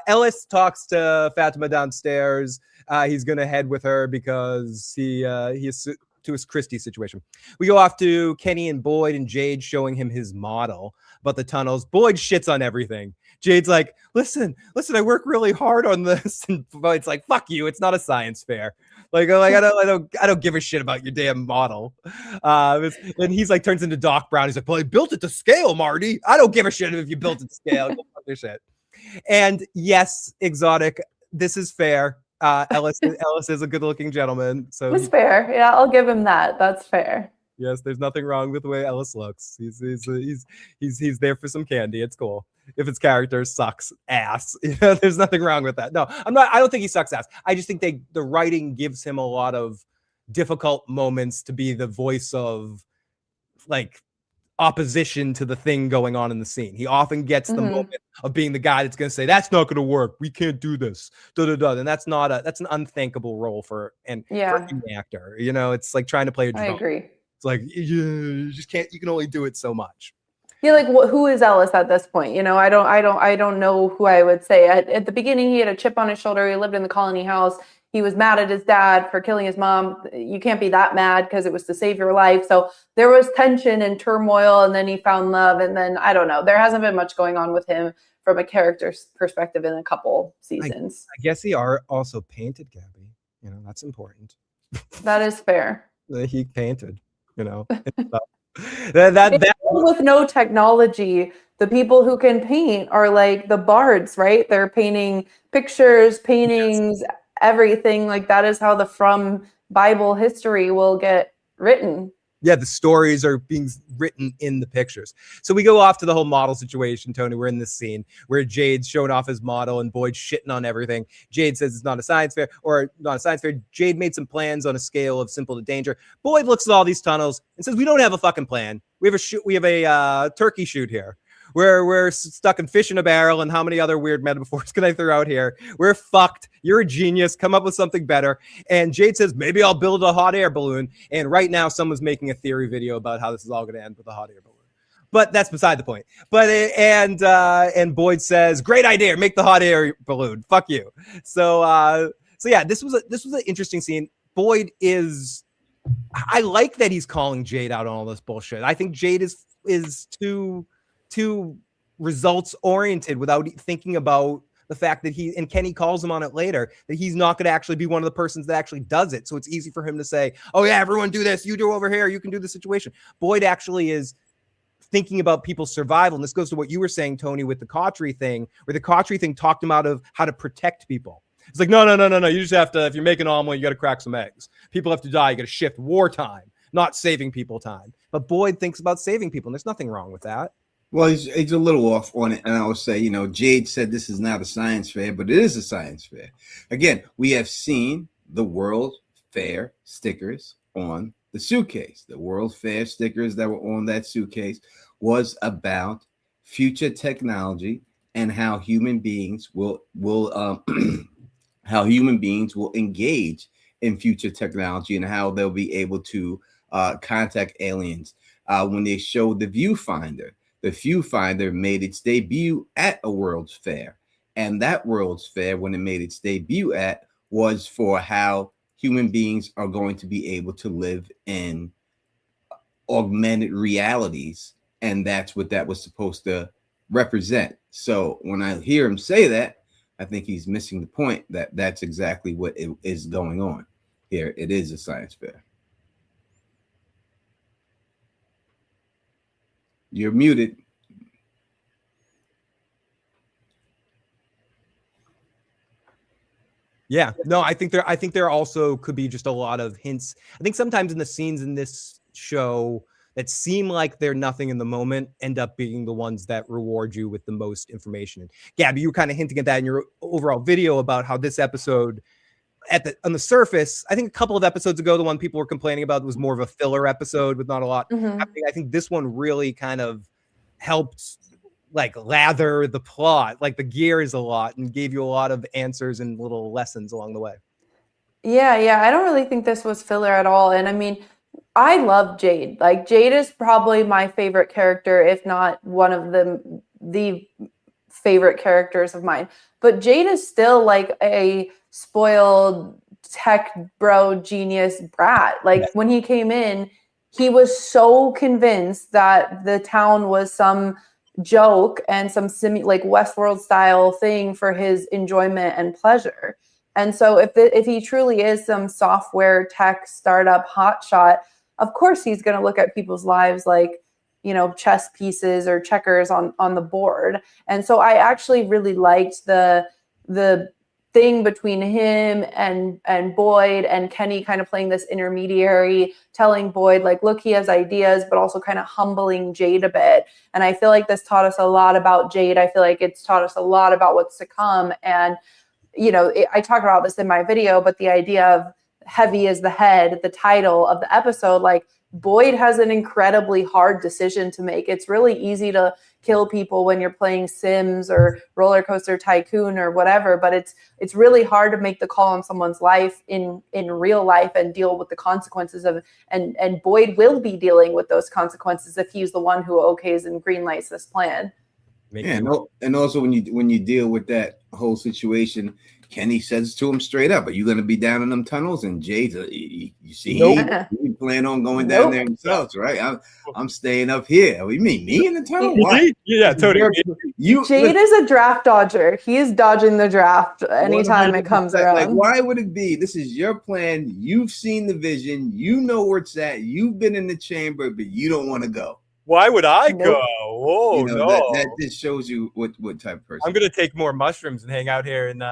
Ellis talks to Fatima downstairs. He's going to head with her because he is to his Christie situation. We go off to Kenny and Boyd and Jade showing him his model about the tunnels. Boyd shits on everything. Jade's like, listen, I work really hard on this. And Boyd's like, fuck you. It's not a science fair. Like I don't give a shit about your damn model. And he's like, turns into Doc Brown. He's like, well, I built it to scale, Marty. I don't give a shit if you built it to scale. Go fuck your shit. And yes, Exotic, this is fair. Ellis is a good-looking gentleman. So it's fair. Yeah, I'll give him that. That's fair. Yes, there's nothing wrong with the way Ellis looks. He's there for some candy. It's cool. If his character sucks ass, there's nothing wrong with that. No, I don't think he sucks ass. I just think the writing gives him a lot of difficult moments to be the voice of, like, opposition to the thing going on in the scene. He often gets the moment of being the guy that's going to say, that's not going to work. We can't do this. And that's an unthinkable role for an actor. You know, it's like trying to play a drum. I agree. It's like, you just can't, you can only do it so much. Yeah, like who is Ellis at this point? You know, I don't know who I would say. At the beginning, he had a chip on his shoulder. He lived in the colony house. He was mad at his dad for killing his mom. You can't be that mad because it was to save your life. So there was tension and turmoil, and then he found love. And then I don't know. There hasn't been much going on with him from a character's perspective in a couple seasons. I guess he also painted, Gabby. You know, that's important. That is fair. He painted, you know. that with no technology, the people who can paint are like the bards, right? They're painting pictures, paintings, everything. Like that is how the From Bible history will get written. Yeah, the stories are being written in the pictures. So we go off to the whole model situation, Tony. We're in this scene where Jade's showing off his model and Boyd's shitting on everything. Jade says it's not a science fair, or not a science fair. Jade made some plans on a scale of simple to danger. Boyd looks at all these tunnels and says, we don't have a fucking plan. We have a turkey shoot here. We're stuck in fish in a barrel, and how many other weird metaphors can I throw out here? We're fucked. You're a genius. Come up with something better. And Jade says, maybe I'll build a hot air balloon. And right now, someone's making a theory video about how this is all going to end with a hot air balloon. But that's beside the point. But and Boyd says, great idea. Make the hot air balloon. Fuck you. So yeah, this was an interesting scene. Boyd is. I like that he's calling Jade out on all this bullshit. I think Jade is too results oriented without thinking about the fact that and Kenny calls him on it later, that he's not going to actually be one of the persons that actually does it. So it's easy for him to say, oh yeah, everyone do this. You do over here. You can do the situation. Boyd actually is thinking about people's survival. And this goes to what you were saying, Tony, with the Cautry thing, where the Cautry thing talked him out of how to protect people. It's like, no. You just have to, if you're making an omelet, you got to crack some eggs. People have to die. You got to shift wartime, not saving people time. But Boyd thinks about saving people, and there's nothing wrong with that. Well, he's a little off on it. And I would say, you know, Jade said this is not a science fair, but it is a science fair. Again, we have seen the World Fair stickers on the suitcase. The World Fair stickers that were on that suitcase was about future technology and how human beings will how human beings will engage in future technology and how they'll be able to contact aliens. When they showed the viewfinder made its debut at a World's Fair. And that World's Fair, when it made its debut was for how human beings are going to be able to live in augmented realities. And that's what that was supposed to represent. So when I hear him say that, I think he's missing the point that that's exactly what is going on here. It is a science fair. You're muted. Yeah, no, I think there also could be just a lot of hints. I think sometimes in the scenes in this show that seem like they're nothing in the moment end up being the ones that reward you with the most information. And Gabby, you were kind of hinting at that in your overall video about how this episode on the surface, I think a couple of episodes ago, the one people were complaining about was more of a filler episode with not a lot happening. I think this one really kind of helped like lather the plot, like the gears a lot, and gave you a lot of answers and little lessons along the way. Yeah. I don't really think this was filler at all. And I mean, I love Jade. Like Jade is probably my favorite character, if not one of the favorite characters of mine. But Jade is still like a spoiled tech bro genius brat. Like when he came in, he was so convinced that the town was some joke and some like Westworld style thing for his enjoyment and pleasure. And so if he truly is some software tech startup hotshot, of course he's going to look at people's lives like, you know, chess pieces or checkers on the board. And so I actually really liked the thing between him and Boyd and Kenny kind of playing this intermediary, telling Boyd like, look, he has ideas, but also kind of humbling Jade a bit. And I feel like this taught us a lot about Jade. I feel like it's taught us a lot about what's to come. And, you know, I talk about this in my video, but the idea of heavy is the head, the title of the episode, like Boyd has an incredibly hard decision to make. It's really easy to kill people when you're playing Sims or Roller Coaster Tycoon or whatever, but it's really hard to make the call on someone's life in real life and deal with the consequences of, and Boyd will be dealing with those consequences if he's the one who okays and greenlights this plan. And also when you deal with that whole situation, Kenny says to him straight up, "Are you going to be down in them tunnels?" And Jay's, you see, he plan on going down there himself, right? I'm staying up here. What do you mean, me in the tunnel? Why? Yeah, totally. Jade is a draft dodger. He is dodging the draft anytime it comes around. Like, why would it be? This is your plan. You've seen the vision. You know where it's at. You've been in the chamber, but you don't want to go. Why would I go? Oh, no. That just shows you what type of person. I'm going to take more mushrooms and hang out here in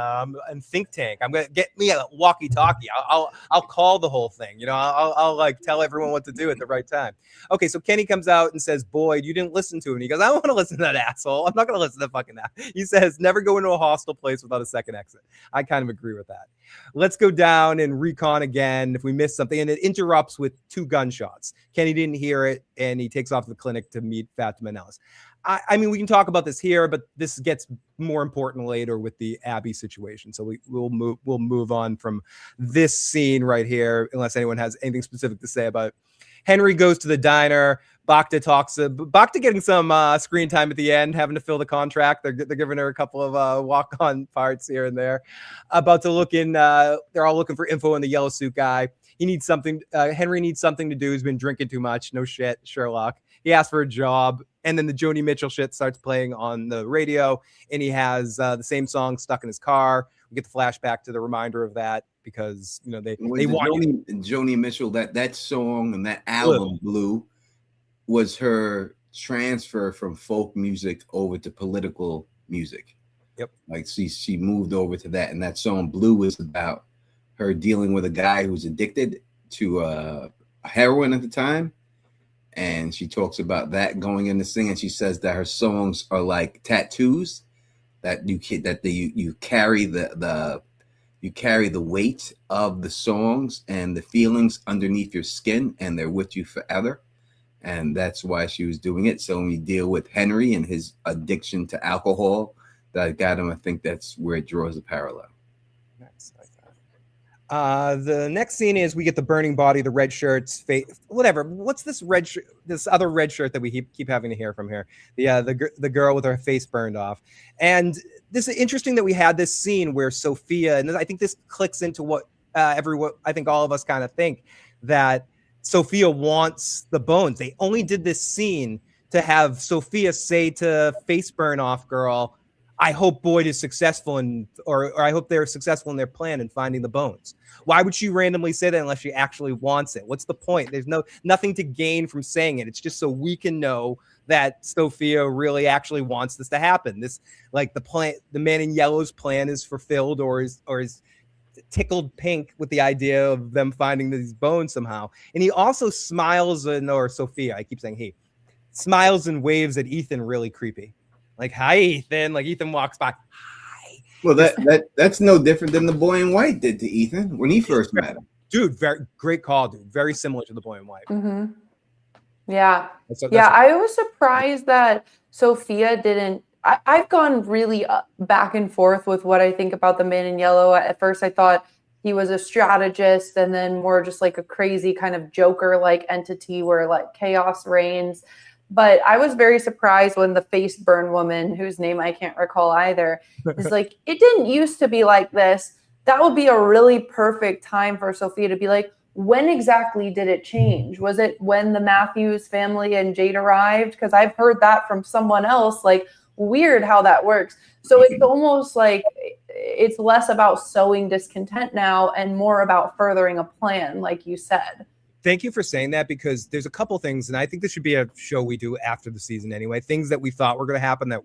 think tank. I'm going to get me a walkie-talkie. I'll call the whole thing. I'll like tell everyone what to do at the right time. Okay, so Kenny comes out and says, "Boyd, you didn't listen to him." And he goes, "I don't want to listen to that asshole. I'm not going to listen to fucking that." He says, "Never go into a hostile place without a second exit." I kind of agree with that. Let's go down and recon again if we missed something. And it interrupts with 2 gunshots. Kenny didn't hear it, and he takes off to the clinic to meet Fatima Nellis. I mean, we can talk about this here, but this gets more important later with the Abby situation. So we'll move on from this scene right here, unless anyone has anything specific to say about it. Henry goes to the diner. Bacta getting some screen time at the end, having to fill the contract. They're giving her a couple of walk-on parts here and there. About to look in. They're all looking for info on the yellow suit guy. He needs something. Henry needs something to do. He's been drinking too much. No shit, Sherlock. He asks for a job, and then the Joni Mitchell shit starts playing on the radio, and he has the same song stuck in his car. We get the flashback to the reminder of that because they want Joni Mitchell. That song and that album Blue was her transfer from folk music over to political music. Yep. Like she moved over to that, and that song Blue is about her dealing with a guy who's addicted to heroin at the time. And she talks about that going into singing. She says that her songs are like tattoos that you carry you carry the weight of the songs and the feelings underneath your skin, and they're with you forever. And that's why she was doing it. So when we deal with Henry and his addiction to alcohol, that got him. I think that's where it draws a parallel. Nice. The next scene is we get the burning body, the red shirts, whatever. What's this red shirt? This other red shirt that we keep having to hear from here. The girl with her face burned off. And this is interesting that we had this scene where Sophia, and I think this clicks into what I think all of us kind of think, that Sophia wants the bones. They only did this scene to have Sophia say to face burn off girl, "I hope Boyd is successful or I hope they're successful in their plan in finding the bones." Why would she randomly say that unless she actually wants it? What's the point? There's nothing to gain from saying it. It's just so we can know that Sophia really actually wants this to happen. This, like, the Man in Yellow's plan is fulfilled or is tickled pink with the idea of them finding these bones somehow. And he also smiles, or Sophia, I keep saying he, smiles and waves at Ethan really creepy. Like, "Hi, Ethan." Like, Ethan walks by. Hi. Well, that's no different than the Boy in White did to Ethan when he first met him. Dude, very great call, dude. Very similar to the Boy in White. Mm-hmm. Yeah. I was surprised that Sophia didn't. I've gone really back and forth with what I think about the Man in Yellow. At first, I thought he was a strategist and then more just like a crazy kind of Joker-like entity where like chaos reigns. But I was very surprised when the face burn woman, whose name I can't recall either, is like, "It didn't used to be like this." That would be a really perfect time for Sophia to be like, when exactly did it change? Was it when the Matthews family and Jade arrived? Because I've heard that from someone else. Like, weird how that works. So it's almost like it's less about sowing discontent now and more about furthering a plan, like you said. Thank you for saying that, because there's a couple things, and I think this should be a show we do after the season anyway. Things that we thought were going to happen that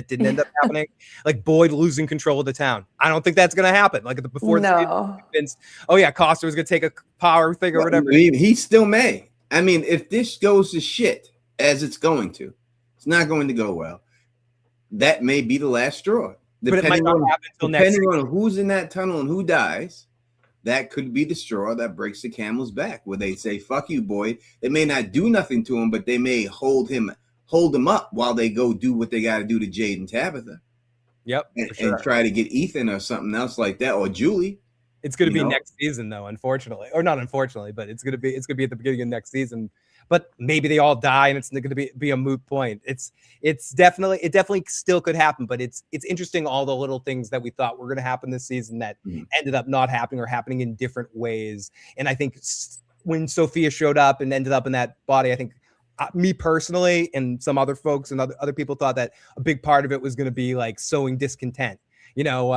didn't end up happening, like Boyd losing control of the town. I don't think that's going to happen. Like before, the convinced, oh yeah, Costa was going to take a power thing or whatever. He still may. I mean, if this goes to shit as it's going to, it's not going to go well. That may be the last straw. But it might not happen until next season. Depending on who's in that tunnel and who dies, that could be the straw that breaks the camel's back, where they say, fuck you, boy. They may not do nothing to him, but they may hold him up while they go do what they got to do to Jade and Tabitha. Yep, And, for sure. and try to get Ethan or something else like that, or Julie. It's going to be next season, though, unfortunately, or not unfortunately, but it's going to be at the beginning of next season. But maybe they all die, and it's going to be a moot point. It definitely still could happen, but it's interesting all the little things that we thought were going to happen this season that ended up not happening or happening in different ways. And I think when Sophia showed up and ended up in that body, I think me personally and some other folks and other people thought that a big part of it was going to be like sowing discontent.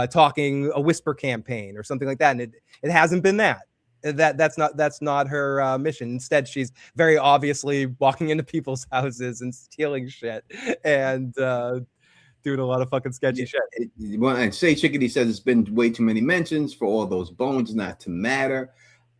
Talking a whisper campaign or something like that. And it hasn't been that. That's not her mission. Instead, she's very obviously walking into people's houses and stealing shit and doing a lot of fucking sketchy shit. And Say Chickadee says it's been way too many mentions for all those bones not to matter.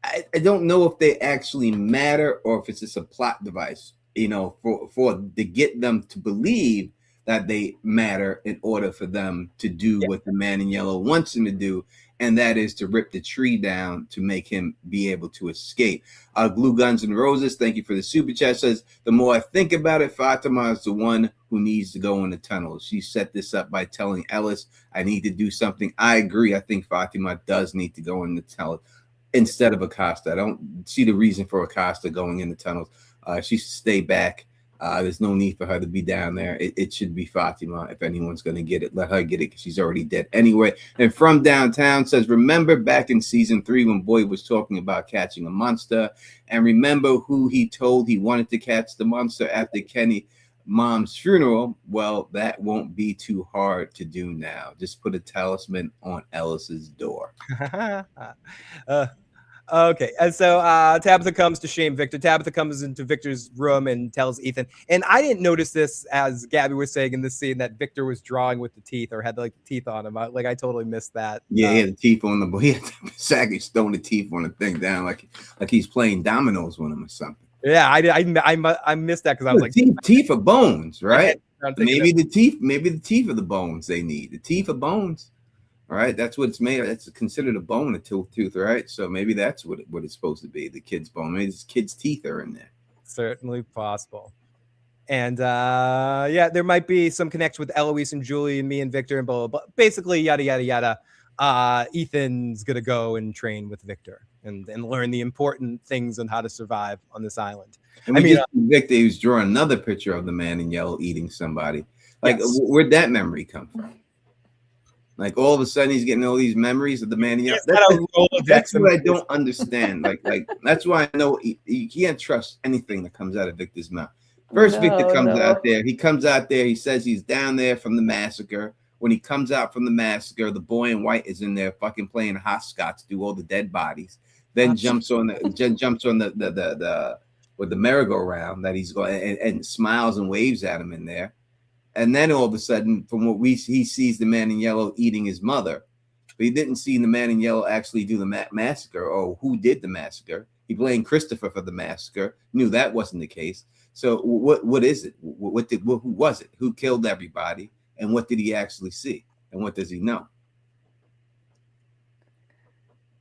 I don't know if they actually matter or if it's just a plot device, for to get them to believe that they matter in order for them to do what the man in yellow wants him to do, and that is to rip the tree down to make him be able to escape. Glue Guns and Roses, thank you for the super chat, says, the more I think about it, Fatima is the one who needs to go in the tunnels. She set this up by telling Ellis, I need to do something. I agree. I think Fatima does need to go in the tunnels instead of Acosta. I don't see the reason for Acosta going in the tunnels. She should stay back. There's no need for her to be down there. It should be Fatima. If anyone's going to get it, let her get it because she's already dead anyway. And From Downtown says, remember back in season 3 when Boyd was talking about catching a monster, and remember who he told he wanted to catch the monster after Kenny mom's funeral? Well, that won't be too hard to do now. Just put a talisman on Ellis's door. Okay, and so Tabitha comes to shame Victor. Tabitha comes into Victor's room and tells Ethan. And I didn't notice this, as Gabby was saying in this scene, that Victor was drawing with the teeth or had like the teeth on him. I totally missed that. Yeah, he had the teeth on the. He had Saggy stone the teeth on the thing down like he's playing dominoes with him or something. Yeah, I missed that because I was like, teeth are bones, right? Maybe the teeth are the bones they need. The teeth are bones. All right, that's what it's made of. That's considered a bone, a tooth, right? So maybe that's what it's supposed to be, the kid's bone. Maybe his kid's teeth are in there. Certainly possible. And there might be some connection with Eloise and Julie and me and Victor and blah, blah, blah. Basically, yada, yada, yada. Ethan's going to go and train with Victor and learn the important things on how to survive on this island. And Victor, he was drawing another picture of the man in yellow eating somebody. Like, where'd that memory come from? Like all of a sudden he's getting all these memories of the man. That's what I don't understand. Like that's why I know you can't trust anything that comes out of Victor's mouth. Victor comes out there. He comes out there. He says he's down there from the massacre. When he comes out from the massacre, the boy in white is in there fucking playing hopscotch, do all the dead bodies. Then jumps on the merry-go-round that he's going and smiles and waves at him in there. And then all of a sudden, from what he sees the man in yellow eating his mother, but he didn't see the man in yellow actually do the massacre or who did the massacre. He blamed Christopher for the massacre. Knew that wasn't the case. So what is it? Who was it? Who killed everybody? And what did he actually see? And what does he know?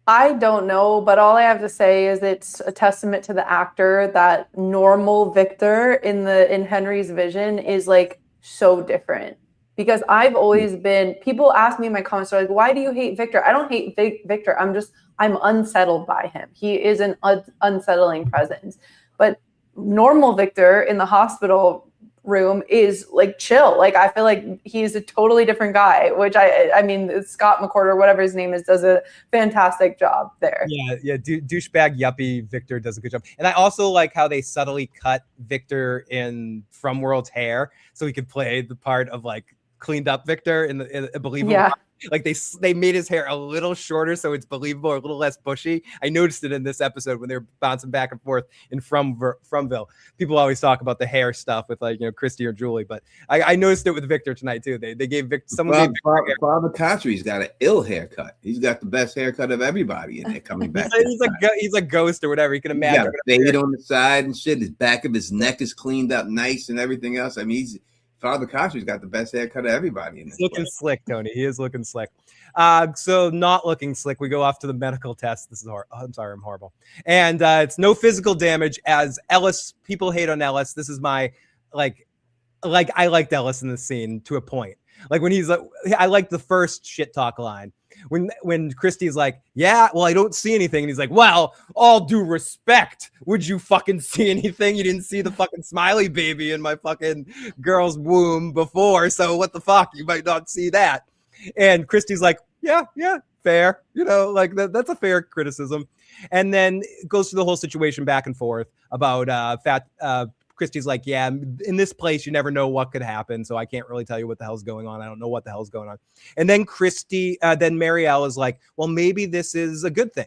I don't know, but all I have to say is it's a testament to the actor that normal Victor in Henry's vision is like so different, because I've always been, people ask me in my comments, they're like, why do you hate Victor? I don't hate Victor. I'm unsettled by him. He is an unsettling presence. But normal Victor in the hospital room is like chill. Like I feel like he's a totally different guy, which I mean Scott McCord or whatever his name is does a fantastic job there. Yeah, douchebag yuppie Victor does a good job. And I also like how they subtly cut Victor in From World's hair so he could play the part of like cleaned up Victor in the believable. Yeah. Like they made his hair a little shorter so it's believable, a little less bushy. I noticed it in this episode when they were bouncing back and forth in Fromville. People always talk about the hair stuff with like Christy or Julie, but I noticed it with Victor tonight too. They gave Victor Father Cottry's got an ill haircut. He's got the best haircut of everybody in there coming back. he's a ghost or whatever. You can imagine. He got a fade on the side and shit. His back of his neck is cleaned up nice and everything else. I mean, Father Koshy's got the best haircut of everybody in this. He's looking place. slick, Tony. He is looking slick. So not looking slick. We go off to the medical test. This is hard. Oh, I'm sorry, I'm horrible. And it's no physical damage as Ellis. People hate on Ellis. This is my like I liked Ellis in this scene to a point. Like when he's like, I like the first shit talk line. When Christy's like, yeah, well, I don't see anything. And he's like, well, all due respect, would you fucking see anything? You didn't see the fucking smiley baby in my fucking girl's womb before. So what the fuck? You might not see that. And Christy's like, yeah, fair. You know, like that's a fair criticism. And then it goes through the whole situation back and forth about Christy's like, yeah, in this place, you never know what could happen. So I can't really tell you what the hell's going on. I don't know what the hell's going on. And then then Marielle is like, well, maybe this is a good thing.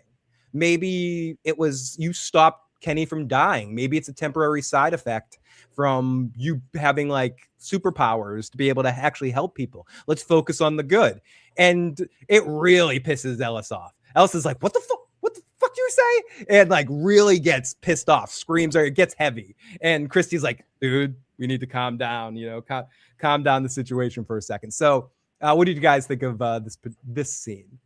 Maybe it was you stopped Kenny from dying. Maybe it's a temporary side effect from you having like superpowers to be able to actually help people. Let's focus on the good. And it really pisses Ellis off. Ellis is like, what the fuck? Fuck you say? And like really gets pissed off, screams, or it gets heavy. And Christy's like, dude, we need to calm down, you know, calm down the situation for a second. So what did you guys think of this scene?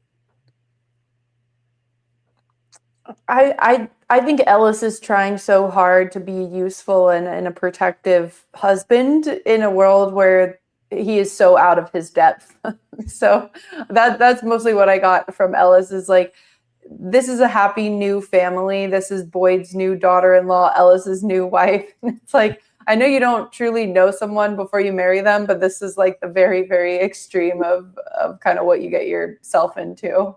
I think Ellis is trying so hard to be useful and a protective husband in a world where he is so out of his depth. So that's mostly what I got from Ellis is like, this is a happy new family. This is Boyd's new daughter-in-law, Ellis's new wife. It's like, I know you don't truly know someone before you marry them, but this is like the very, very extreme of kind of what you get yourself into.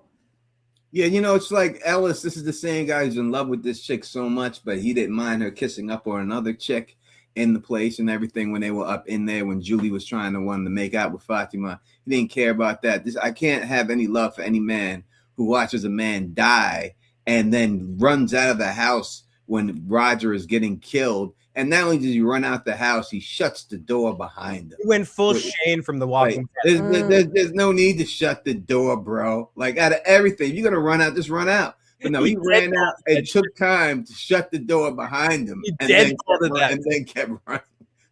Yeah, you know, it's like Ellis, this is the same guy who's in love with this chick so much, but he didn't mind her kissing up on another chick in the place and everything when they were up in there, when Julie was trying to want to make out with Fatima. He didn't care about that. I can't have any love for any man who watches a man die and then runs out of the house when Roger is getting killed. And not only does he run out the house, he shuts the door behind him. He went full Shane from The Walking Dead. There's no need to shut the door, bro. Like out of everything, you're going to run out, just run out. But no, he ran out and took time to shut the door behind him and then kept running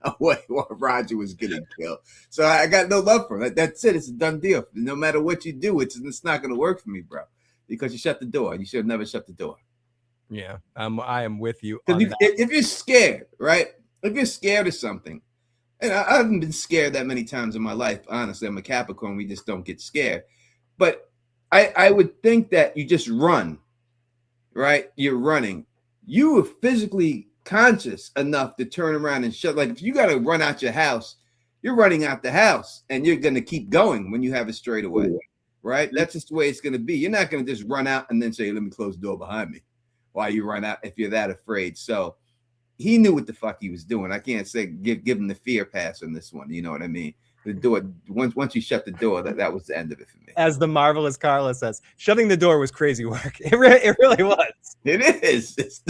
away while Roger was getting killed. So I got no love for him. That's it. It's a done deal. No matter what you do, it's not going to work for me, bro. Because you shut the door. You should have never shut the door. Yeah, I am with you. If you're scared, right? If you're scared of something, and I haven't been scared that many times in my life. Honestly, I'm a Capricorn. We just don't get scared. But I would think that you just run, right? You're running. You are physically conscious enough to turn around and shut. Like if you got to run out your house, you're running out the house and you're going to keep going when you have it straight away, right? That's just the way it's going to be. You're not going to just run out and then say, let me close the door behind me while you run out if you're that afraid. So he knew what the fuck he was doing. I can't say give him the fear pass on this one. You know what I mean? The door, once you shut the door, that was the end of it for me. As the marvelous Carla says, shutting the door was crazy work. It really was. It is. It's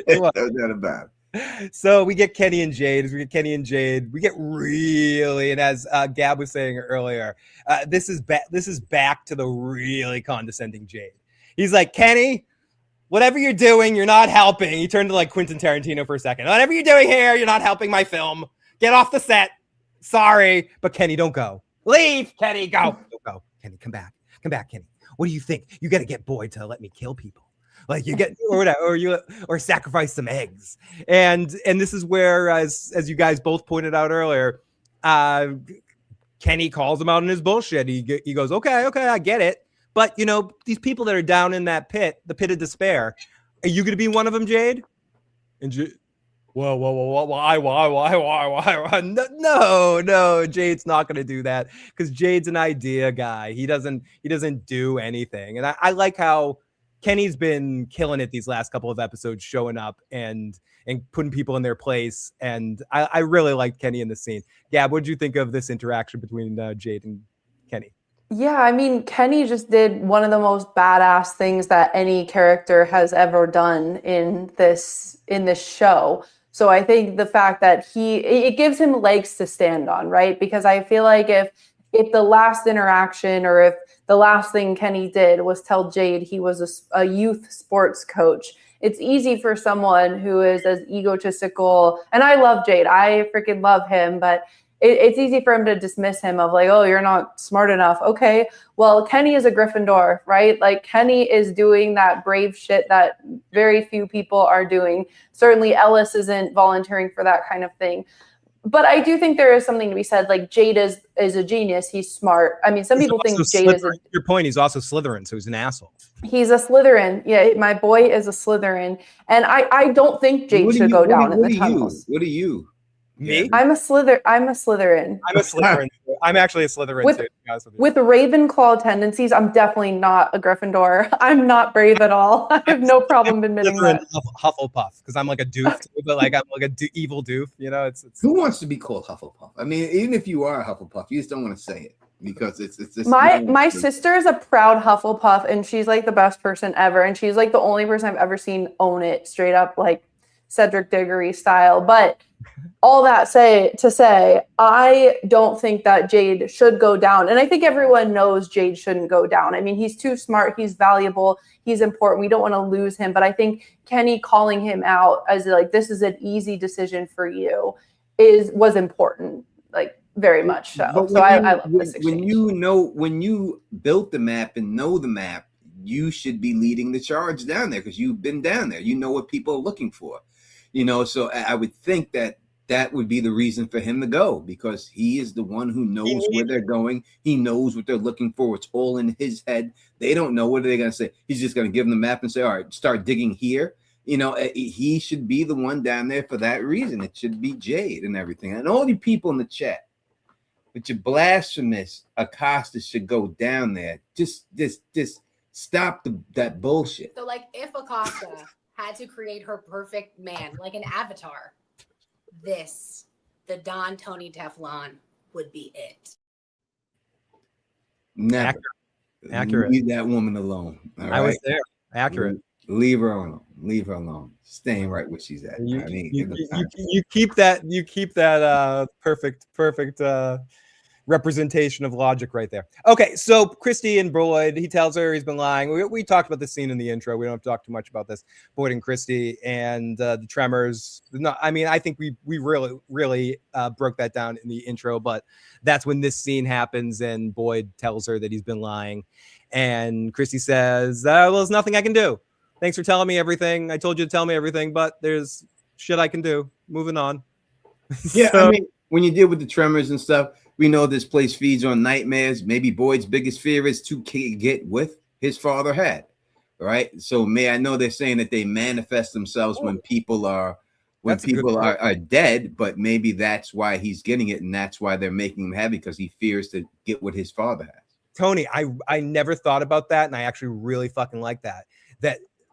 no doubt about it. So we get Kenny and Jade. As we get Kenny and Jade, we get really, and as Gab was saying earlier, this is back to the really condescending Jade. He's like, Kenny, whatever you're doing, you're not helping. He turned to like Quentin Tarantino for a second. Whatever you're doing here, you're not helping my film. Get off the set. Sorry, but Kenny, don't go. Leave, Kenny, go. Don't go. Kenny, come back. Come back, Kenny. What do you think? You got to get Boyd to let me kill people. Like you get or whatever, or sacrifice some eggs. And this is where, as you guys both pointed out earlier, Kenny calls him out in his bullshit. He goes, okay, I get it. But you know, these people that are down in that pit, the pit of despair, are you going to be one of them, Jade? And whoa, why? No, Jade's not going to do that because Jade's an idea guy. He doesn't do anything. And I like how Kenny's been killing it these last couple of episodes, showing up and putting people in their place. And I really liked Kenny in this scene. Gab, what did you think of this interaction between Jade and Kenny? Yeah, I mean, Kenny just did one of the most badass things that any character has ever done in this show. So I think the fact that it gives him legs to stand on, right? Because I feel like if the last interaction or if the last thing Kenny did was tell Jade he was a youth sports coach it's easy for someone who is as egotistical, and I love Jade, I freaking love him, but it's easy for him to dismiss him of like, oh, you're not smart enough. Okay, well, Kenny is a Gryffindor, right? Like Kenny is doing that brave shit that very few people are doing. Certainly Ellis isn't volunteering for that kind of thing. But I do think there is something to be said. Like Jade is a genius. He's smart. I mean, some people think Jade is your point. He's also Slytherin, so he's an asshole. He's a Slytherin. Yeah, my boy is a Slytherin, and I don't think Jade should go down in the tunnels. What are you? Me? I'm a Slytherin. I'm a Slytherin. I'm actually a Slytherin too. With Ravenclaw tendencies, I'm definitely not a Gryffindor. I'm not brave at all. I have no problem admitting that. Hufflepuff, because I'm like a doof, but like I'm like a evil doof. You know, it's who wants to be called Hufflepuff? I mean, even if you are a Hufflepuff, you just don't want to say it because it's just my sister is a proud Hufflepuff, and she's like the best person ever, and she's like the only person I've ever seen own it straight up, like Cedric Diggory style. But all that to say, I don't think that Jade should go down. And I think everyone knows Jade shouldn't go down. I mean, he's too smart. He's valuable. He's important. We don't want to lose him. But I think Kenny calling him out as like, this is an easy decision for you was important, like very much so. So I love this exchange. When you built the map and know the map, you should be leading the charge down there because you've been down there. You know what people are looking for. So I would think that would be the reason for him to go because he is the one who knows where they're going. He knows what they're looking for. It's all in his head. They don't know what they're going to say. He's just going to give them the map and say, all right, start digging here. He should be the one down there for that reason. It should be Jade and everything. And all the people in the chat, but your blasphemous Acosta should go down there. Just stop that bullshit. So like if Acosta had to create her perfect man, like an avatar, the Don Tony Teflon would be it. Never. Accurate. Leave that woman alone. I was there. Accurate. Leave her alone. Leave her alone. Staying right where she's at. You keep that perfect representation of logic right there. Okay, so Christy and Boyd, he tells her he's been lying. We talked about this scene in the intro. We don't have to talk too much about this. Boyd and Christy and the tremors. No, I mean, I think we really broke that down in the intro, but that's when this scene happens and Boyd tells her that he's been lying. And Christy says, well, there's nothing I can do. Thanks for telling me everything. I told you to tell me everything, but there's shit I can do. Moving on. Yeah, I mean, when you deal with the tremors and stuff, we know this place feeds on nightmares. Maybe Boyd's biggest fear is to get what his father had, right? So I know they're saying that they manifest themselves when people are dead, but maybe that's why he's getting it, and that's why they're making him heavy because he fears to get what his father has. Tony, I never thought about that, and I actually really fucking like that.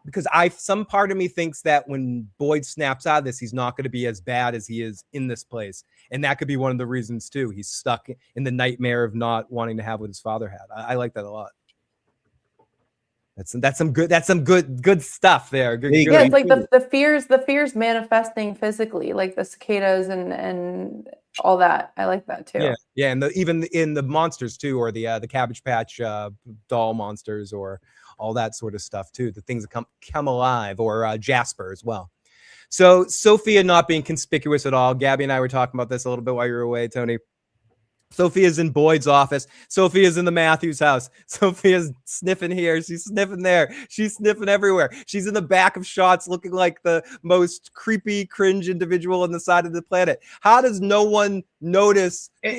Because some part of me thinks that when Boyd snaps out of this, he's not going to be as bad as he is in this place. And that could be one of the reasons too. He's stuck in the nightmare of not wanting to have what his father had. I like that a lot. That's some good stuff there. Yeah, it's like the fears manifesting physically, like the cicadas and all that. I like that too. Yeah, and even in the monsters too, or the Cabbage Patch doll monsters, or all that sort of stuff too. The things that come alive, or Jasper as well. So Sophia not being conspicuous at all. Gabby and I were talking about this a little bit while you were away, Tony. Sophia's in Boyd's office. Sophia's in the Matthews house. Sophia's sniffing here. She's sniffing there. She's sniffing everywhere. She's in the back of shots looking like the most creepy, cringe individual on the side of the planet. How does no one notice her?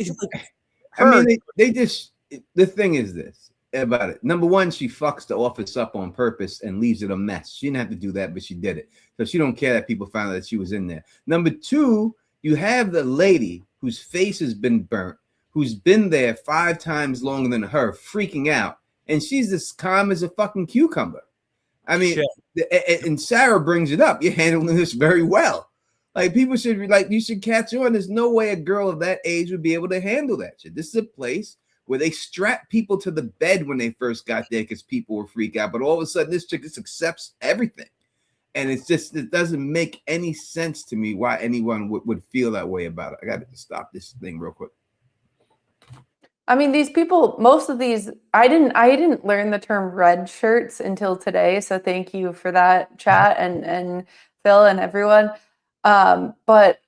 I mean, the thing is this about it. Number one, she fucks the office up on purpose and leaves it a mess. She didn't have to do that, but she did it. So she don't care that people found out that she was in there. Number two, you have the lady whose face has been burnt, who's been there 5 times longer than her, freaking out. And she's as calm as a fucking cucumber. I mean, and Sarah brings it up. You're handling this very well. Like, people should you should catch on. There's no way a girl of that age would be able to handle that shit. This is a place where they strap people to the bed when they first got there because people were freak out. But all of a sudden, this chick just accepts everything. And it doesn't make any sense to me why anyone would feel that way about it. I got to stop this thing real quick. I mean, these people, most of these, I didn't learn the term red shirts until today. So thank you for that, chat and Phil and everyone. But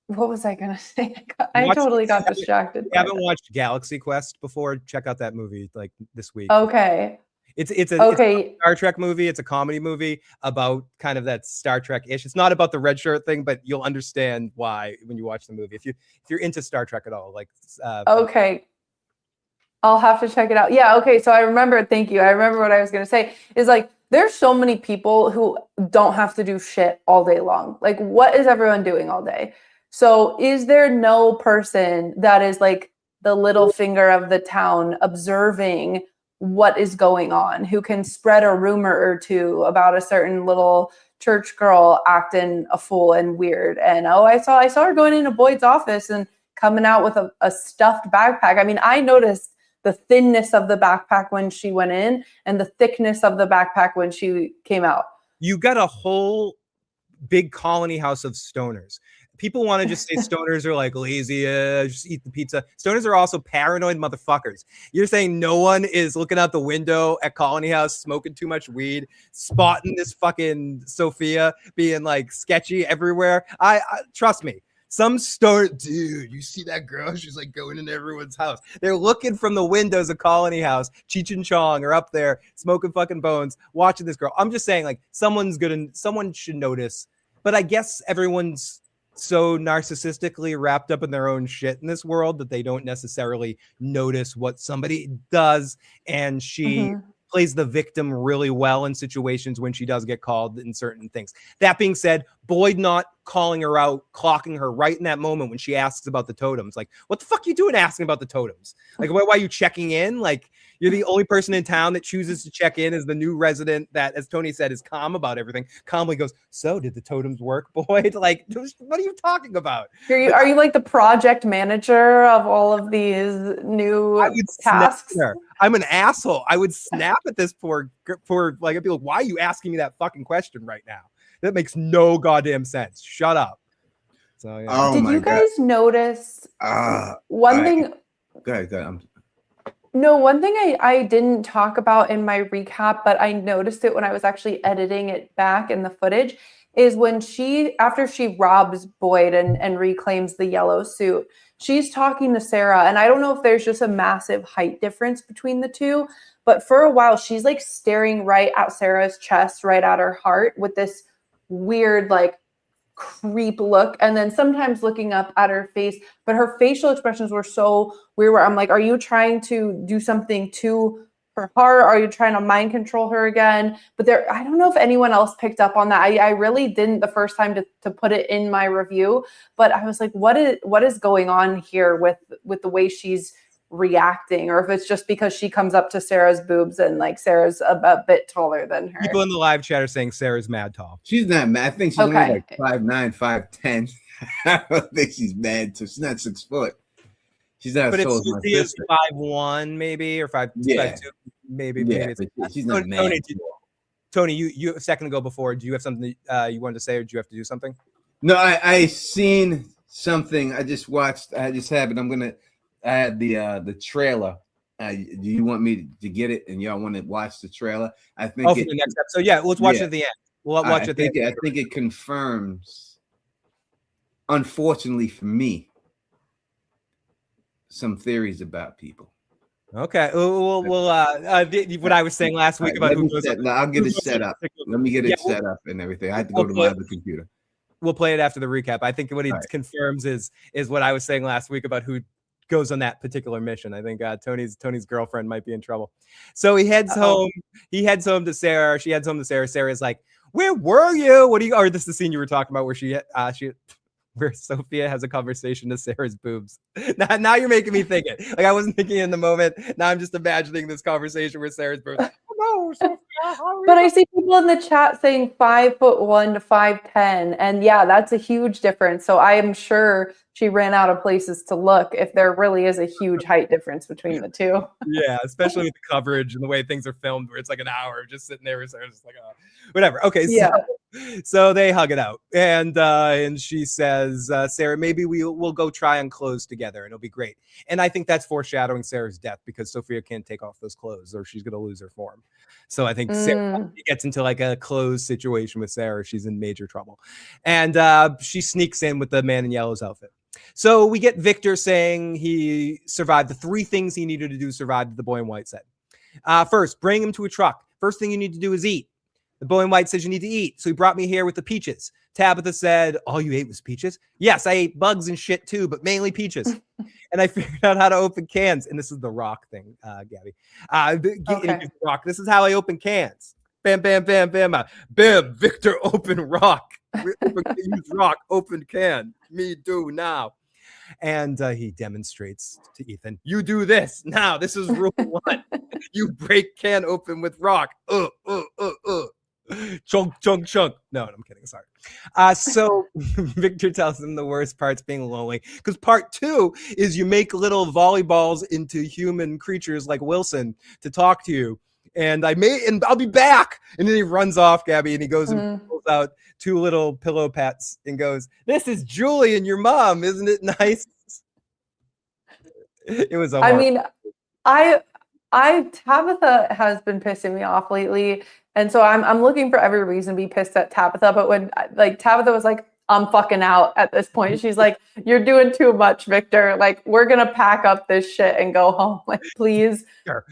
what was I gonna say? I totally got distracted. If you haven't watched Galaxy Quest before, check out that movie like this week. Okay. It's a Star Trek movie. It's a comedy movie about kind of that Star Trek-ish. It's not about the red shirt thing, but you'll understand why when you watch the movie. If you're into Star Trek at all, like okay. I'll have to check it out. Yeah, okay. So I remember, thank you. I remember what I was gonna say is like there's so many people who don't have to do shit all day long. Like, what is everyone doing all day? So is there no person that is like the little finger of the town observing what is going on, who can spread a rumor or two about a certain little church girl acting a fool and weird? And I saw her going into Boyd's office and coming out with a stuffed backpack. I mean, I noticed the thinness of the backpack when she went in and the thickness of the backpack when she came out. You got a whole big colony house of stoners. People want to just say stoners are like lazy, just eat the pizza. Stoners are also paranoid motherfuckers. You're saying no one is looking out the window at Colony House, smoking too much weed, spotting this fucking Sophia being like sketchy everywhere. I trust me. Some stoner, dude, you see that girl? She's like going into everyone's house. They're looking from the windows of Colony House. Cheech and Chong are up there smoking fucking bones, watching this girl. I'm just saying, like, someone should notice. But I guess everyone's so narcissistically wrapped up in their own shit in this world that they don't necessarily notice what somebody does. And she plays the victim really well in situations when she does get called in certain things. That being said, Boyd not calling her out, clocking her right in that moment when she asks about the totems. Like, what the fuck are you doing asking about the totems? Like, why are you checking in? Like, you're the only person in town that chooses to check in as the new resident that, as Tony said, is calm about everything. Calmly goes, so did the totems work, Boyd? Like, what are you talking about? Are you like the project manager of all of these new tasks? I'm an asshole. I would snap at this poor like, I'd be like, why are you asking me that fucking question right now? That makes no goddamn sense. Shut up. So yeah. Oh, did you guys notice one thing? Go ahead. No, one thing I didn't talk about in my recap, but I noticed it when I was actually editing it back in the footage, is when after she robs Boyd and reclaims the yellow suit, she's talking to Sarah. And I don't know if there's just a massive height difference between the two, but for a while, she's like staring right at Sarah's chest, right at her heart with this weird, like, creep look, and then sometimes looking up at her face, but her facial expressions were so weird where I'm like, are you trying to do something to her heart? Are you trying to mind control her again? But I don't know if anyone else picked up on that. I really didn't the first time to put it in my review, but I was like, what is going on here with the way she's reacting, or if it's just because she comes up to Sarah's boobs and like Sarah's a bit taller than her. People in the live chat are saying Sarah's mad tall. She's not mad. I think she's only like 5'9", 5'10". I don't think she's mad. So she's not 6 foot. She's not as tall as my sister. 5'1", maybe, or 5'2", maybe. Yeah, maybe. she's not mad. Tony, you a second ago before, do you have something you wanted to say, or do you have to do something? No, I seen something. I just watched. I just have it. I had the trailer. Do you want me to get it? And y'all want to watch the trailer? I think for the next episode. Yeah, let's watch it at the end. We'll watch it at the end. I think it confirms, unfortunately for me, some theories about people. Okay. We'll what I was saying last week about who goes. I'll get it set up. Let me get it set up and everything. I had to go to my other computer. We'll play it after the recap. I think what it confirms is what I was saying last week about who goes on that particular mission. I think Tony's girlfriend might be in trouble. So he heads home. He heads home to Sarah. She heads home to Sarah. Sarah's like, "Where were you? What are you?" Or this is the scene you were talking about where Sophia has a conversation to Sarah's boobs. Now you're making me think it. Like, I wasn't thinking in the moment. Now I'm just imagining this conversation with Sarah's boobs. Oh, no, Sophia, but I see people in the chat saying 5'1" to 5'10", and yeah, that's a huge difference. So I am sure she ran out of places to look if there really is a huge height difference between the two. Yeah, especially with the coverage and the way things are filmed, where it's like an hour just sitting there with Sarah, just like, whatever. Okay, So they hug it out, and she says, Sarah, maybe we'll go try on clothes together, and it'll be great. And I think that's foreshadowing Sarah's death because Sophia can't take off those clothes, or she's gonna lose her form. So I think Sarah gets into like a clothes situation with Sarah. She's in major trouble, and she sneaks in with the man in yellow's outfit. So we get Victor saying he survived the 3 things he needed to do to survive. The boy in white said, first, bring him to a truck. First thing you need to do is eat. The boy in white says you need to eat. So he brought me here with the peaches. Tabitha said, all you ate was peaches? Yes, I ate bugs and shit too, but mainly peaches. And I figured out how to open cans. And this is the rock thing, Gabby. Okay. Rock. This is how I open cans. Bam, bam, bam, bam. Bam, Victor, open rock. Use rock, open can. Me do now. And he demonstrates to Ethan, you do this. Now, this is rule 1. You break can open with rock. Chunk, chunk, chunk. No, I'm kidding. Sorry. So Victor tells him the worst part's being lonely because part 2 is you make little volleyballs into human creatures like Wilson to talk to you. And I'll be back. And then he runs off, Gabby, and he goes and pulls out 2 little pillow pets and goes, this is Julie and your mom. Isn't it nice? It was I mean, Tabitha has been pissing me off lately. And so I'm looking for every reason to be pissed at Tabitha. But when like Tabitha was like, I'm fucking out at this point. She's like, you're doing too much, Victor. Like, we're going to pack up this shit and go home. Like, please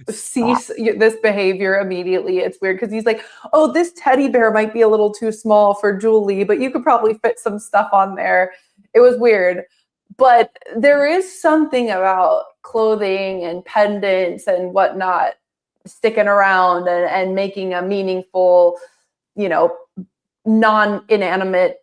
cease this behavior immediately. It's weird because he's like, oh, this teddy bear might be a little too small for Julie, but you could probably fit some stuff on there. It was weird. But there is something about clothing and pendants and whatnot sticking around and making a meaningful, non-inanimate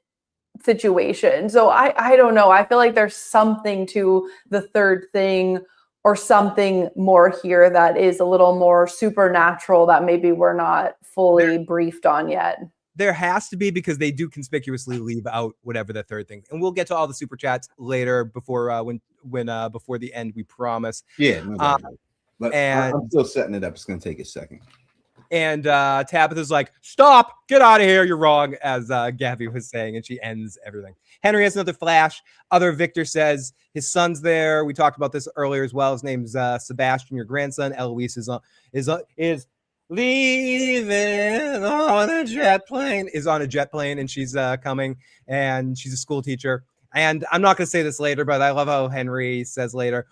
situation. So I don't know. I feel like there's something to the third thing or something more here that is a little more supernatural that maybe we're not fully briefed on yet. There has to be because they do conspicuously leave out whatever the third thing. And we'll get to all the super chats later before before the end, we promise. Yeah, no but I'm still setting it up. It's going to take a second. And Tabitha's like, stop, get out of here. You're wrong, as Gabby was saying. And she ends everything. Henry has another flash. Other Victor says his son's there. We talked about this earlier as well. His name's Sebastian, your grandson. Eloise is leaving on a jet plane, and she's coming, and she's a school teacher. And I'm not going to say this later, but I love how Henry says later,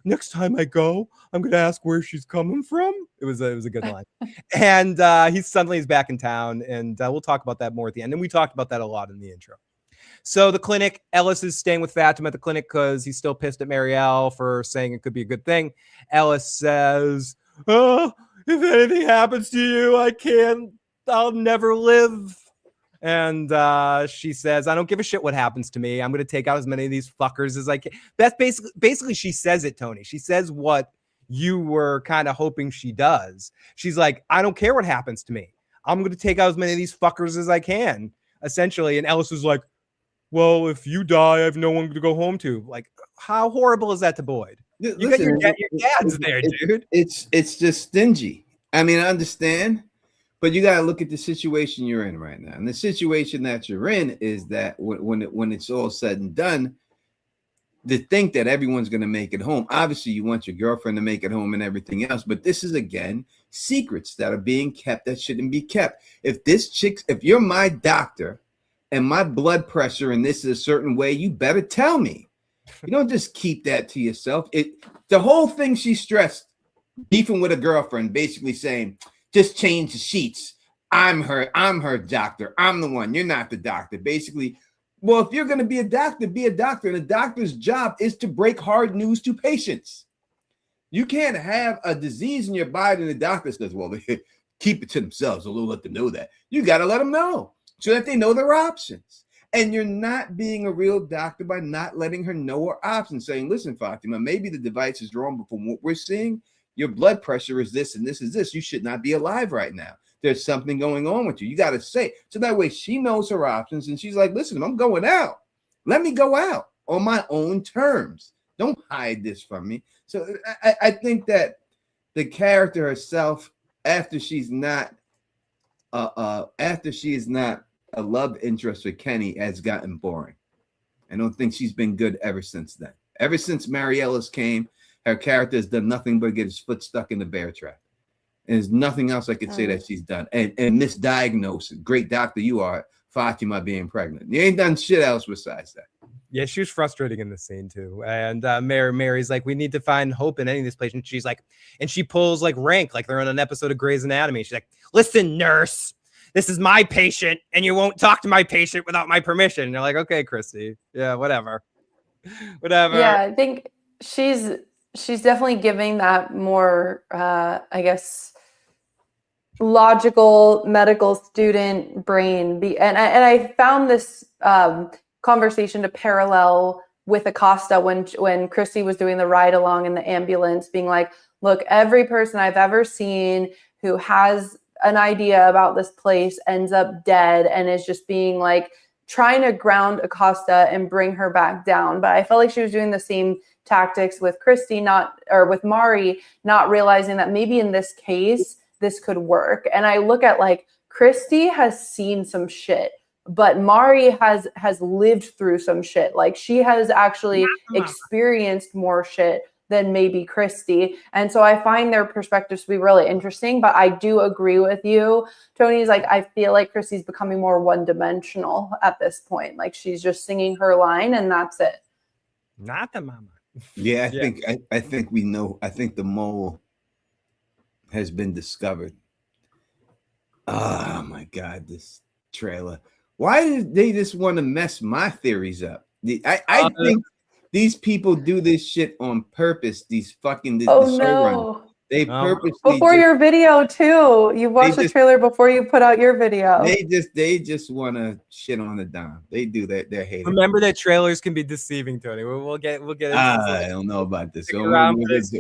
next time I go, I'm going to ask where she's coming from. It was a good line. And he's back in town, and we'll talk about that more at the end. And we talked about that a lot in the intro. So the clinic, Ellis is staying with Fatima at the clinic because he's still pissed at Marielle for saying it could be a good thing. Ellis says, if anything happens to you, I'll never live. And she says, I don't give a shit what happens to me. I'm going to take out as many of these fuckers as I can. That's basically she says it, Tony. She says what you were kind of hoping she does. She's like, I don't care what happens to me. I'm going to take out as many of these fuckers as I can, essentially. And Ellis is like, well, if you die, I have no one to go home to. Like, how horrible is that to Boyd? You got your dad's there, dude. It's just stingy. I mean, I understand. But you got to look at the situation you're in right now. And the situation that you're in is that when it's all said and done, to think that everyone's going to make it home. Obviously, you want your girlfriend to make it home and everything else. But this is, again, secrets that are being kept that shouldn't be kept. If you're my doctor and my blood pressure and this is a certain way, you better tell me. You don't just keep that to yourself. The whole thing she stressed, beefing with a girlfriend, basically saying, just change the sheets. I'm her doctor. I'm the one. You're not the doctor. Basically, well, if you're going to be a doctor, be a doctor. And a doctor's job is to break hard news to patients. You can't have a disease in your body and the doctor says, well, they keep it to themselves. We'll let them know that. You got to let them know so that they know their options. And you're not being a real doctor by not letting her know her options, saying, listen, Fatima, maybe the device is wrong, but from what we're seeing, your blood pressure is this and this is this. You should not be alive right now. There's something going on with you. You got to say. So that way she knows her options and she's like, listen, I'm going out. Let me go out on my own terms. Don't hide this from me. So I think that the character herself, after she is not a love interest with Kenny has gotten boring. I don't think she's been good ever since then. Ever since Mariella's came, her character has done nothing but get his foot stuck in the bear trap. And there's nothing else I could say that she's done. And misdiagnosed, great doctor you are, Fatima being pregnant. You ain't done shit else besides that. Yeah, she was frustrating in the scene too. And Mary's like, we need to find hope in any of this place. And she's like, and she pulls like rank, like they're on an episode of Grey's Anatomy. She's like, listen, nurse, this is my patient, and you won't talk to my patient without my permission. And they're like, okay, Christy, yeah, whatever. Yeah, I think she's definitely giving that more, I guess, logical medical student brain. And I found this conversation to parallel with Acosta when Christy was doing the ride along in the ambulance, being like, look, every person I've ever seen who has an idea about this place ends up dead, and is just being like trying to ground Acosta and bring her back down. But I felt like she was doing the same tactics with Christy, with Mari, not realizing that maybe in this case this could work. And I look at like Christy has seen some shit, but Mari has lived through some shit. Like she has actually experienced more shit than maybe Christy. And so I find their perspectives to be really interesting, but I do agree with you. Tony's like, I feel like Christy's becoming more one-dimensional at this point. Like she's just singing her line and that's it. Not the mama. Yeah, I think we know. I think the mole has been discovered. Oh my God, this trailer. Why did they just want to mess my theories up? I think these people do this shit on purpose. These fucking the showrunners. They purposely before your video too. You watched the trailer before you put out your video. They just want to shit on the dime. They do that. They're haters. Remember that trailers can be deceiving, Tony. We'll get into I don't know about this. So as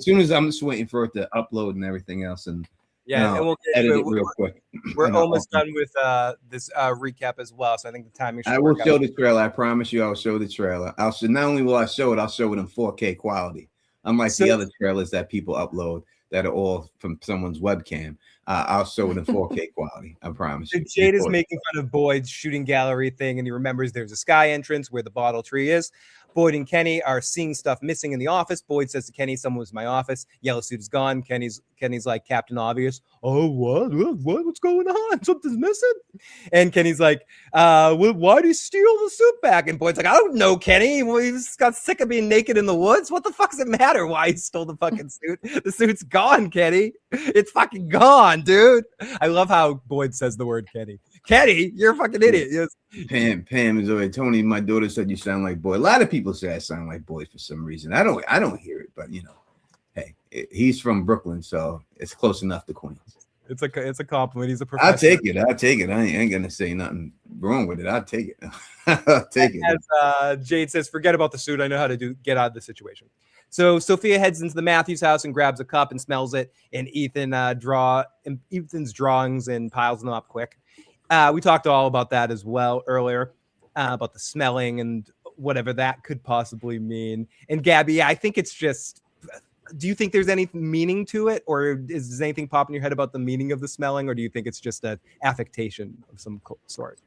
soon as I'm just waiting for it to upload and everything else, and and we'll edit it real quick. We're almost done with this recap as well. So I think the timing should I will show the trailer. I promise you, I'll show the trailer. Not only will I show it, I'll show it in 4K quality. Unlike the other trailers that people upload that are all from someone's webcam, I'll show it in 4K quality. I promise you. Jade is making fun of Boyd's shooting gallery thing, and he remembers there's a sky entrance where the bottle tree is. Boyd and Kenny are seeing stuff missing in the office. Boyd says to Kenny, someone was in my office. Yellow suit is gone. Kenny's like Captain Obvious. Oh, what's going on? Something's missing. And Kenny's like, why do you steal the suit back? And Boyd's like, I don't know, Kenny. Well, he just got sick of being naked in the woods. What the fuck does it matter why he stole the fucking suit? The suit's gone, Kenny. It's fucking gone, dude. I love how Boyd says the word Kenny. Kenny, you're a fucking idiot. Yes. Pam is always Tony. My daughter said you sound like Boyd. A lot of people say I sound like Boyd for some reason. I don't hear it, but hey, he's from Brooklyn, so it's close enough to Queens. It's a compliment. He's a professional. I'll take it. I ain't gonna say nothing wrong with it. I'll take it. I'll take it. As Jade says, forget about the suit. I know how to get out of the situation. So Sophia heads into the Matthews house and grabs a cup and smells it. And Ethan's drawings and piles them up quick. We talked all about that as well earlier, about the smelling and whatever that could possibly mean. And Gabby, I think it's just, do you think there's any meaning to it? Or does anything pop in your head about the meaning of the smelling? Or do you think it's just an affectation of some sort?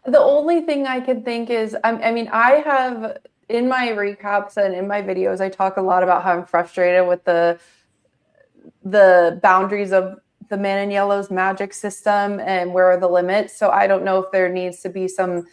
The only thing I can think is, I have, in my recaps and in my videos, I talk a lot about how I'm frustrated with the boundaries of the Man in Yellow's magic system and where are the limits. So I don't know if there needs to be some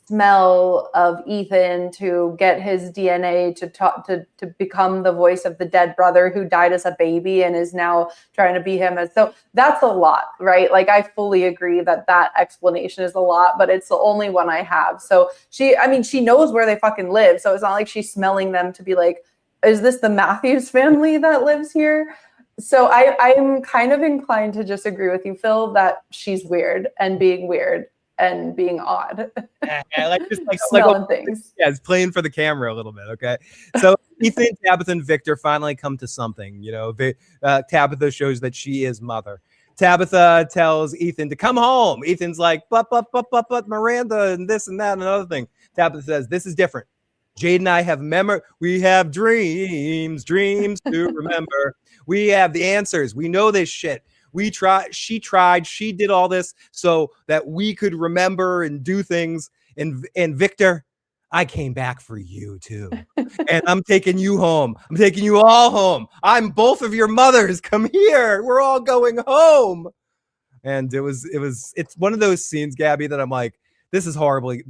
smell of Ethan to get his DNA to become the voice of the dead brother who died as a baby and is now trying to be him. So that's a lot, right? Like I fully agree that explanation is a lot, but it's the only one I have. So she knows where they fucking live. So it's not like she's smelling them to be like, is this the Matthews family that lives here? So I'm kind of inclined to just agree with you, Phil, that she's weird and being odd. I like smelling things. Yeah, it's playing for the camera a little bit. Okay. So Ethan, Tabitha, and Victor finally come to something. Tabitha shows that she is mother. Tabitha tells Ethan to come home. Ethan's like, but Miranda and this and that and another thing. Tabitha says, this is different. Jade and I have we have dreams to remember. We have the answers. We know this shit. She tried. She did all this so that we could remember and do things. And Victor, I came back for you too. And I'm taking you home. I'm taking you all home. I'm both of your mothers. Come here. We're all going home. And it's one of those scenes, Gabby, that I'm like, this is horribly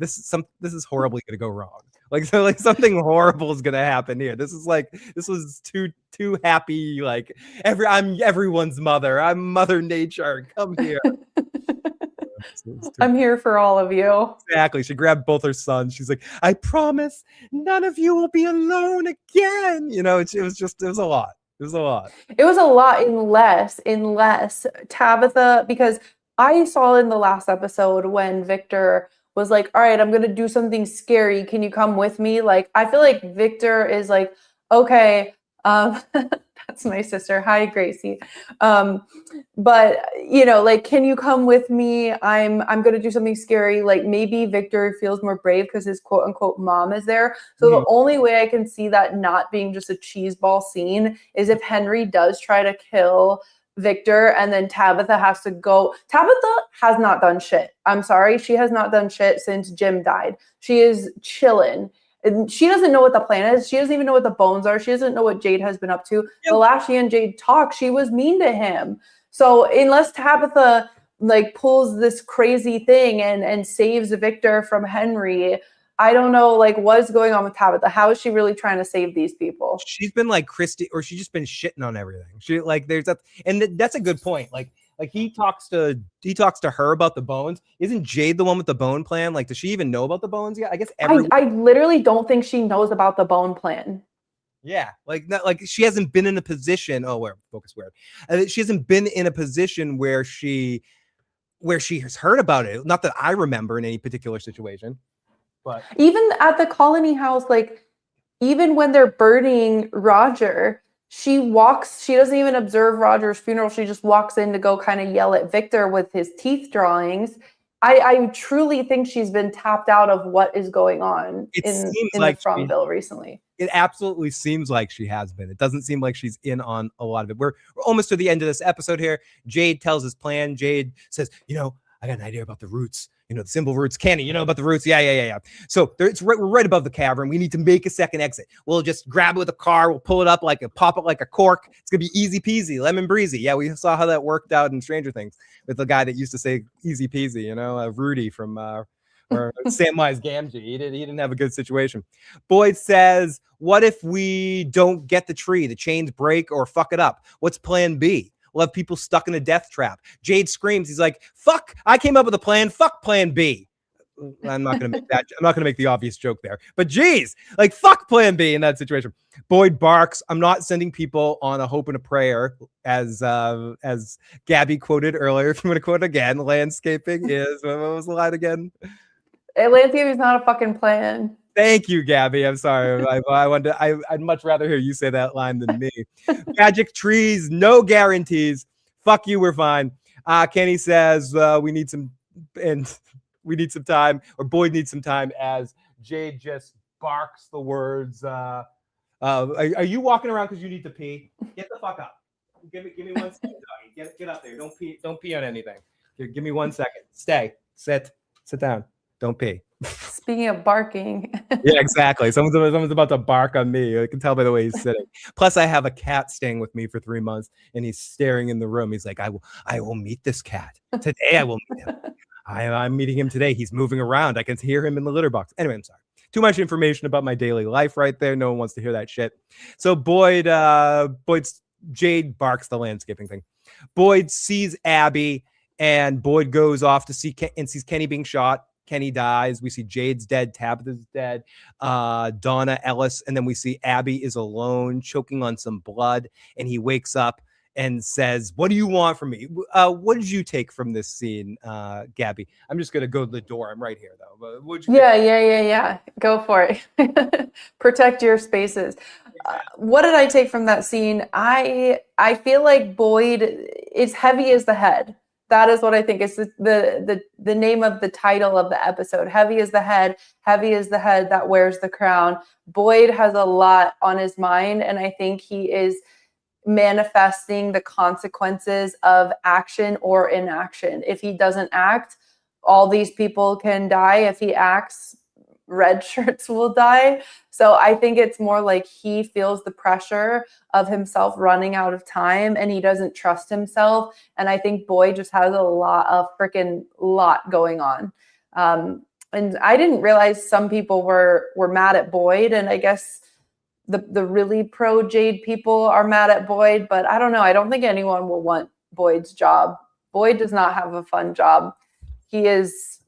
horribly gonna go wrong. Like something horrible is gonna happen here. This was too happy. Like I'm everyone's mother. I'm Mother Nature. Come here. I'm here for all of you. Exactly. She grabbed both her sons. She's like, I promise none of you will be alone again. You know, it was a lot. It was a lot. It was a lot unless Tabitha, because I saw in the last episode when Victor was like, all right, I'm going to do something scary. Can you come with me? Like, I feel like Victor is like, okay, that's my sister. Hi, Gracie. But you know, like, can you come with me? I'm going to do something scary. Like maybe Victor feels more brave because his quote unquote mom is there. So the only way I can see that not being just a cheeseball scene is if Henry does try to kill Victor and then Tabitha has to go. Tabitha has not done shit. I'm sorry. She has not done shit since Jim died. She is chilling. And she doesn't know what the plan is. She doesn't even know what the bones are. She doesn't know what Jade has been up to. Yep. The last she and Jade talked, she was mean to him. So unless Tabitha like pulls this crazy thing and saves Victor from Henry, I don't know like what's going on with Tabitha. How is she really trying to save these people? She's been like Christy, or she's just been shitting on everything. She like there's that, and that's a good point. Like he talks to her about the bones. Isn't Jade the one with the bone plan? Like, does she even know about the bones yet? I guess I literally don't think she knows about the bone plan. Yeah, like not like she hasn't been in a position. Oh, where focus where she hasn't been in a position where she has heard about it. Not that I remember in any particular situation, but even at the colony house, like even when they're burning Roger. She doesn't even observe Roger's funeral. She just walks in to go kind of yell at Victor with his teeth drawings. I truly think she's been tapped out of what is going on in the Fromville recently. It absolutely seems like she has been. It doesn't seem like she's in on a lot of it. We're almost to the end of this episode here. Jade tells his plan. Jade says, I got an idea about the roots. The symbol roots. Kenny, you know about the roots? Yeah. So we're right above the cavern. We need to make a second exit. We'll just grab it with a car. We'll pull it up pop it like a cork. It's going to be easy peasy, lemon breezy. Yeah, we saw how that worked out in Stranger Things with the guy that used to say easy peasy, Rudy from or Samwise Gamgee. He didn't have a good situation. Boyd says, what if we don't get the tree? The chains break or fuck it up. What's plan B? We'll have people stuck in a death trap. Jade screams. He's like, fuck, I came up with a plan. Fuck plan B. I'm not going to make that. I'm not going to make the obvious joke there. But geez, like fuck plan B in that situation. Boyd barks. I'm not sending people on a hope and a prayer, as Gabby quoted earlier. If you want to quote again, landscaping is, what was the line again? Landscaping is not a fucking plan. Thank you, Gabby. I'm sorry. I'd much rather hear you say that line than me. Magic trees, no guarantees. Fuck you, we're fine. Kenny says we need some time, or Boyd needs some time, as Jade just barks the words. Are you walking around because you need to pee? Get the fuck up. Give me 1 second, doggy. Get up there. Don't pee on anything. Give me 1 second. Stay. Sit down. Don't pee. Speaking of barking. Yeah, exactly. Someone's about to bark on me. I can tell by the way he's sitting. Plus, I have a cat staying with me for 3 months, and he's staring in the room. He's like, I will meet this cat. Today I will meet him. I'm meeting him today. He's moving around. I can hear him in the litter box. Anyway, I'm sorry. Too much information about my daily life right there. No one wants to hear that shit. So Jade barks the landscaping thing. Boyd sees Abby, and Boyd goes off to see and sees Kenny being shot. Kenny dies. We see Jade's dead. Tabitha's dead. Donna, Ellis. And then we see Abby is alone, choking on some blood. And he wakes up and says, what do you want from me? What did you take from this scene, Gabby? I'm just going to go to the door. I'm right here, though. Yeah. Go for it. Protect your spaces. What did I take from that scene? I feel like Boyd is heavy as the head. That is what I think is the name of the title of the episode. Heavy is the head that wears the crown. Boyd has a lot on his mind, and I think he is manifesting the consequences of action or inaction. If he doesn't act, all these people can die. If he acts, red shirts will die. So I think it's more like he feels the pressure of himself running out of time and he doesn't trust himself. And I think Boyd just has a freaking lot going on. And I didn't realize some people were mad at Boyd, and I guess the really pro Jade people are mad at Boyd, but I don't know. I don't think anyone will want Boyd's job. Boyd does not have a fun job. He is,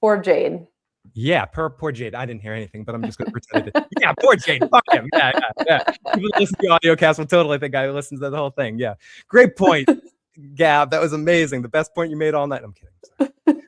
poor Jade. Yeah, poor Jade. I didn't hear anything, but I'm just going to pretend it did. Yeah, poor Jade. Fuck him. Yeah. People listen to the audio cast will totally think I listened to the whole thing. Yeah. Great point, Gab. That was amazing. The best point you made all night. I'm kidding. Sorry.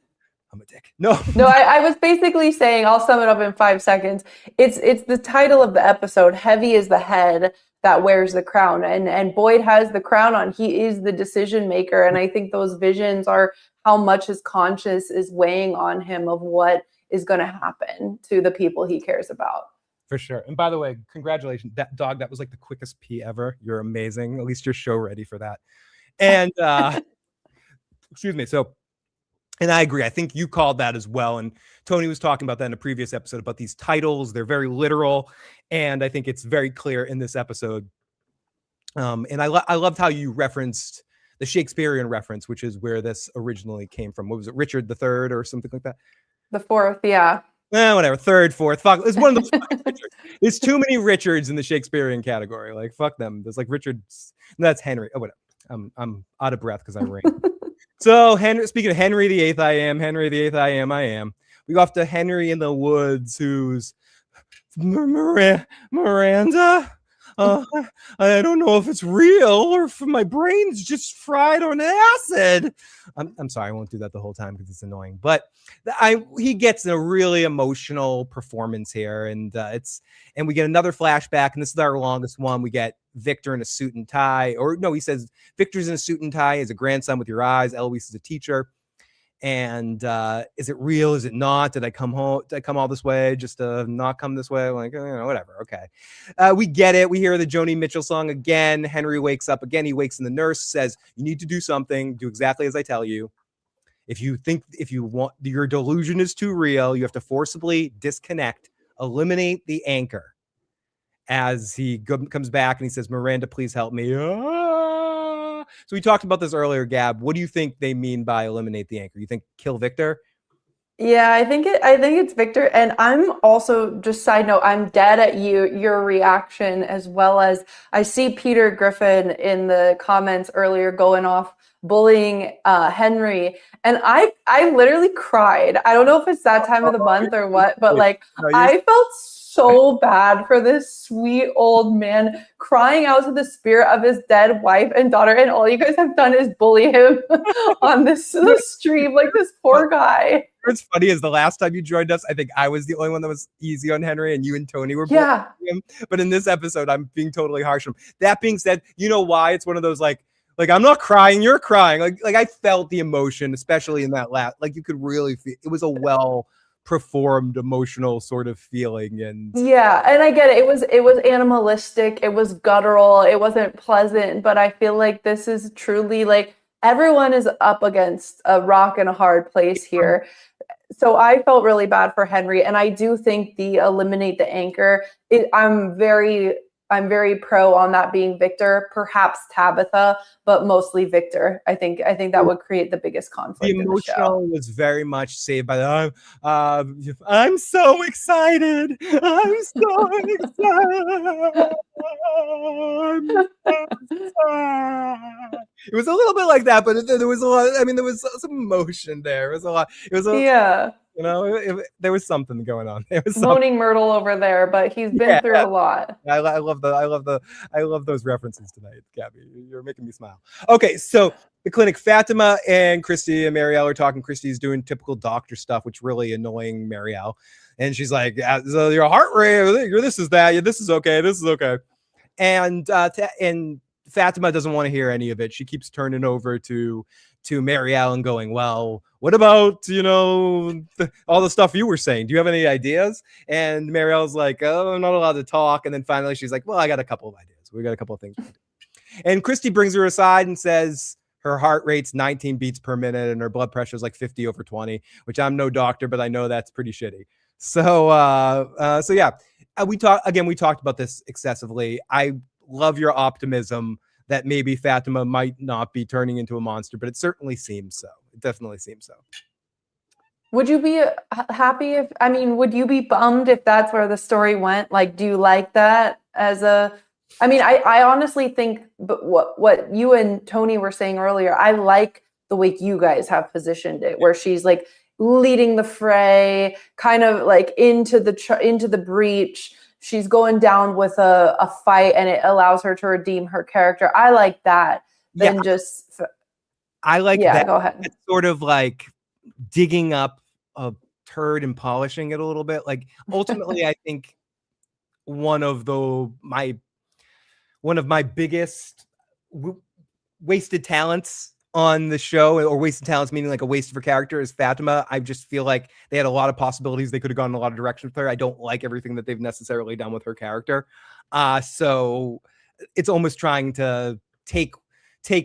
I'm a dick. No, I was basically saying, I'll sum it up in 5 seconds. It's the title of the episode. Heavy is the head that wears the crown. And Boyd has the crown on. He is the decision maker. And I think those visions are how much his conscience is weighing on him of what is going to happen to the people he cares about. For sure. And by the way, congratulations, that was like the quickest pee ever. You're amazing. At least you're show ready for that. And excuse me. So, and I agree. I think you called that as well. And Tony was talking about that in a previous episode about these titles. They're very literal. And I think it's very clear in this episode. And I loved how you referenced the Shakespearean reference, which is where this originally came from. What was it? Richard III or something like that? The fourth, yeah. Whatever. Third, fourth. Fuck. It's one of those. There's too many Richards in the Shakespearean category. Like, fuck them. There's like Richards. No, that's Henry. Oh, whatever. I'm out of breath because I ran. So, speaking of Henry VIII, Henry VIII, I am. We go off to Henry in the woods, who's Miranda. I don't know if it's real or if my brain's just fried on acid. I'm sorry, I won't do that the whole time because it's annoying. But he gets a really emotional performance here, and we get another flashback, and this is our longest one. We get Victor in a suit and tie, or no, he says Victor's in a suit and tie. He's a grandson with your eyes. Eloise is a teacher. And is it real? Is it not? Did I come home? Did I come all this way just to not come this way? Like, whatever. Okay. We get it. We hear the Joni Mitchell song again. Henry wakes up again. He wakes and the nurse says, you need to do something. Do exactly as I tell you. If you want, your delusion is too real, you have to forcibly disconnect, eliminate the anchor. As he comes back and he says, Miranda, please help me. So we talked about this earlier, Gab. What do you think they mean by eliminate the anchor? You think kill Victor? Yeah, I think it's Victor. And I'm also, just side note, I'm dead at your reaction, as well as I see Peter Griffin in the comments earlier going off bullying Henry, and I literally cried. I don't know if it's that time of the month or what, but like I felt so bad for this sweet old man crying out to the spirit of his dead wife and daughter, and all you guys have done is bully him on this stream, like this poor guy. What's funny is the last time you joined us, I think I was the only one that was easy on Henry, and you and Tony were bullying him. But in this episode, I'm being totally harsh on him. That being said, you know why? It's one of those like I'm not crying, you're crying. Like I felt the emotion, especially in that last. Like you could really feel it was a well performed emotional sort of feeling. And yeah, and I get it. It was animalistic, it was guttural, it wasn't pleasant, but I feel like this is truly like everyone is up against a rock and a hard place here. So I felt really bad for Henry, and I do think the eliminate the anchor, I'm very pro on that being Victor, perhaps Tabitha, but mostly Victor. I think that would create the biggest conflict. The emotional was very much saved by the I'm so excited. I'm so excited. It was a little bit like that, but there was a lot. I mean, there was some emotion there. It was a lot. It was yeah. You know, there was something going on. There was moaning Myrtle over there, but he's been through a lot. I love those references tonight, Gabby. You're making me smile. Okay, so the clinic, Fatima and Christy and Marielle are talking. Christy's doing typical doctor stuff, which really annoying Marielle. And she's like, so your heart rate, this is that. Yeah, this is okay. This is okay. And Fatima doesn't want to hear any of it. She keeps turning over to Marielle and going, well, what about, all the stuff you were saying? Do you have any ideas? And Marielle's like, oh, I'm not allowed to talk. And then finally she's like, well, I got a couple of ideas. So we got a couple of things. And Christy brings her aside and says her heart rate's 19 beats per minute and her blood pressure is like 50 over 20, which I'm no doctor, but I know that's pretty shitty. So, so yeah, we talked about this excessively. I love your optimism that maybe Fatima might not be turning into a monster, but it certainly seems so. It definitely seems so. Would you be happy if, I mean, would you be bummed if that's where the story went? Like, do you like that as a, I mean, I honestly think, but what you and Tony were saying earlier, I like the way you guys have positioned it, where she's like leading the fray, kind of like into the breach. She's going down with a fight, and it allows her to redeem her character. I like that. Then Yeah, just, I like yeah, that. go ahead. It's sort of like digging up a turd and polishing it a little bit. Like ultimately, I think one of my biggest wasted talents on the show, or wasted talents meaning like a waste of her character, is Fatima. I just feel like they had a lot of possibilities. They could have gone in a lot of directions with her. I don't like everything that they've necessarily done with her character. So it's almost trying to take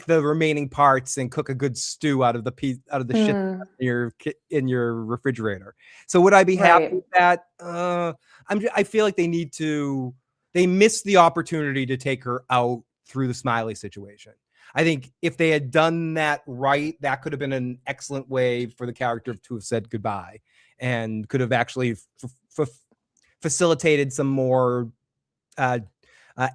the remaining parts and cook a good stew out of the shit in your refrigerator. So would I be happy with that? I feel like they missed the opportunity to take her out through the Smiley situation. I think if they had done that right, that could have been an excellent way for the character to have said goodbye, and could have actually facilitated some more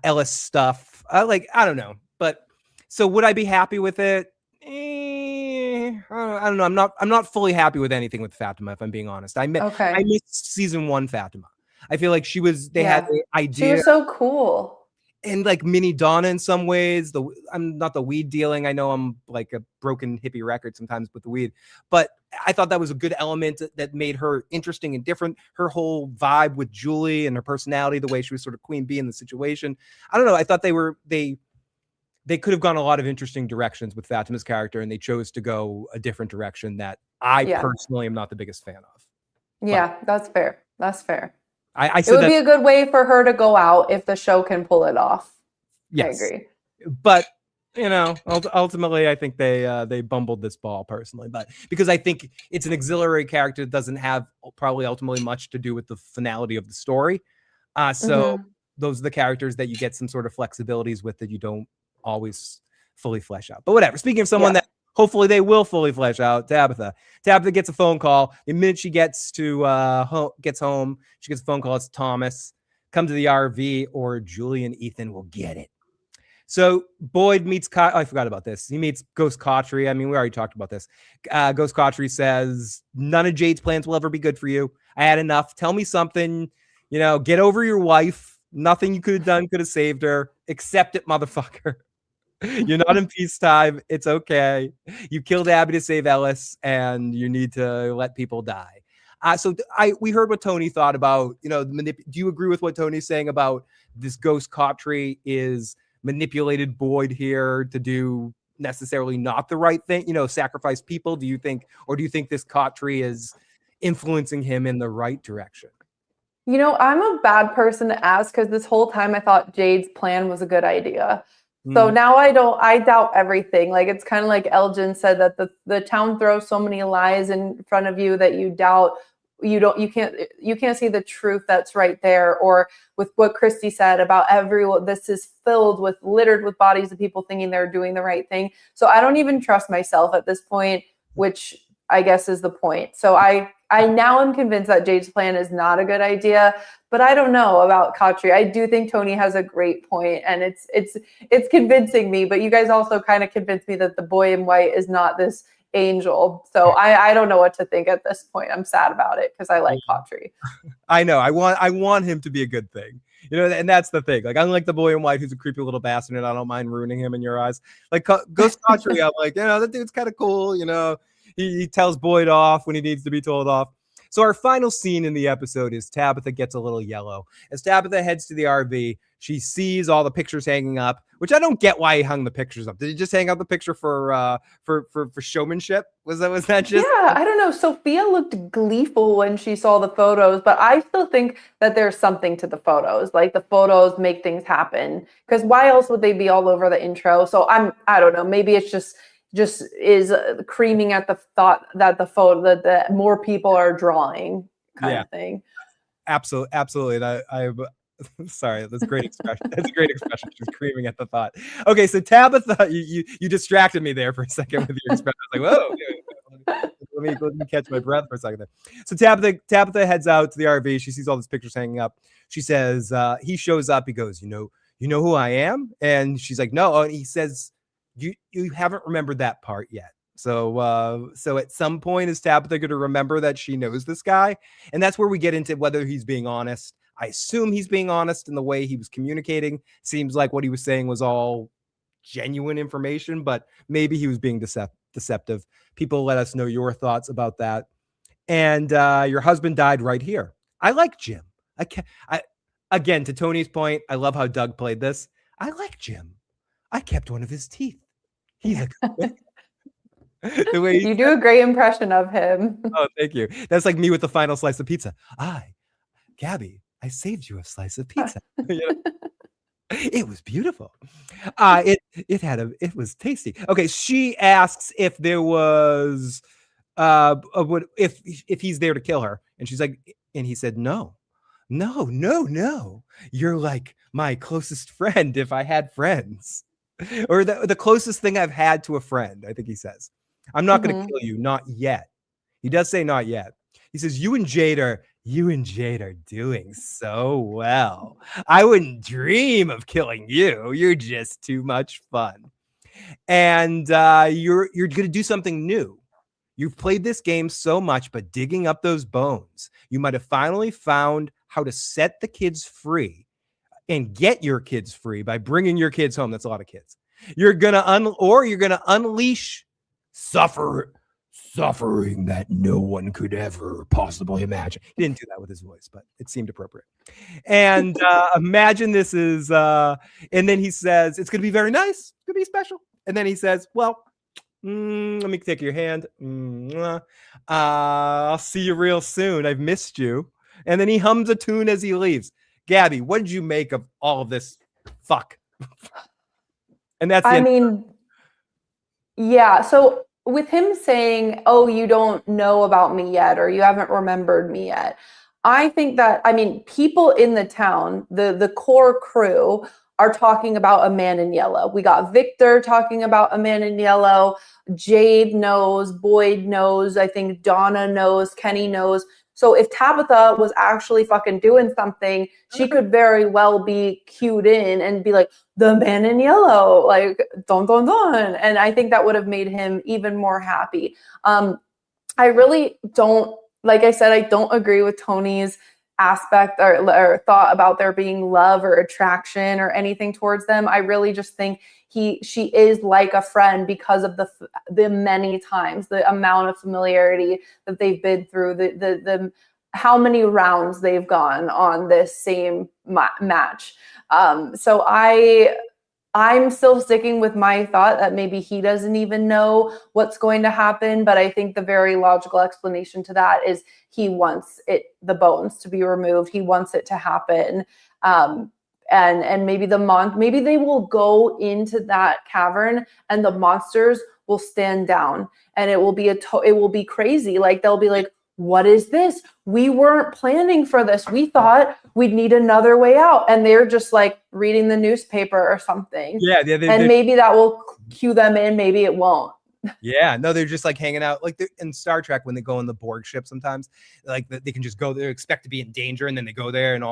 Ellis stuff. I don't know, but so would I be happy with it? I don't know. I'm not fully happy with anything with Fatima, if I'm being honest. I missed season 1 Fatima. I feel like they had the idea. She was so cool. And like mini Donna in some ways. I'm not the weed dealing. I know I'm like a broken hippie record sometimes with the weed, but I thought that was a good element that made her interesting and different. Her whole vibe with Julie and her personality, the way she was sort of queen bee in the situation. I don't know. I thought they could have gone a lot of interesting directions with Fatima's character, and they chose to go a different direction that I personally am not the biggest fan of. Yeah, that's fair. That's fair. I it would be a good way for her to go out if the show can pull it off. Yes. I agree. But ultimately, I think they bumbled this ball personally, but because I think it's an auxiliary character that doesn't have probably ultimately much to do with the finality of the story. So those are the characters that you get some sort of flexibilities with that you don't always fully flesh out. But whatever. Speaking of someone that hopefully they will fully flesh out, Tabitha gets a phone call. The minute she gets home, she gets a phone call. It's Thomas. Come to the RV or Julie and Ethan will get it. So Boyd meets I forgot about this. He meets Ghost Cautry. I mean, we already talked about this. Ghost Cautry says, none of Jade's plans will ever be good for you. I had enough. Tell me something. Get over your wife. Nothing you could have done could have saved her. Accept it, motherfucker. You're not in peacetime. It's okay. You killed Abby to save Ellis, and you need to let people die. So we heard what Tony thought about, do you agree with what Tony's saying about this Ghost Cautry is manipulated Boyd here to do necessarily not the right thing, sacrifice people? Do you think this Cautry is influencing him in the right direction? I'm a bad person to ask because this whole time I thought Jade's plan was a good idea. So now I doubt everything. Like, it's kind of like Elgin said, that the town throws so many lies in front of you that you doubt. You can't see the truth that's right there. Or with what Christy said about everyone, this is littered with bodies of people thinking they're doing the right thing. So I don't even trust myself at this point, which I guess is the point. So I now am convinced that Jade's plan is not a good idea, but I don't know about Cautry. I do think Tony has a great point, and it's convincing me, but you guys also kind of convinced me that the boy in white is not this angel. So I don't know what to think at this point. I'm sad about it because I like Cautry. I know. I want him to be a good thing. And that's the thing. Like, unlike the boy in white, who's a creepy little bastard, and I don't mind ruining him in your eyes. Like, Ghost Cautry, I'm like, that dude's kind of cool. He tells Boyd off when he needs to be told off. So our final scene in the episode is Tabitha gets a little yellow. As Tabitha heads to the RV, She sees all the pictures hanging up, which I don't get why he hung the pictures up. Did he just hang up the picture for showmanship? Was that just? Yeah, I don't know. Sophia looked gleeful when she saw the photos, but I still think that there's something to the photos. Like the photos make things happen. Because why else would they be all over the intro? So I don't know. Maybe it's just is creaming at the thought that that more people are drawing kind of thing. Absolutely. And I'm sorry, that's a great expression. That's a great expression. She's screaming at the thought. Okay, so Tabitha, you distracted me there for a second with your expression. I was like, whoa, let me catch my breath for a second there. So Tabitha heads out to the RV. She sees all these pictures hanging up. She says, he shows up. He goes, you know who I am? And she's like, no. Oh, and he says, you haven't remembered that part yet. So at some point, is Tabitha going to remember that she knows this guy? And that's where we get into whether he's being honest. I assume he's being honest in the way he was communicating. Seems like what he was saying was all genuine information, but maybe he was being deceptive. People, let us know your thoughts about that. And your husband died right here. I like Jim. Again, to Tony's point, I love how Doug played this. I like Jim. I kept one of his teeth. He's a good the way you do a great impression of him. Oh, thank you. That's like me with the final slice of pizza. Gabby, I saved you a slice of pizza. It was beautiful. It was tasty. Okay, she asks if there was if he's there to kill her, and she's like, and he said no. You're like my closest friend if I had friends, or the closest thing I've had to a friend. I think he says, I'm not going to kill you, not yet. He does say not yet. He says, you and Jade are doing so well. I wouldn't dream of killing you. You're just too much fun. And you're going to do something new. You've played this game so much, but digging up those bones, you might have finally found how to set the kids free and get your kids free by bringing your kids home. That's a lot of kids. You're going to unleash suffering that no one could ever possibly imagine. He didn't do that with his voice, but it seemed appropriate. And imagine this is, and then he says, it's going to be very nice. It's going to be special. And then he says, well, let me take your hand. I'll see you real soon. I've missed you. And then he hums a tune as he leaves. Gabby, what did you make of all of this fuck? And that's yeah. So with him saying, oh, you don't know about me yet, or you haven't remembered me yet, I think that, people in the town, the core crew are talking about a man in yellow. We got Victor talking about a man in yellow. Jade knows, Boyd knows, I think Donna knows, Kenny knows. So if Tabitha was actually fucking doing something, she could very well be cued in and be like, the man in yellow, like, don, don, don. And I think that would have made him even more happy. I really don't, like I said, I don't agree with Tony's aspect or thought about there being love or attraction or anything towards them. I really just think she is like a friend because of the many times, the amount of familiarity that they've been through, the how many rounds they've gone on this same match. So I'm still sticking with my thought that maybe he doesn't even know what's going to happen. But I think the very logical explanation to that is he wants the bones to be removed. He wants it to happen. And maybe maybe they will go into that cavern and the monsters will stand down and it will be crazy. Like they'll be like, what is this? We weren't planning for this. We thought we'd need another way out. And they're just like reading the newspaper or something. Yeah. And maybe that will cue them in. Maybe it won't. Yeah, no, they're just like hanging out. Like in Star Trek, when they go on the Borg ship sometimes, like they can just go there, expect to be in danger. And then they go there and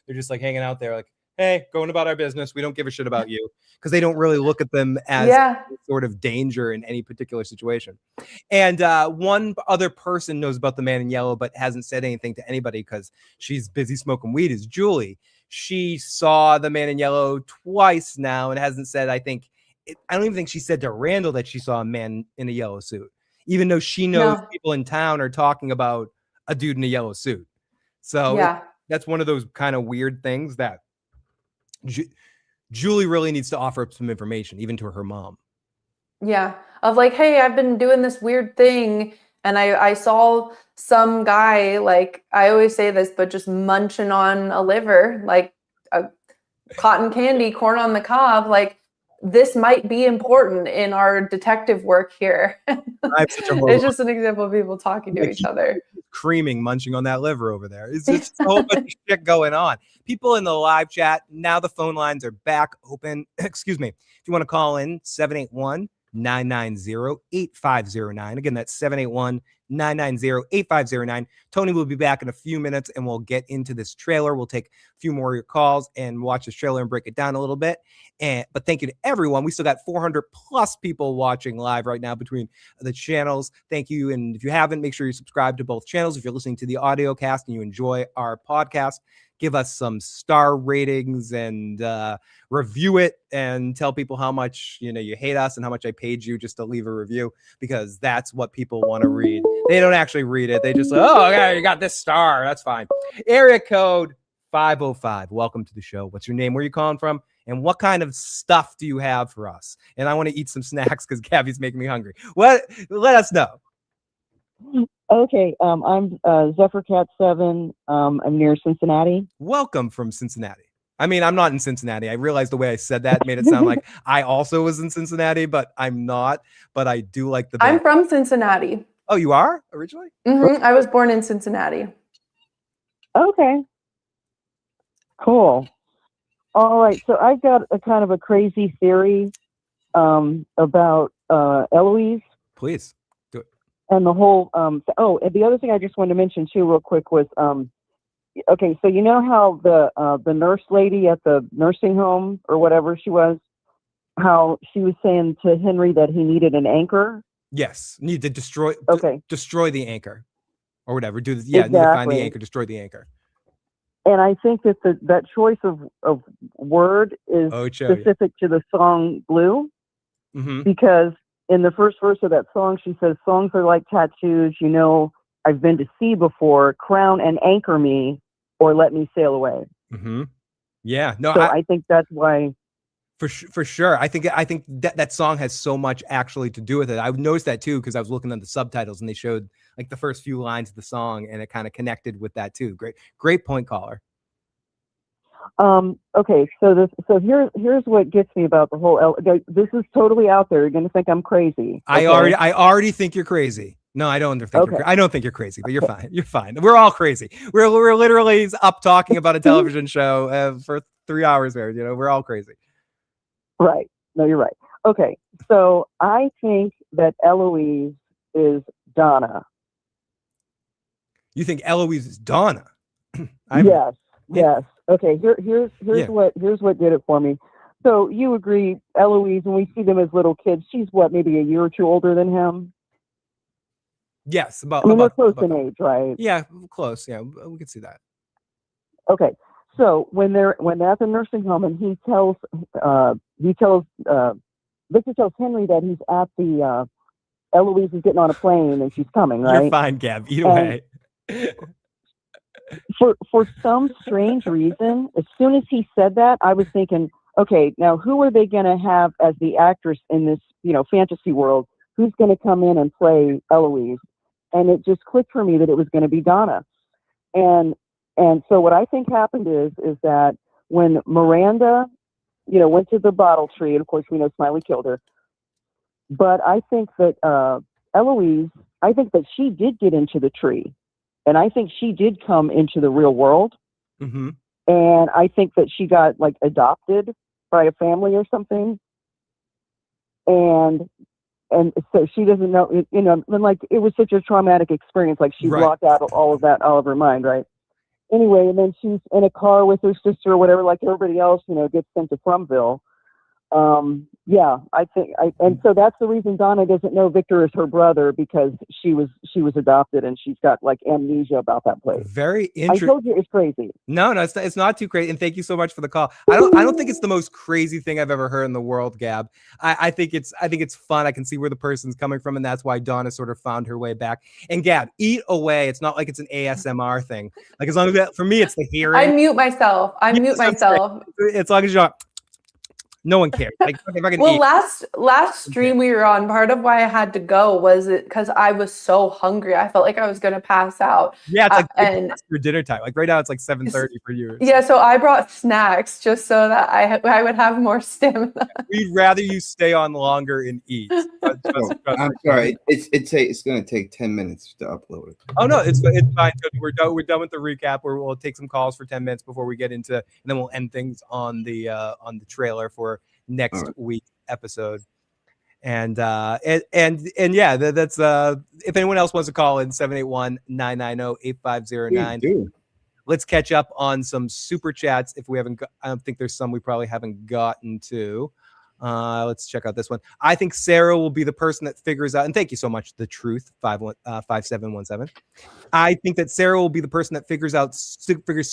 they're just like hanging out there like, hey, going about our business. We don't give a shit about you, because they don't really look at them as sort of danger in any particular situation. And one other person knows about the man in yellow, but hasn't said anything to anybody because she's busy smoking weed, is Julie. She saw the man in yellow twice now and hasn't said, I don't even think she said to Randall that she saw a man in a yellow suit, even though she knows people in town are talking about a dude in a yellow suit. So that's one of those kind of weird things that Julie really needs to offer up some information, even to her mom. Yeah. Of like, hey, I've been doing this weird thing and I saw some guy, like, I always say this, but just munching on a liver, like a cotton candy, corn on the cob. Like, this might be important in our detective work here. I'm such a horrible. It's just an example of people talking to each other. Creaming, munching on that liver over there. It's just a whole bunch of shit going on. People in the live chat, now the phone lines are back open. Excuse me. If you want to call in, 781-990-8509. Again, that's 781-990-8509. Tony will be back in a few minutes and we'll get into this trailer. We'll take a few more of your calls and watch this trailer and break it down a little bit. But thank you to everyone. We still got 400 plus people watching live right now between the channels. Thank you. And if you haven't, make sure you subscribe to both channels. If you're listening to the audio cast and you enjoy our podcast, give us some star ratings and review it and tell people how much you hate us and how much I paid you just to leave a review, because that's what people want to read. They don't actually read it. They just say, oh, yeah, you got this star. That's fine. Area code 505. Welcome to the show. What's your name? Where are you calling from? And what kind of stuff do you have for us? And I want to eat some snacks because Gabby's making me hungry. Let us know. Okay, I'm Zephyr Cat 7. I'm near Cincinnati. Welcome from Cincinnati. I mean, I'm not in Cincinnati. I realized the way I said that made it sound like I also was in Cincinnati, but I'm not. But I do like the band. I'm from Cincinnati. Oh, you are originally? Mm-hmm. I was born in Cincinnati. Okay. Cool. All right, so I got a kind of a crazy theory about Eloise. Please do it. And the whole and the other thing I just wanted to mention too real quick was okay, so you know how the nurse lady at the nursing home or whatever she was, how she was saying to Henry that he needed an anchor? Yes, need to destroy the anchor or whatever. Need to find the anchor, destroy the anchor. And I think that that choice of word is specific to the song Blue, because in the first verse of that song, she says, songs are like tattoos, I've been to sea before, crown and anchor me, or let me sail away. Yeah, no, so I think that's why. For sure. I think that song has so much actually to do with it. I noticed that too, because I was looking at the subtitles and they showed like the first few lines of the song and it kind of connected with that too. Great point, caller. Okay, so here's what gets me about the whole. This is totally out there. You're gonna think I'm crazy. Okay? I already think you're crazy. No, I don't think I don't think you're crazy, but you're fine. You're fine. We're all crazy. We're literally up talking about a television show for 3 hours there. We're all crazy. Right. No, you're right. Okay. So I think that Eloise is Donna. You think Eloise is Donna? Yes. Okay. Here's what did it for me. So you agree, Eloise, when we see them as little kids, she's what, maybe a year or two older than him? Yes. They're close in age, right? Yeah, close. Yeah, we can see that. Okay. So when they're at the nursing home and Victor tells Henry that he's at the Eloise is getting on a plane and she's coming, right? You're fine, Gab. Either way. For some strange reason, as soon as he said that, I was thinking, okay, now who are they going to have as the actress in this, fantasy world? Who's going to come in and play Eloise? And it just clicked for me that it was going to be Donna. And so what I think happened is that when Miranda, went to the bottle tree, and of course we know Smiley killed her, but I think that Eloise, I think that she did get into the tree, and I think she did come into the real world, and I think that she got like adopted by a family or something, and so she doesn't know, and like it was such a traumatic experience, like she blocked out all of that out of her mind, right? Anyway, and then she's in a car with her sister or whatever, like everybody else, gets sent to Frumville. Yeah, I think and so that's the reason Donna doesn't know Victor is her brother, because she was adopted and she's got like amnesia about that place. Very I interesting. told you it's crazy. No, it's not too crazy. And thank you so much for the call. I don't think it's the most crazy thing I've ever heard in the world, Gab. I think it's fun. I can see where the person's coming from, and that's why Donna sort of found her way back. And Gab, eat away. It's not like it's an ASMR thing. Like, as long as for me, it's the hearing. I mute myself. As long as you're not, no one cares. Like, if I can Well, eat. last stream we were on, part of why I had to go was it because I was so hungry. I felt like I was gonna pass out. Yeah, it's like and for dinner time. Like right now, it's like 7:30 for you. Yeah, so I brought snacks just so that I would have more stamina. We'd rather you stay on longer and eat. I'm sorry. It's going to take 10 minutes to upload it. Oh no, it's fine. We're done with the recap. We'll take some calls for 10 minutes before we get into, and then we'll end things on the trailer for next week's episode. And yeah, that's if anyone else wants to call in, 781-990-8509. Let's catch up on some super chats if we haven't I don't think there's some we probably haven't gotten to. Let's check out this one. I think Sarah will be the person that figures out, and thank you so much, The Truth 5717. I think that Sarah will be the person that figures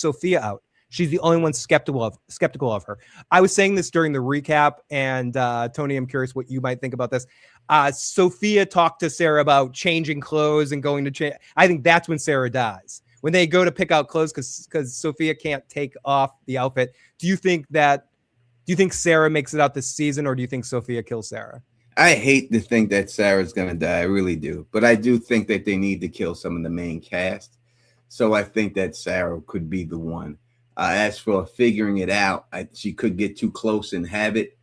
Sophia out. She's the only one skeptical of her. I was saying this during the recap, and Tony, I'm curious what you might think about this. Sophia talked to Sarah about changing clothes and going to change. I think that's when Sarah dies. When they go to pick out clothes because Sophia can't take off the outfit. Do you think Sarah makes it out this season, or do you think Sophia kills Sarah? I hate to think that Sarah's going to die. I really do. But I do think that they need to kill some of the main cast. So I think that Sarah could be the one. As for figuring it out, she could get too close and have it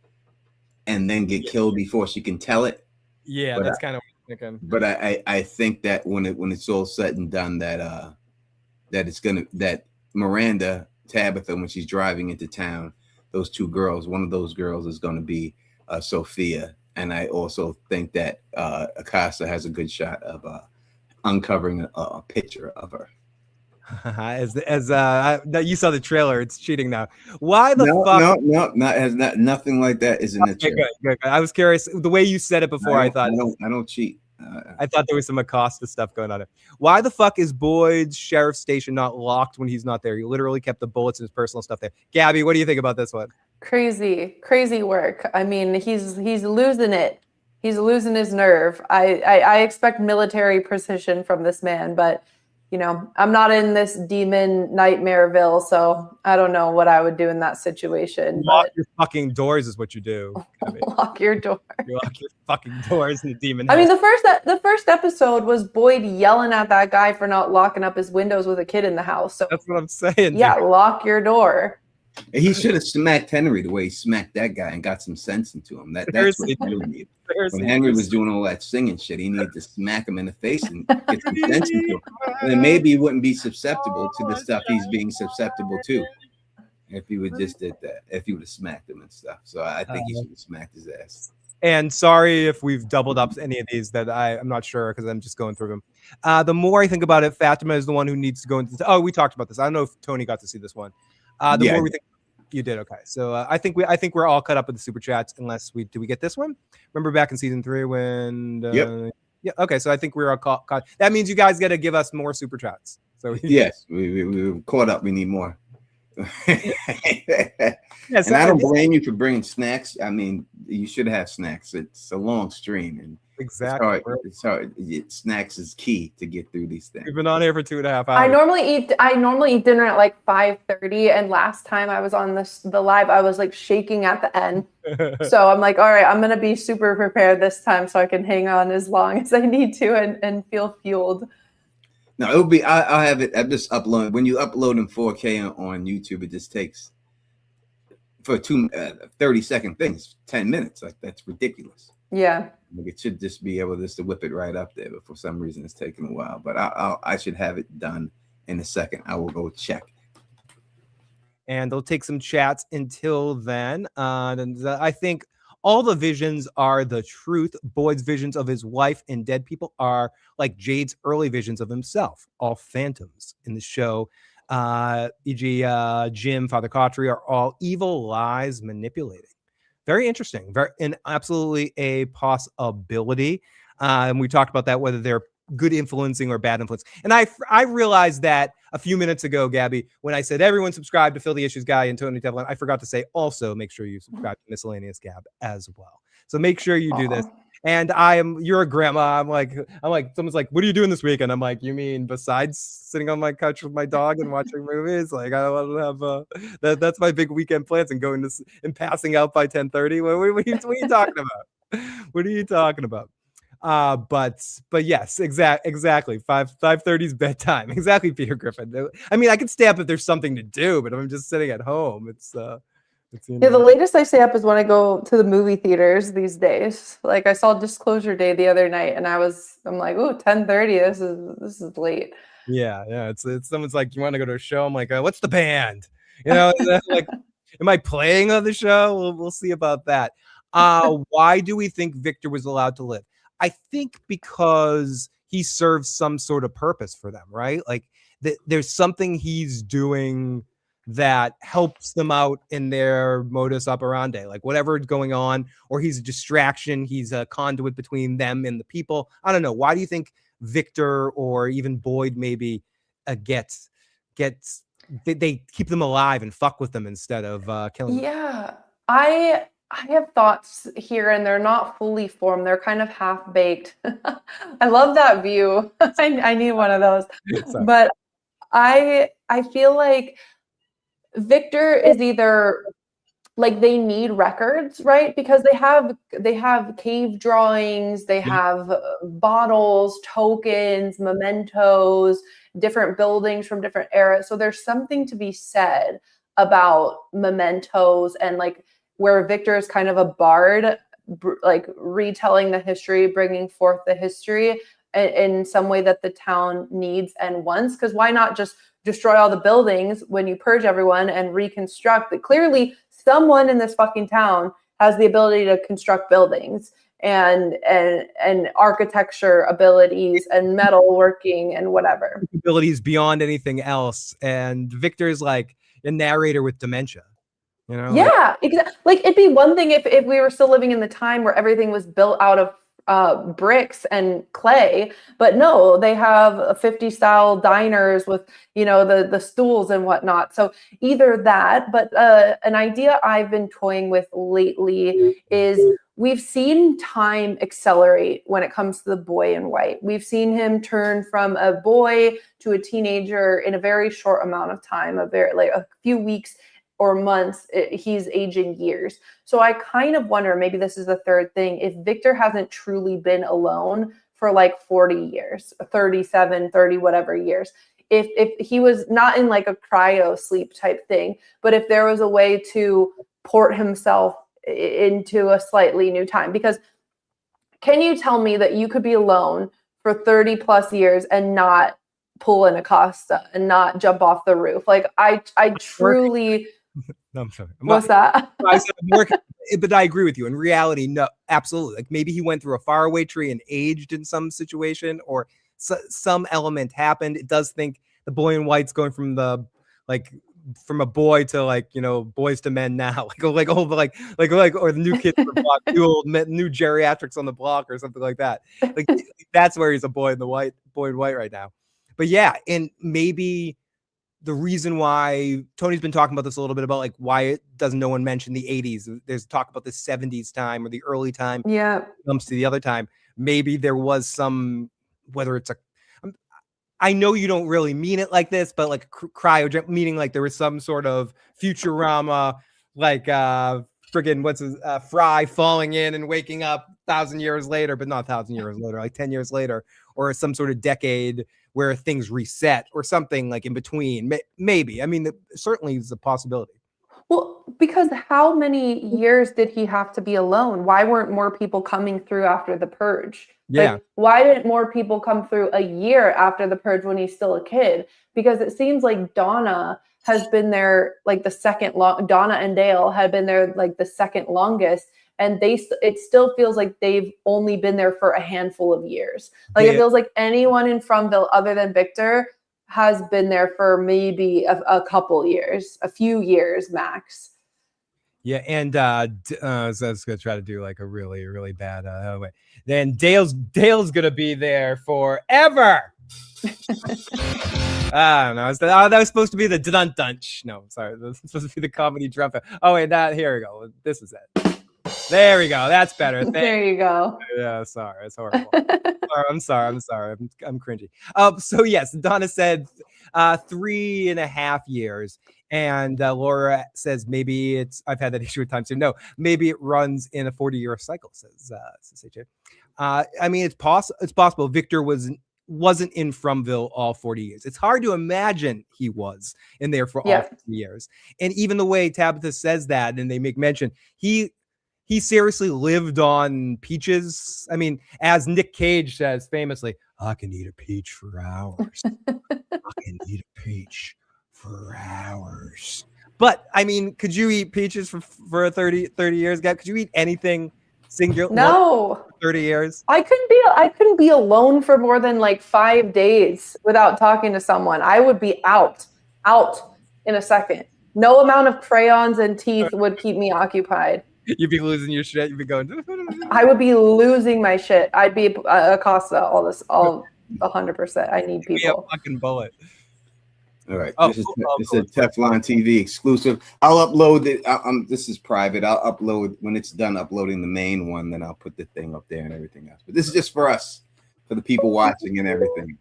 and then get killed before she can tell it. Yeah, but that's kind of what I'm thinking. But I think that when it's all said and done, that Miranda, Tabitha, when she's driving into town, those two girls, one of those girls is going to be Sophia. And I also think that Akasa has a good shot of uncovering a picture of her. You saw the trailer, it's cheating now. Why the fuck? No, nothing like that is in the trailer. Good. I was curious the way you said it before. I thought I don't cheat. I thought there was some Acosta stuff going on there. Why the fuck is Boyd's sheriff station not locked when he's not there? He literally kept the bullets and his personal stuff there. Gabby, what do you think about this one? Crazy work. I mean, he's losing it. He's losing his nerve. I expect military precision from this man, but I'm not in this demon nightmareville, so I don't know what I would do in that situation. Lock your fucking doors is what you do. Lock your door. You lock your fucking doors in the demon house. I mean, the first episode was Boyd yelling at that guy for not locking up his windows with a kid in the house. So that's what I'm saying. Yeah, dude. Lock your door. He should have smacked Henry the way he smacked that guy and got some sense into him. That's what he really needed. When Henry was doing all that singing shit, he needed to smack him in the face and get some sense into him. And then maybe he wouldn't be susceptible to the stuff he's being susceptible to if he would just did that, if he would have smacked him and stuff. So I think he should have smacked his ass. And sorry if we've doubled up any of these that I'm not sure because I'm just going through them. The more I think about it, Fatima is the one who needs to go into. We talked about this. I don't know if Tony got to see this one. More we think. You did, okay. So I think we're all cut up with the super chats. Unless we get this one. Remember back in season 3 when? Yep. Yeah. Okay. So I think we're all caught. That means you guys got to give us more super chats. So yes, we caught up. We need more. Yes, and I don't blame you for bringing snacks. I mean, you should have snacks. It's a long stream, and exactly. It's hard. Snacks is key to get through these things. We've been on here for 2.5 hours. I normally eat dinner at like 5:30, and last time I was on the live, I was like shaking at the end. So I'm like, all right, I'm gonna be super prepared this time, so I can hang on as long as I need to and feel fueled. No, it'll be. I'll have it. I just upload. When you upload in 4K on YouTube, it just takes for 30-second things 10 minutes. Like that's ridiculous. Yeah. Like it should just be able to whip it right up there, but for some reason it's taking a while. But I should have it done in a second. I will go check. And they'll take some chats until then. I think all the visions are the truth. Boyd's visions of his wife and dead people are like Jade's early visions of himself, all phantoms in the show. E.g., Jim, Father Cautry are all evil lies manipulating. Very interesting. Very, and absolutely a possibility. And we talked about that, whether they're good influencing or bad influence. And I realized that a few minutes ago, Gabby, when I said everyone subscribe to Phil the Issues Guy and Tony Teflon, I forgot to say also make sure you subscribe to Miscellaneous Gab as well. So make sure you do this. And you're a grandma. I'm like, someone's like, what are you doing this weekend? I'm like, you mean besides sitting on my couch with my dog and watching movies? Like, I want to have that's my big weekend plans and going to and passing out by 10:30. What are you talking about? What are you talking about? But yes, exactly. 5:30 is bedtime. Exactly, Peter Griffin. I mean, I could stay up if there's something to do, but I'm just sitting at home. Yeah, the latest I stay up is when I go to the movie theaters these days. Like I saw Disclosure Day the other night and I'm like, oh, 10:30. This is late. Yeah. It's someone's like, you want to go to a show? I'm like, what's the band? Like, am I playing on the show? We'll see about that. Why do we think Victor was allowed to live? I think because he serves some sort of purpose for them, right? Like there's something he's doing that helps them out in their modus operandi, like whatever is going on, or he's a distraction. He's a conduit between them and the people. I don't know. Why do you think Victor or even Boyd maybe gets they keep them alive and fuck with them instead of killing them? Yeah, I have thoughts here and they're not fully formed. They're kind of half baked. I love that view. I need one of those. But I feel like Victor is either like they need records, right? Because they have cave drawings, they have bottles, tokens, mementos, different buildings from different eras. So there's something to be said about mementos and like where Victor is kind of a bard, like retelling the history, bringing forth the history in some way that the town needs and wants. Because why not just destroy all the buildings when you purge everyone and reconstruct it? Clearly someone in this fucking town has the ability to construct buildings and architecture abilities and metalworking and whatever. Abilities beyond anything else. And Victor's like a narrator with dementia. Yeah, exactly. Like it'd be one thing if we were still living in the time where everything was built out of bricks and clay, but no, they have 50 style diners with the stools and whatnot. So either that, but an idea I've been toying with lately is we've seen time accelerate when it comes to the boy in white. We've seen him turn from a boy to a teenager in a very short amount of time, a few weeks or months. He's aging years. So I kind of wonder, maybe this is the third thing, if Victor hasn't truly been alone for like 40 years, 37, 30, whatever years. If he was not in like a cryo sleep type thing, but if there was a way to port himself into a slightly new time. Because can you tell me that you could be alone for 30 plus years and not pull an Acosta and not jump off the roof? Like I truly... No, I'm sorry. What's that? I said more, but I agree with you. In reality, no, absolutely. Like maybe he went through a faraway tree and aged in some situation, or some element happened. It does think the boy in white's going from from a boy to boys to men now, or the new kids on the block, new geriatrics on the block or something like that. Like that's where he's a boy in white right now. But yeah, and maybe the reason why Tony's been talking about this a little bit about like why doesn't no one mention the 80s? There's talk about the 70s time or the early time. Yeah. Comes to the other time. Maybe there was some, whether it's I know you don't really mean it like this, but like cryo, meaning like there was some sort of Futurama, like friggin' Fry falling in and waking up 1,000 years later, but not 1,000 years later, like 10 years later, or some sort of decade where things reset or something like in between. Maybe. I mean, certainly is a possibility. Well, because how many years did he have to be alone? Why weren't more people coming through after the purge? Yeah. Like, why didn't more people come through a year after the purge when he's still a kid? Because it seems like Donna has been there like the second Donna and Dale had been there like the second longest. And it still feels like they've only been there for a handful of years. Like it feels like anyone in Fromville other than Victor has been there for maybe a couple years, a few years max. Yeah, and so I was gonna try to do like a really, really bad. Wait. Then Dale's gonna be there forever. I don't know. That was supposed to be the dun dunch. No, sorry, that's supposed to be the comedy trumpet. Oh wait, here we go. This is it. There we go. That's better. There you go. Yeah, sorry, it's horrible. I'm sorry. I'm cringy. So yes, Donna said 3.5 years. And Laura says maybe I've had that issue with time too. No, maybe it runs in a 40-year cycle, says AJ. I mean, it's possible Victor wasn't in Fromville all 40 years. It's hard to imagine he was in there for all 40 years. And even the way Tabitha says that, and they make mention, he seriously lived on peaches. I mean, as Nick Cage says famously, I can eat a peach for hours. I can eat a peach for hours. But I mean, could you eat peaches for 30 years, Gab? Could you eat anything singular? No. 30 years? I couldn't be alone for more than like 5 days without talking to someone. I would be out in a second. No amount of crayons and teeth would keep me occupied. You'd be losing your shit. You'd be going. I would be losing my shit. I'd be Acosta all 100%. I need people. A fucking bullet. All right, this is a Teflon TV exclusive. I'll upload it. This is private. I'll upload when it's done uploading the main one. Then I'll put the thing up there and everything else. But this is just for us, for the people watching and everything.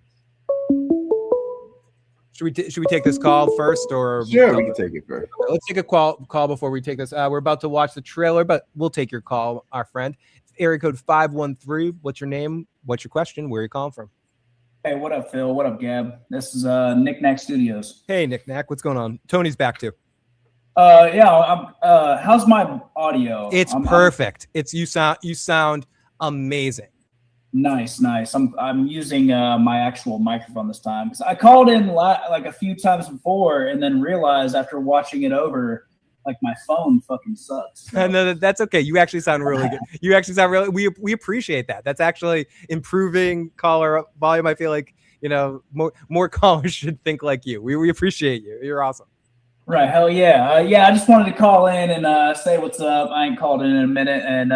Should we take this call first, or sure, we can take it first. Let's take a call before we take this. We're about to watch the trailer, but we'll take your call, our friend. Area code 513. What's your name? What's your question? Where are you calling from? Hey, what up, Phil? What up, Gab? This is Nick Knack Studios. Hey, Nick Knack, what's going on? Tony's back too. How's my audio? It's perfect. You sound amazing. Nice. I'm using my actual microphone this time because I called in like a few times before and then realized after watching it over, like my phone fucking sucks. So. No, that's okay. You actually sound really good. You actually sound really. We appreciate that. That's actually improving caller volume. I feel like more callers should think like you. We appreciate you. You're awesome. Right. Hell yeah. I just wanted to call in and say what's up. I ain't called in a minute, and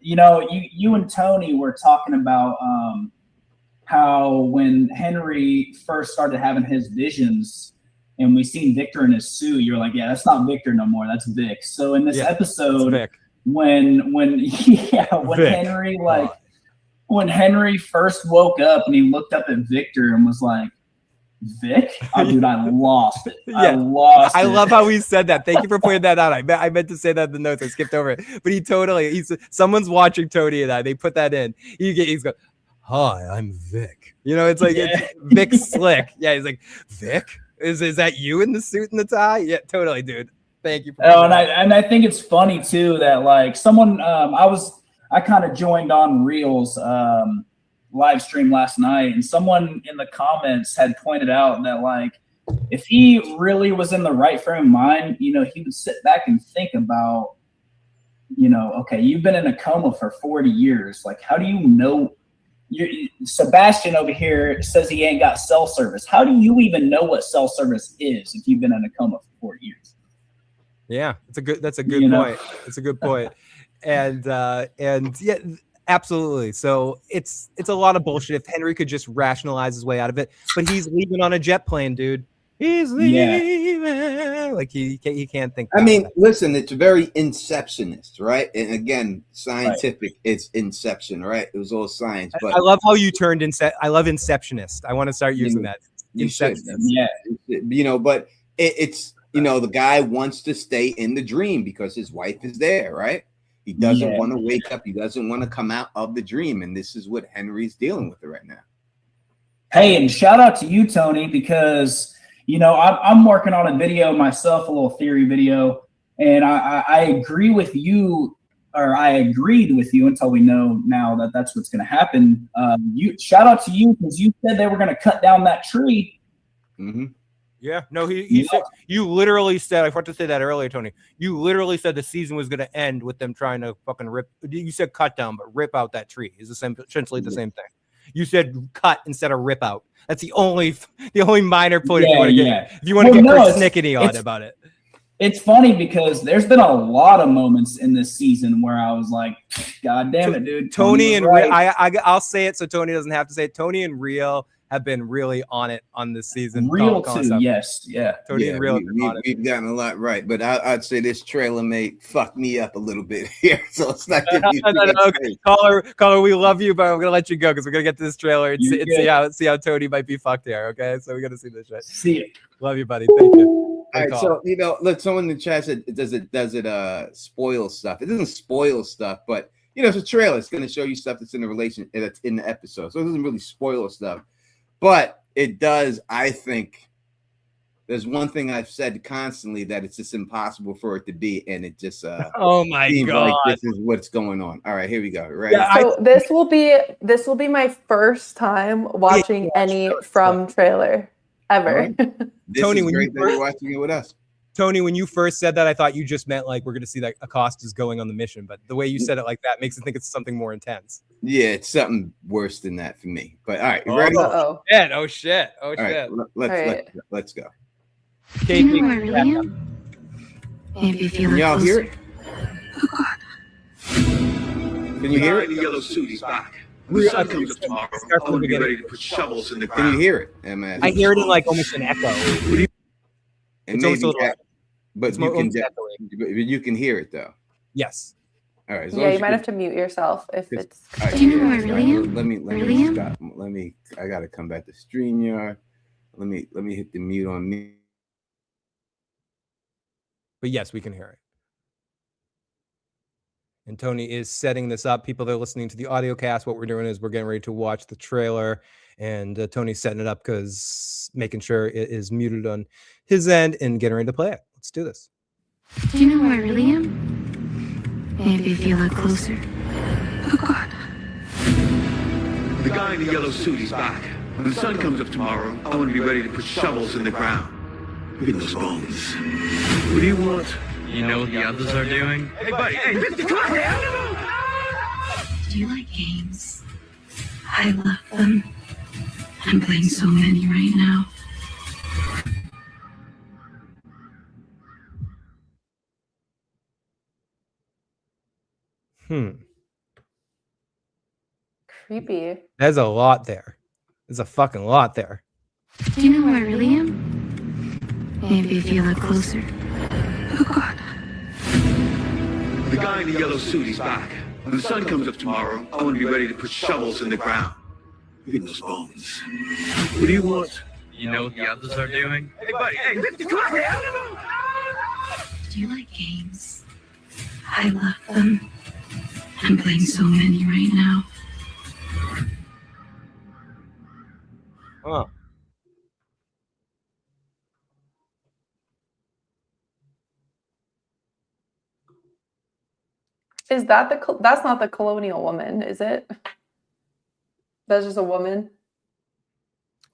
you and Tony were talking about how when Henry first started having his visions. And we seen Victor in his suit. You're like, yeah, that's not Victor no more. That's Vic. So in this episode, when Henry first woke up and he looked up at Victor and was like, Vic? Oh, dude, I lost it. I love how he said that. Thank you for pointing that out. I meant to say that in the notes. I skipped over it. But someone's watching Tony and I. They put that in. He's going, hi, I'm Vic. It's like it's Vic Slick. Yeah, he's like, Vic? Is that you in the suit and the tie? Yeah, totally, dude. Thank you. And I think it's funny too that like someone I kind of joined on Reel's live stream last night, and someone in the comments had pointed out that like if he really was in the right frame of mind, he would sit back and think about, okay, you've been in a coma for 40 years. Like, how do you know? Sebastian over here says he ain't got cell service. How do you even know what cell service is if you've been in a coma for 4 years? Yeah, that's a good point. It's a good point. And yeah, absolutely. So it's a lot of bullshit. If Henry could just rationalize his way out of it, but he's leaving on a jet plane, dude. He's leaving. Like he can't think. I mean, listen, it's very Inceptionist, right? And again, scientific. Right. It's Inception, right? It was all science. But I love how you turned I love Inceptionist. I want to start using that. Inceptionist. Yeah. But it's the guy wants to stay in the dream because his wife is there, right? He doesn't want to wake up. He doesn't want to come out of the dream, and this is what Henry's dealing with right now. Hey, and shout out to you, Tony, because I'm working on a video myself, a little theory video, and I agree with you, or I agreed with you until we know now that that's what's going to happen. Shout out to you because you said they were going to cut down that tree. Mm-hmm. Yeah, no, he said, you literally said, I forgot to say that earlier, Tony. You literally said the season was going to end with them trying to fucking rip. You said cut down, but rip out that tree is essentially the same thing. You said cut instead of rip out. That's the only minor point if you want to get snickety on about it. it's funny because there's been a lot of moments in this season where I was like, God damn it, dude. Tony was and right. I'll say it so Tony doesn't have to say it. Tony and Real have been really on it on this season. Real too, yes, yeah. Tony and Real have been on it. We've gotten a lot right, but I'd say this trailer may fuck me up a little bit here, so it's not giving you Okay. Caller, we love you, but I'm gonna let you go because we're gonna get to this trailer and see how Tony might be fucked here. Okay, so we gotta see this shit. See it. Love you, buddy. Thank you. All right, so look, someone in the chat said, does it spoil stuff? It doesn't spoil stuff, but it's a trailer. It's going to show you stuff that's in the relation that's in the episode, so it doesn't really spoil stuff. But it does. I think there's one thing I've said constantly that it's just impossible for it to be, and it just oh my god, like this is what's going on. All right, here we go. Right. Yeah, so this will be my first time watching any From trailer ever. Tony, when you're watching it with us. Tony, when you first said that, I thought you just meant like we're going to see that Acosta's going on the mission, but the way you said it like that makes it think it's something more intense. Yeah, it's something worse than that for me. But all right, you ready? Oh shit! Oh shit! Let's go. Do you know where I really am? Maybe if you Can look y'all hear closer. it? Can you hear it? The yellow suit, he's back. When the sun comes up tomorrow, I want to be ready to put shovels in the ground. Can you hear it? I hear it in like almost an echo. And maybe, but you can hear it though. Yes. All right. Yeah, you might have to mute yourself if it's. Do you know where I really am? Let me stop. I gotta come back to StreamYard. Let me hit the mute on me. But yes, we can hear it. And Tony is setting this up. People that are listening to the audio cast, what we're doing is we're getting ready to watch the trailer. And Tony's setting it up because making sure it is muted on his end and getting ready to play it. Let's do this. Do you know where I really am? Maybe if you look closer. Oh God. The guy in the yellow suit, he's back. When the sun comes up tomorrow, I want to be ready to put shovels in the ground. Look at those bones. What do you want? You know what the others are doing? Hey, buddy, hey, come on, Do you like games? I love them. I'm playing so many right now. Creepy. There's a lot there. There's a fucking lot there. Do you know where I really am? Maybe if you look closer. Oh God. The guy in the yellow suit, he's back. When the sun comes up tomorrow, I want to be ready to put shovels in the ground. Look at those bones. What do you want? You know what the others are doing? Hey, buddy, hey, come on, Do you like games? I love them. I'm playing so many right now. Huh. Is that that's not the colonial woman, is it? That's just a woman.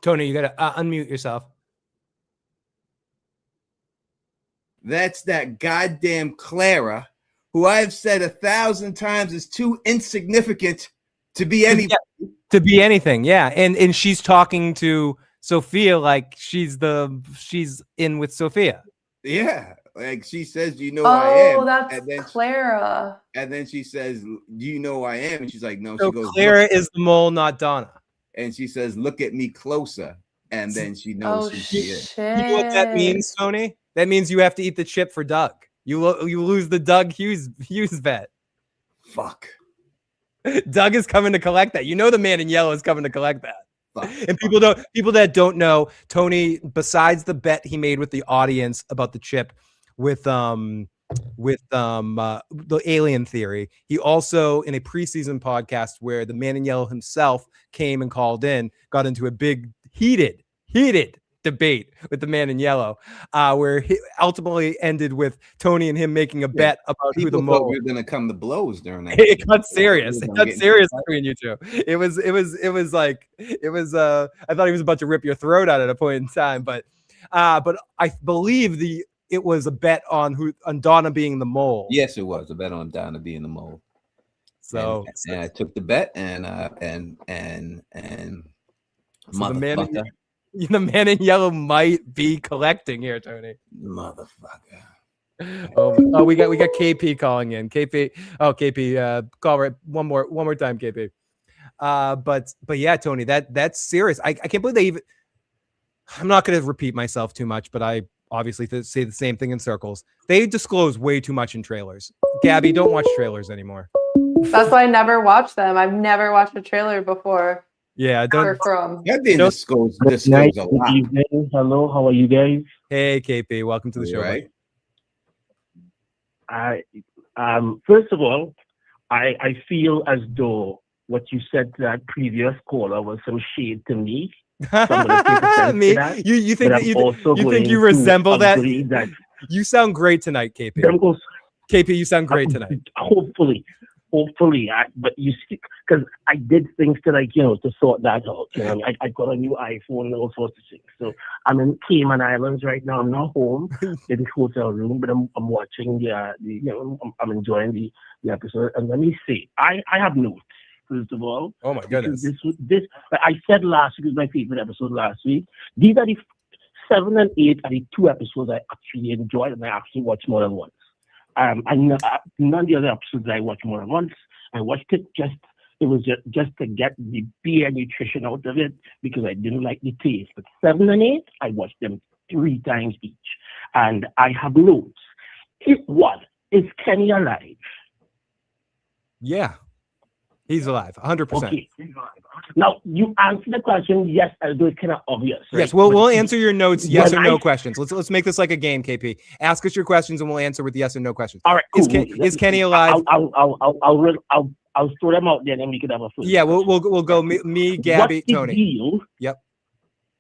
Tony, you gotta unmute yourself. That's that goddamn Clara, who I have said 1,000 times is too insignificant to be anything. Yeah, to be anything, yeah. And she's talking to Sophia like she's in with Sophia. Yeah. Like she says, "Do you know who I am?" Oh, that's and then Clara. And then she says, "Do you know who I am?" And she's like, "No." So she goes, Clara is the mole, not Donna. And she says, "Look at me closer." And then she knows who she is. Shit. You know what that means, Tony? That means you have to eat the chip for Doug. You lose the Doug Hughes bet. Fuck. Doug is coming to collect that. You know the man in yellow is coming to collect that. Fuck. And people that don't know, Tony, besides the bet he made with the audience about the chip with the alien theory, he also in a preseason podcast where the man in yellow himself came and called in, got into a big heated debate with the man in yellow, where he ultimately ended with Tony and him making a bet about who the mole. We were gonna come to blows during that. It got serious. It got serious between you two. It was like I thought he was about to rip your throat out at a point in time, but I believe it was a bet on Donna being the mole. Yes, it was a bet on Donna being the mole. So and I took the bet and so the man in yellow might be collecting here, Tony. Motherfucker. Oh, we got KP calling in. KP, call right one more time, KP. But yeah, Tony, that's serious. I can't believe they even. I'm not going to repeat myself too much, but I obviously say the same thing in circles. They disclose way too much in trailers. Gabby, don't watch trailers anymore. That's why I never watch them. I've never watched a trailer before. Yeah, don't. That didn't disclose Good night, a good lot. evening. Hello, how are you guys? Hey, KP, welcome to the show. Right. First of all, I feel as though what you said to that previous caller was some shade to me. So I'm gonna take offense Me? to that, You think but that I'm you, also you think going you to resemble that? agree that You sound great tonight, KP. them goes- KP, you sound great tonight. Hopefully, but you see, because I did things to sort that out. I got a new iPhone and all sorts of things. So I'm in Cayman Islands right now. I'm not home in the hotel room, but I'm watching I'm enjoying the episode. And let me see, I have notes. First of all, oh my goodness, this I said last week was my favorite episode last week. These are the 7 and 8 are the 2 episodes I actually enjoyed and I actually watched more than once. None of the other episodes I watched more than once. I watched it just to get the beer nutrition out of it because I didn't like the taste. But 7 and 8, I watched them 3 times each, and I have notes. One, is Kenny alive? Yeah, he's alive, 100%. Okay. Now you answer the question. Yes, although it's kind of obvious. Right? Yes, we'll answer your notes, yes or no I, questions. Let's make this like a game, KP. Ask us your questions and we'll answer with yes or no questions. All right, cool. Is Kenny alive? I'll throw them out there, and then we can have a first. Yeah, we'll go me, Gabby, What's the Tony. Deal? Yep.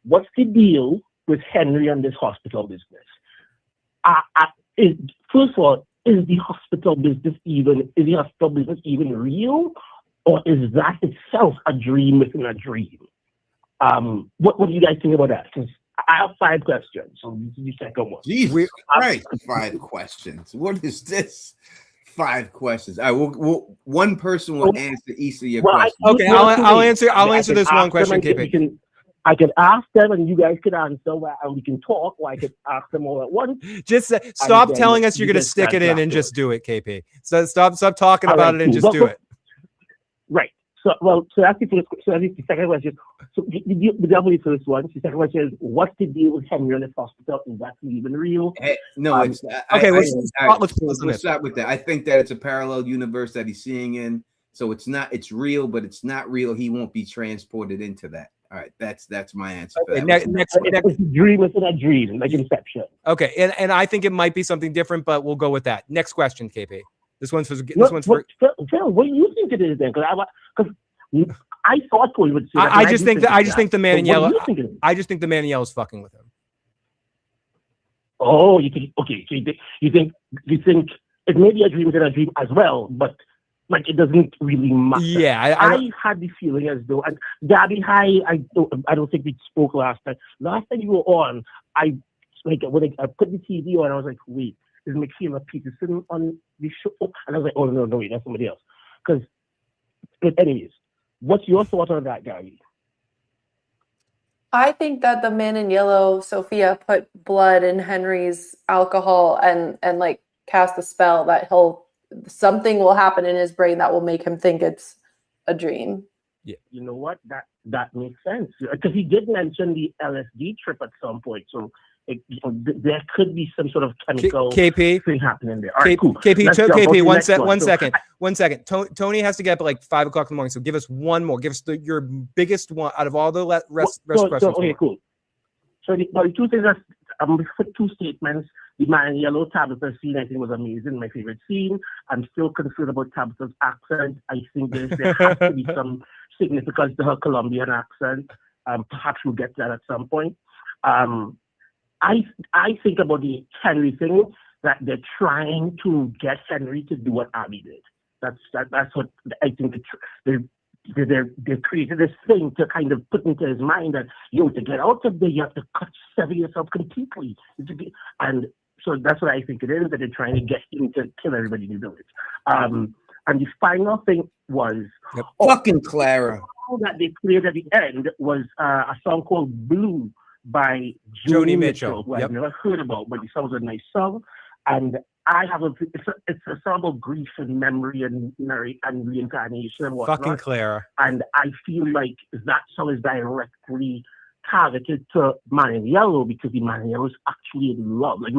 What's the deal with Henry and this hospital business? First of all, is the hospital business even real? Or is that itself a dream within a dream? What do you guys think about that? Because I have 5 questions, so this is the second one. Jesus Christ, 5 questions. What is this? 5 questions. All right, one person will answer each of your questions. I'll answer this one question, KP. I can ask them, and you guys can answer, and we can talk, or I can ask them all at once. Just stop telling us you're going to stick it in and just do it, KP. So stop talking about it and just do it. Right. So that's the second question. So the first one. The second question is, what's the deal with Henry in the hospital? Is that even real? No, it's okay. Let's start with that. I think that it's a parallel universe that he's seeing in. So it's not. It's real, but it's not real. He won't be transported into that. All right, that's my answer. Okay, next dream within a dream, like Inception. Okay, and I think it might be something different, but we'll go with that. Next question, KP. This one's for. Phil, what do you think it is then? Because I thought he would say that. I just think the man in yellow. I just think the man in yellow is fucking with him. Oh, you think? Okay, so you think it may be a dream within a dream as well, but like it doesn't really matter. Yeah, I had the feeling as though, and Gabby, I don't think we spoke last time. Last time you were on, when I put the TV on, I was like, wait, is Michaela Peterson on the show? And I was like, oh no, wait, that's somebody else. But anyways, what's your thought on that, Gabby? I think that the man in yellow, Sophia, put blood in Henry's alcohol and like cast a spell that something will happen in his brain that will make him think it's a dream. Yeah, you know what? That makes sense because he did mention the LSD trip at some point, so there could be some sort of chemical thing happening there. All right, cool. KP, one second. Tony has to get up at like 5 o'clock in the morning, so give us one more. Give us your biggest one out of all the rest questions. Okay, cool. So the 2 things that for 2 statements. The man in yellow Tabitha scene, I think, was amazing. My favorite scene. I'm still concerned about Tabitha's accent. I think there has to be some significance to her Colombian accent. Perhaps we'll get that at some point. I think about the Henry thing, that they're trying to get Henry to do what Abby did. That's what I think they created this thing to kind of put into his mind that, to get out of there, you have to sever yourself completely. And so that's what I think it is, that they're trying to get him to kill everybody in the village. And the final thing was... fucking Clara. That they played at the end was a song called Blue by Joni Mitchell, who I've never heard about, but it sounds a nice song. And I have it's a song about grief and memory and reincarnation and whatnot. Fucking Clara. And I feel like that song is directly targeted to Man in Yellow because the Man in Yellow is actually in love. Like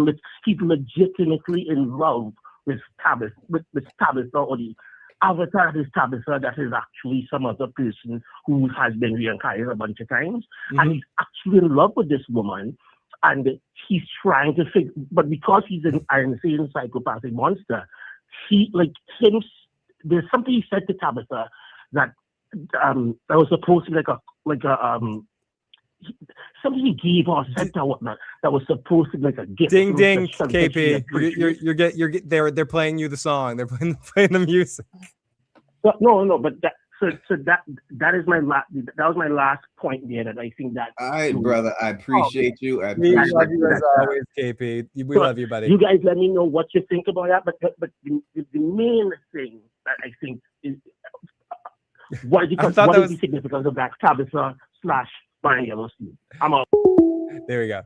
he's legitimately in love with Tabitha, with Tabitha, or the avatar of his Tabitha that is actually some other person who has been reincarnated a bunch of times. Mm-hmm. And he's actually in love with this woman. And he's trying to figure, but because he's an insane psychopathic monster, there's something he said to Tabitha that was supposed to be like a something he gave or said or whatnot that was supposed to be like a gift. Ding ding, KP, they're playing you the song. They're playing the music. No, but that. So that is my that was my last point there. That I think that. All right, brother. I appreciate you. I appreciate you as always, KP. We love you, buddy. You guys, let me know what you think about that. But the main thing that I think is what is the significance of that Tabitha / Barney Yellowstone? I'm out. There we go.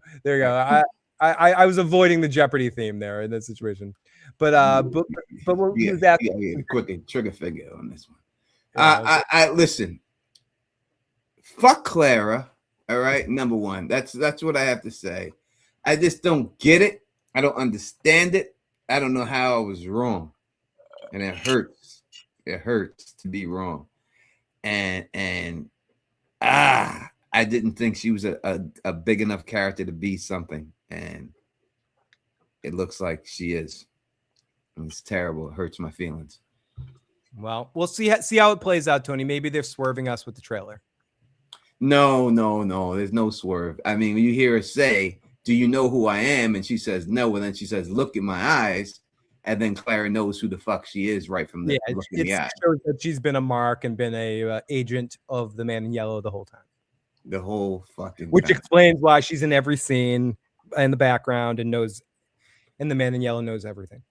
I was avoiding the Jeopardy theme there in that situation, but we'll use that. Quick trigger figure on this one. I listen. Fuck Clara. All right, number one. That's what I have to say. I just don't get it. I don't understand it. I don't know how I was wrong, and it hurts. It hurts to be wrong, and I didn't think she was a big enough character to be something, and it looks like she is. And it's terrible. It hurts my feelings. Well, we'll see how it plays out, Tony. Maybe they're swerving us with the trailer. No. There's no swerve. I mean, when you hear her say, "Do you know who I am?" and she says no, and then she says, "Look in my eyes," and then Clara knows who the fuck she is right from the look in the eye. Shows that she's been a mark and been a agent of the Man in Yellow the whole time. The whole fucking which time. Explains why she's in every scene in the background and the Man in Yellow knows everything.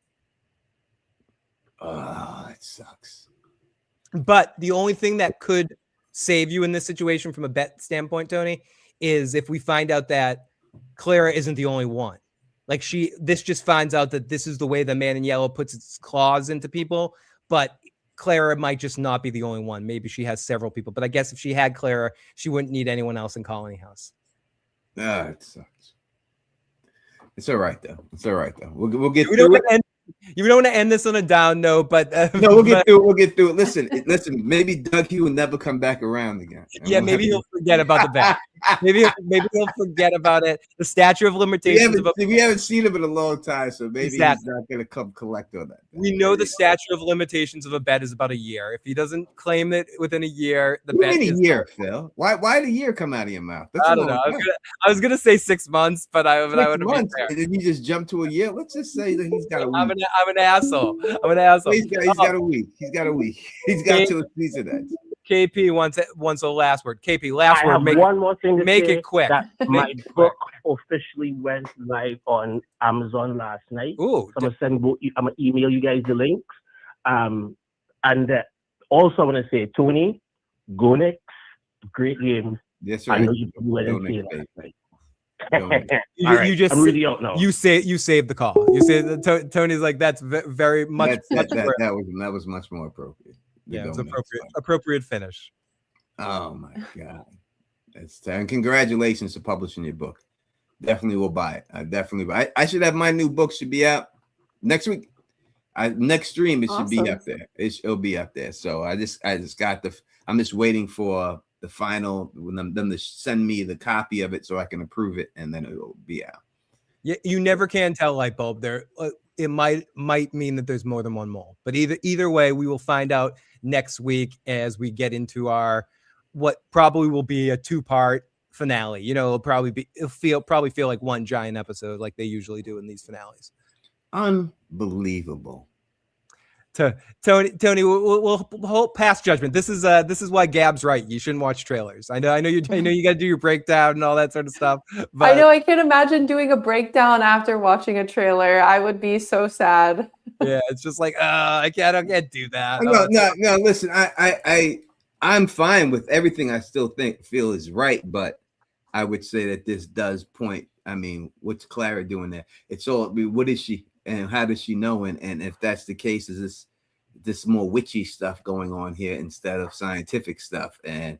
Oh, it sucks. But the only thing that could save you in this situation from a bet standpoint, Tony, is if we find out that Clara isn't the only one. Like this just finds out that this is the way the Man in Yellow puts its claws into people, but Clara might just not be the only one. Maybe she has several people, but I guess if she had Clara, she wouldn't need anyone else in Colony House. It sucks. It's all right though. We'll get through it. You don't want to end this on a down note, but no, we'll get through it. Listen. Maybe Doug Hugh will never come back around again. Yeah, maybe he'll forget about the bet. maybe he'll forget about it. The statute of limitations. We haven't seen him in a long time, so maybe he's not going to come collect on that. We know the statute of limitations of a bet is about a year. If he doesn't claim it within a year, the bet is a year, Phil. Why did a year come out of your mouth? I don't know. I was gonna say 6 months, but I would have been fair. Did you just jump to a year? Let's just say that he's got a week. I'm an asshole. He's got a week. He's got till the season ends. KP wants a last word. KP, last word. Make one more thing to make say it quick. That my book officially went live on Amazon last night. Ooh, so I'm gonna email you guys the links. And also I want to say, Tony, go Knicks, great game. Yes, right. I know you went and see last night. You just I'm really don't know. You saved the call. You say Tony's like that's very much. That was much more appropriate. Yeah, it was appropriate finish. Oh my god! And congratulations to publishing your book. Definitely will buy it. I should have my new book should be out next week. Next stream it should be up there. It'll be up there. So I just got I'm just waiting for the final them to send me the copy of it so I can approve it, and then it will be out. Yeah, you never can tell, Lightbulb. There, it might mean that there's more than one mole, but either way, we will find out next week as we get into our what probably will be a 2-part finale. You know, it'll probably feel like one giant episode, like they usually do in these finales. Unbelievable. Tony, we'll hold past judgment. This is why Gab's right. You shouldn't watch trailers. I know you got to do your breakdown and all that sort of stuff. But I know I can't imagine doing a breakdown after watching a trailer. I would be so sad. Yeah, it's just like I can't do that. No. Listen, I'm fine with everything. I still feel is right, but I would say that this does point. I mean, what's Clara doing there? It's all. I mean, what is she? and how does she know? And if that's the case, is this more witchy stuff going on here instead of scientific stuff? And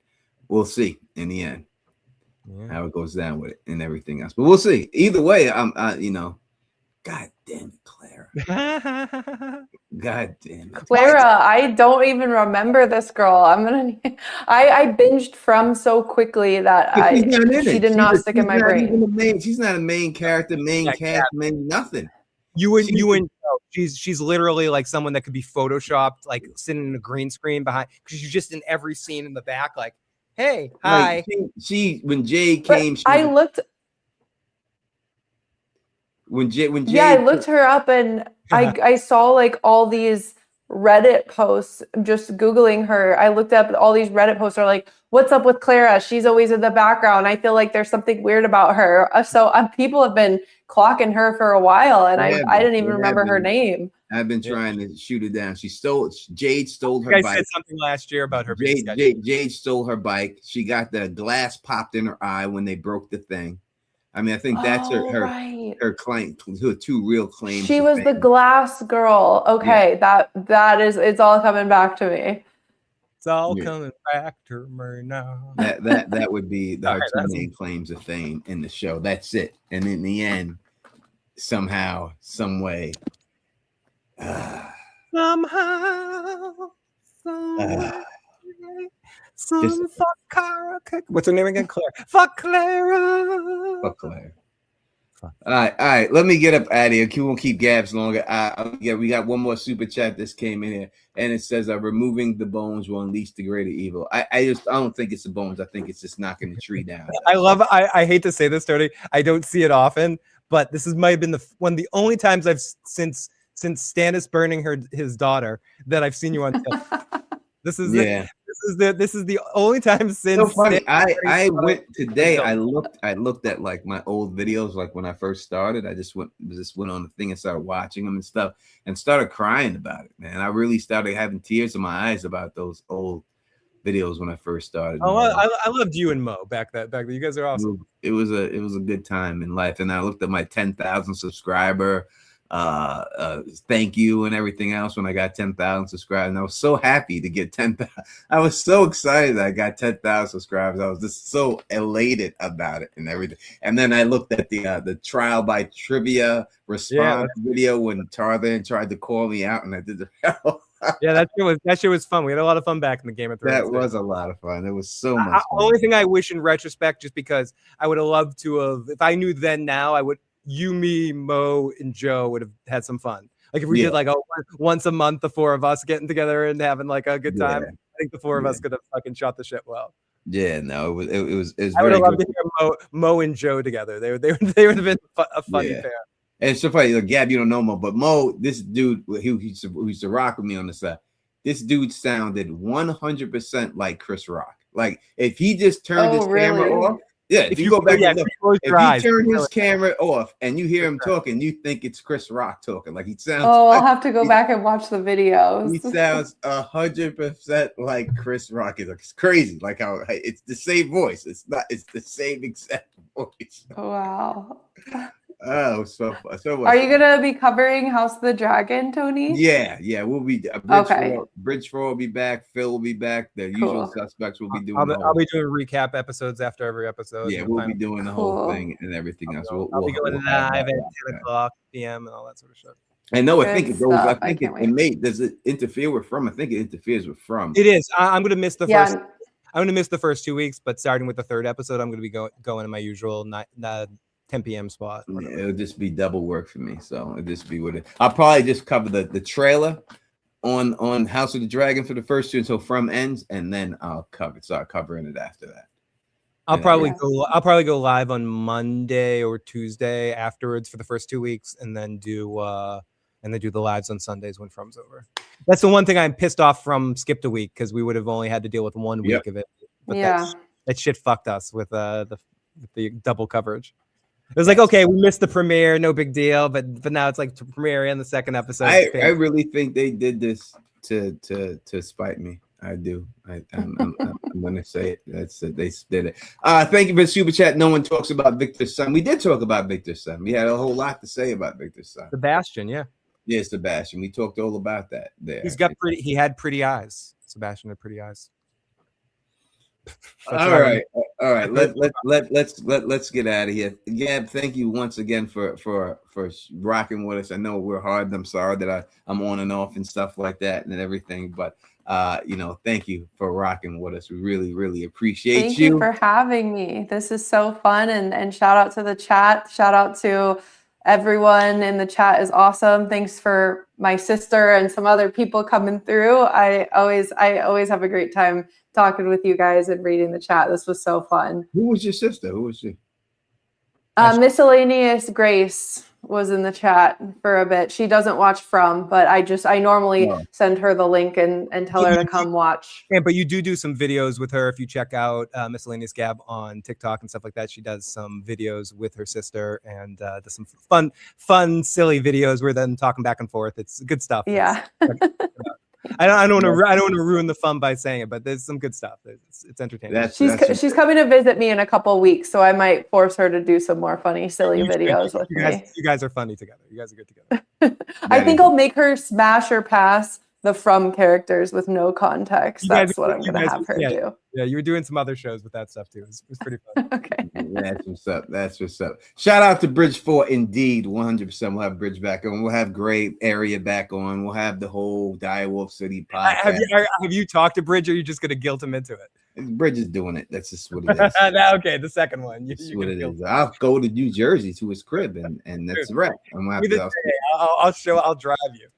we'll see in the end how it goes down with it and everything else. But we'll see. Either way, God damn it, Clara. God damn it. Clara, I don't even remember this girl. I binged from so quickly that she did not stick in my brain. She's not a main character, main cast, main nothing. You wouldn't know. She's literally like someone that could be photoshopped, like sitting in a green screen behind, because she's just in every scene in the back, like, hey, hi. Like she when Jade came, I looked. When Jade, I looked her up and I saw like all these Reddit posts, just Googling her. I looked up all these Reddit posts are like, what's up with Clara? She's always in the background. I feel like there's something weird about her. So people have been clocking her for a while, and I didn't even remember her name. I've been trying to shoot her down. Jade stole her bike. I said something last year about her. Jade stole her bike. She got the glass popped in her eye when they broke the thing. I mean, I think that's her claim, her two real claims. She was the glass girl. Okay, that is, it's all coming back to me. It's all coming back to me now. That would be her two main claims of fame in the show. That's it. And in the end, somehow, some way, what's her name again? Claire. Fuck Clara. Fuck Claire. All right. Let me get up out of here. We won't keep Gabs longer. We got one more super chat that came in here, and it says, "Removing the bones will unleash the greater evil." I don't think it's the bones. I think it's just knocking the tree down. I hate to say this, Tony. I don't see it often, but this might have been one of the only times I've since Stannis burning his daughter that I've seen you on. This is the only time since. So funny. I went today. I looked at like my old videos, like when I first started. I just went on the thing and started watching them and stuff, and started crying about it. Man, I really started having tears in my eyes about those old videos when I first started. Oh, I loved you and Mo back then. You guys are awesome. It was a good time in life, and I looked at my 10,000 subscriber. Thank you and everything else when I got 10,000 subscribers, and I was so happy to get 10,000. I was so excited that I got 10,000 subscribers. I was just so elated about it and everything. And then I looked at the trial by trivia response video when Tarzan tried to call me out, and I did the that shit was fun. We had a lot of fun back in the Game of Thrones. That was a lot of fun. It was so much fun. Only thing I wish in retrospect, just because I would have loved to have, if I knew then now, I would. You, me, Mo, and Joe would have had some fun. Like if we did like once a month, the four of us getting together and having like a good time. I think the four of us could have fucking shot the shit well. Yeah, no, it was. I would have loved to hear Mo and Joe together. They would have been a funny pair. And it's so funny, like, Gab, you don't know Mo, but Mo, this dude, he used to rock with me on the set. This dude sounded 100% like Chris Rock. Like if he just turned his camera off. Yeah, if you go back and look, if you turn his camera off and you hear him talking, you think it's Chris Rock talking. Like he sounds. Oh, I'll have to go back and watch the videos. He sounds 100% like Chris Rock. It's crazy, like how it's the same voice. It's the same exact voice. Wow. Oh, so much. Are you gonna be covering House of the Dragon, Tony? Yeah, we'll be. Bridgeford will be back. Phil will be back. The usual suspects will be doing. I'll be doing recap episodes after every episode. Yeah, we'll be doing the whole thing and everything else. I'll be going live at 10 o'clock p.m. and all that sort of stuff. I know. I think it goes. I think it may. Does it interfere with From? I think it interferes with From. It is. I'm going to miss the first. I'm going to miss the first 2 weeks, but starting with the third episode, I'm going to be going to my usual 10 p.m. spot. Yeah, it'll just be double work for me. So it'll just be with it. I'll probably just cover the trailer on House of the Dragon for the first two until From ends, and then I'll start covering it after that. I'll probably go live on Monday or Tuesday afterwards for the first 2 weeks, and then do the lives on Sundays when From's over. That's the one thing I'm pissed off from skipped a week, because we would have only had to deal with 1 week of it. But that shit fucked us with the double coverage. It was like, okay, we missed the premiere, no big deal, but now it's like the premiere and the second episode. I really think they did this to spite me. I do. I'm gonna say it. That's it. They did it. Thank you for the super chat. No one talks about Victor's son. We did talk about Victor's son. We had a whole lot to say about Victor's son. Sebastian, yeah. Yeah, Sebastian. We talked all about that there. He had pretty eyes. Sebastian had pretty eyes. All right. Let's get out of here. Gab, thank you once again for rocking with us. I know we're hard. I'm sorry that I'm on and off and stuff like that and everything, but thank you for rocking with us. We really, really appreciate Thank you for having me. This is so fun, and shout out to the chat. Shout out to everyone in the chat is awesome. Thanks for my sister and some other people coming through. I always have a great time talking with you guys and reading the chat. This was so fun. Who was your sister? Who was she? Miscellaneous Grace was in the chat for a bit. She doesn't watch From, but I normally send her the link and tell her to come watch. Yeah, but you do some videos with her if you check out Miscellaneous Gab on TikTok and stuff like that. She does some videos with her sister and does some fun, silly videos where them talking back and forth. It's good stuff. Yeah. I don't want to ruin the fun by saying it, but there's some good stuff. It's entertaining. She's coming to visit me in a couple of weeks, so I might force her to do some more funny, silly videos with me. You guys are funny together. You guys are good together. I think I'll make her smash or pass the From characters with no context. That's what I'm gonna have her do. Yeah, you were doing some other shows with that stuff too. It was pretty fun. Okay. That's what's up. Shout out to Bridge 4. Indeed, 100%. We'll have Bridge back on. We'll have Gray Area back on. We'll have the whole Direwolf City podcast. Have you talked to Bridge, or are you just gonna guilt him into it? Bridge is doing it. That's just what it is. Okay, the second one. That's what it is. I'll go to New Jersey to his crib, and that's right. I'll drive you.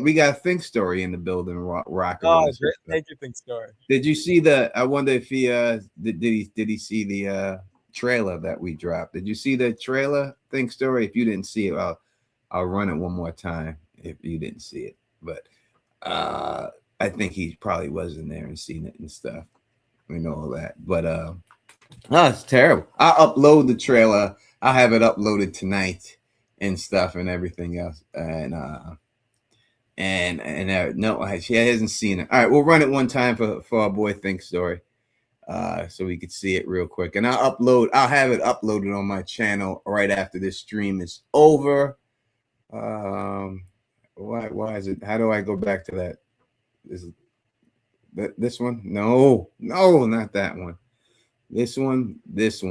We got Think Story in the building. Rock. Oh, great. Thank you, Think Story. Did you see I wonder if he did he see the trailer that we dropped? Did you see the trailer, Think Story? If you didn't see it, I'll run it one more time if you didn't see it. But I think he probably was in there and seen it and stuff. We know all that. But it's terrible. I'll upload the trailer. I'll have it uploaded tonight and stuff and everything else. No, she hasn't seen it. All right, we'll run it one time for our boy Think Story, so we could see it real quick. And I'll have it uploaded on my channel right after this stream is over. Why is it? How do I go back to that? Is this one? No, not that one. This one. That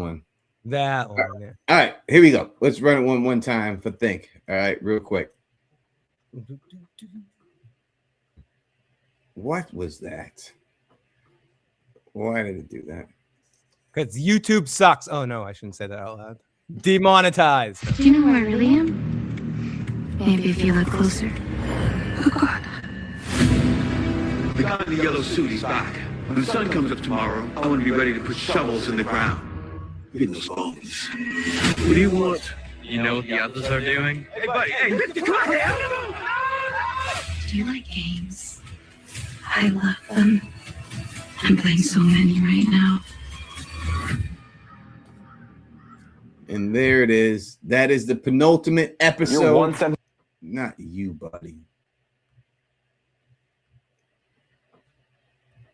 one. Yeah. All right, here we go. Let's run it one time for Think. All right, real quick. What was that? Why did it do that? Because YouTube sucks. Oh no, I shouldn't say that out loud. Demonetized. Do you know who I really am? Maybe if you look closer. Oh God. The guy in the yellow suit, he's back. When the sun comes up tomorrow, I want to be ready to put shovels in the ground. Look at those bones. What do you want? You know what the others are doing? Hey, buddy, hey, come on here! Do you like games? I love them. I'm playing so many right now. And there it is. That is the penultimate episode. You're one sentence. Not you, buddy.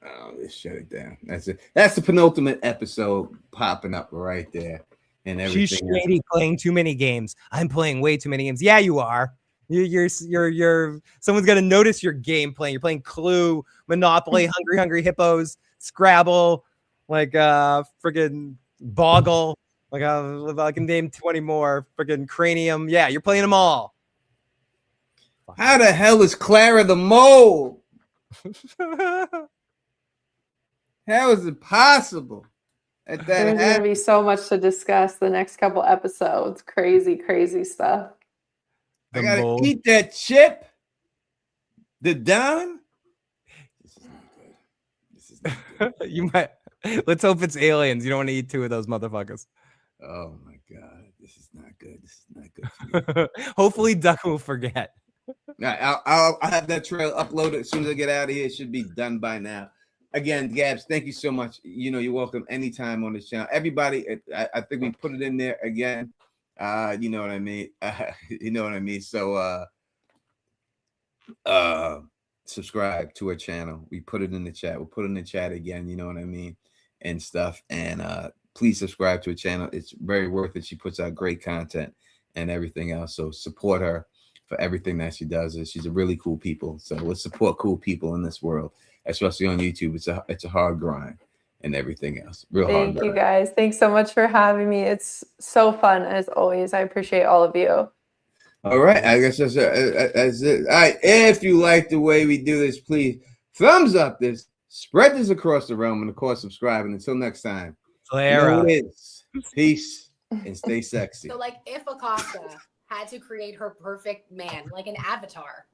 Oh, let's shut it down. That's it. That's the penultimate episode popping up right there. And everything. She's shady playing too many games. I'm playing way too many games. Yeah, you are. You're someone's gonna notice your game playing. You're playing Clue, Monopoly, Hungry Hippos, Scrabble, like friggin' Boggle. Like I can name 20 more. Friggin' Cranium. Yeah, you're playing them all. How the hell is Clara the mole? How is it possible? There's going to be so much to discuss the next couple episodes. Crazy stuff. I gotta eat that chip. The dime. This is not good. You might. Let's hope it's aliens. You don't want to eat two of those motherfuckers. Oh my god, this is not good. This is not good for me. Hopefully, Duck will forget. I'll have that trail uploaded as soon as I get out of here. It should be done by now. Again, Gabs, thank you so much. You're welcome anytime on this channel. Everybody, I think we put it in there again. You know what I mean? So subscribe to her channel. We put it in the chat. We'll put it in the chat again. You know what I mean, and stuff. And please subscribe to her channel. It's very worth it. She puts out great content and everything else. So support her for everything that she does. She's a really cool people. So let's support cool people in this world, especially on YouTube. It's a hard grind and everything else. Real hard. Thank you guys. Thanks so much for having me. It's so fun as always. I appreciate all of you. All right, I guess that's it. All right, if you like the way we do this, please thumbs up this, spread this across the realm, and of course, subscribe. And until next time, you know what it is. Peace and stay sexy. So, like, if Acosta had to create her perfect man, like an avatar,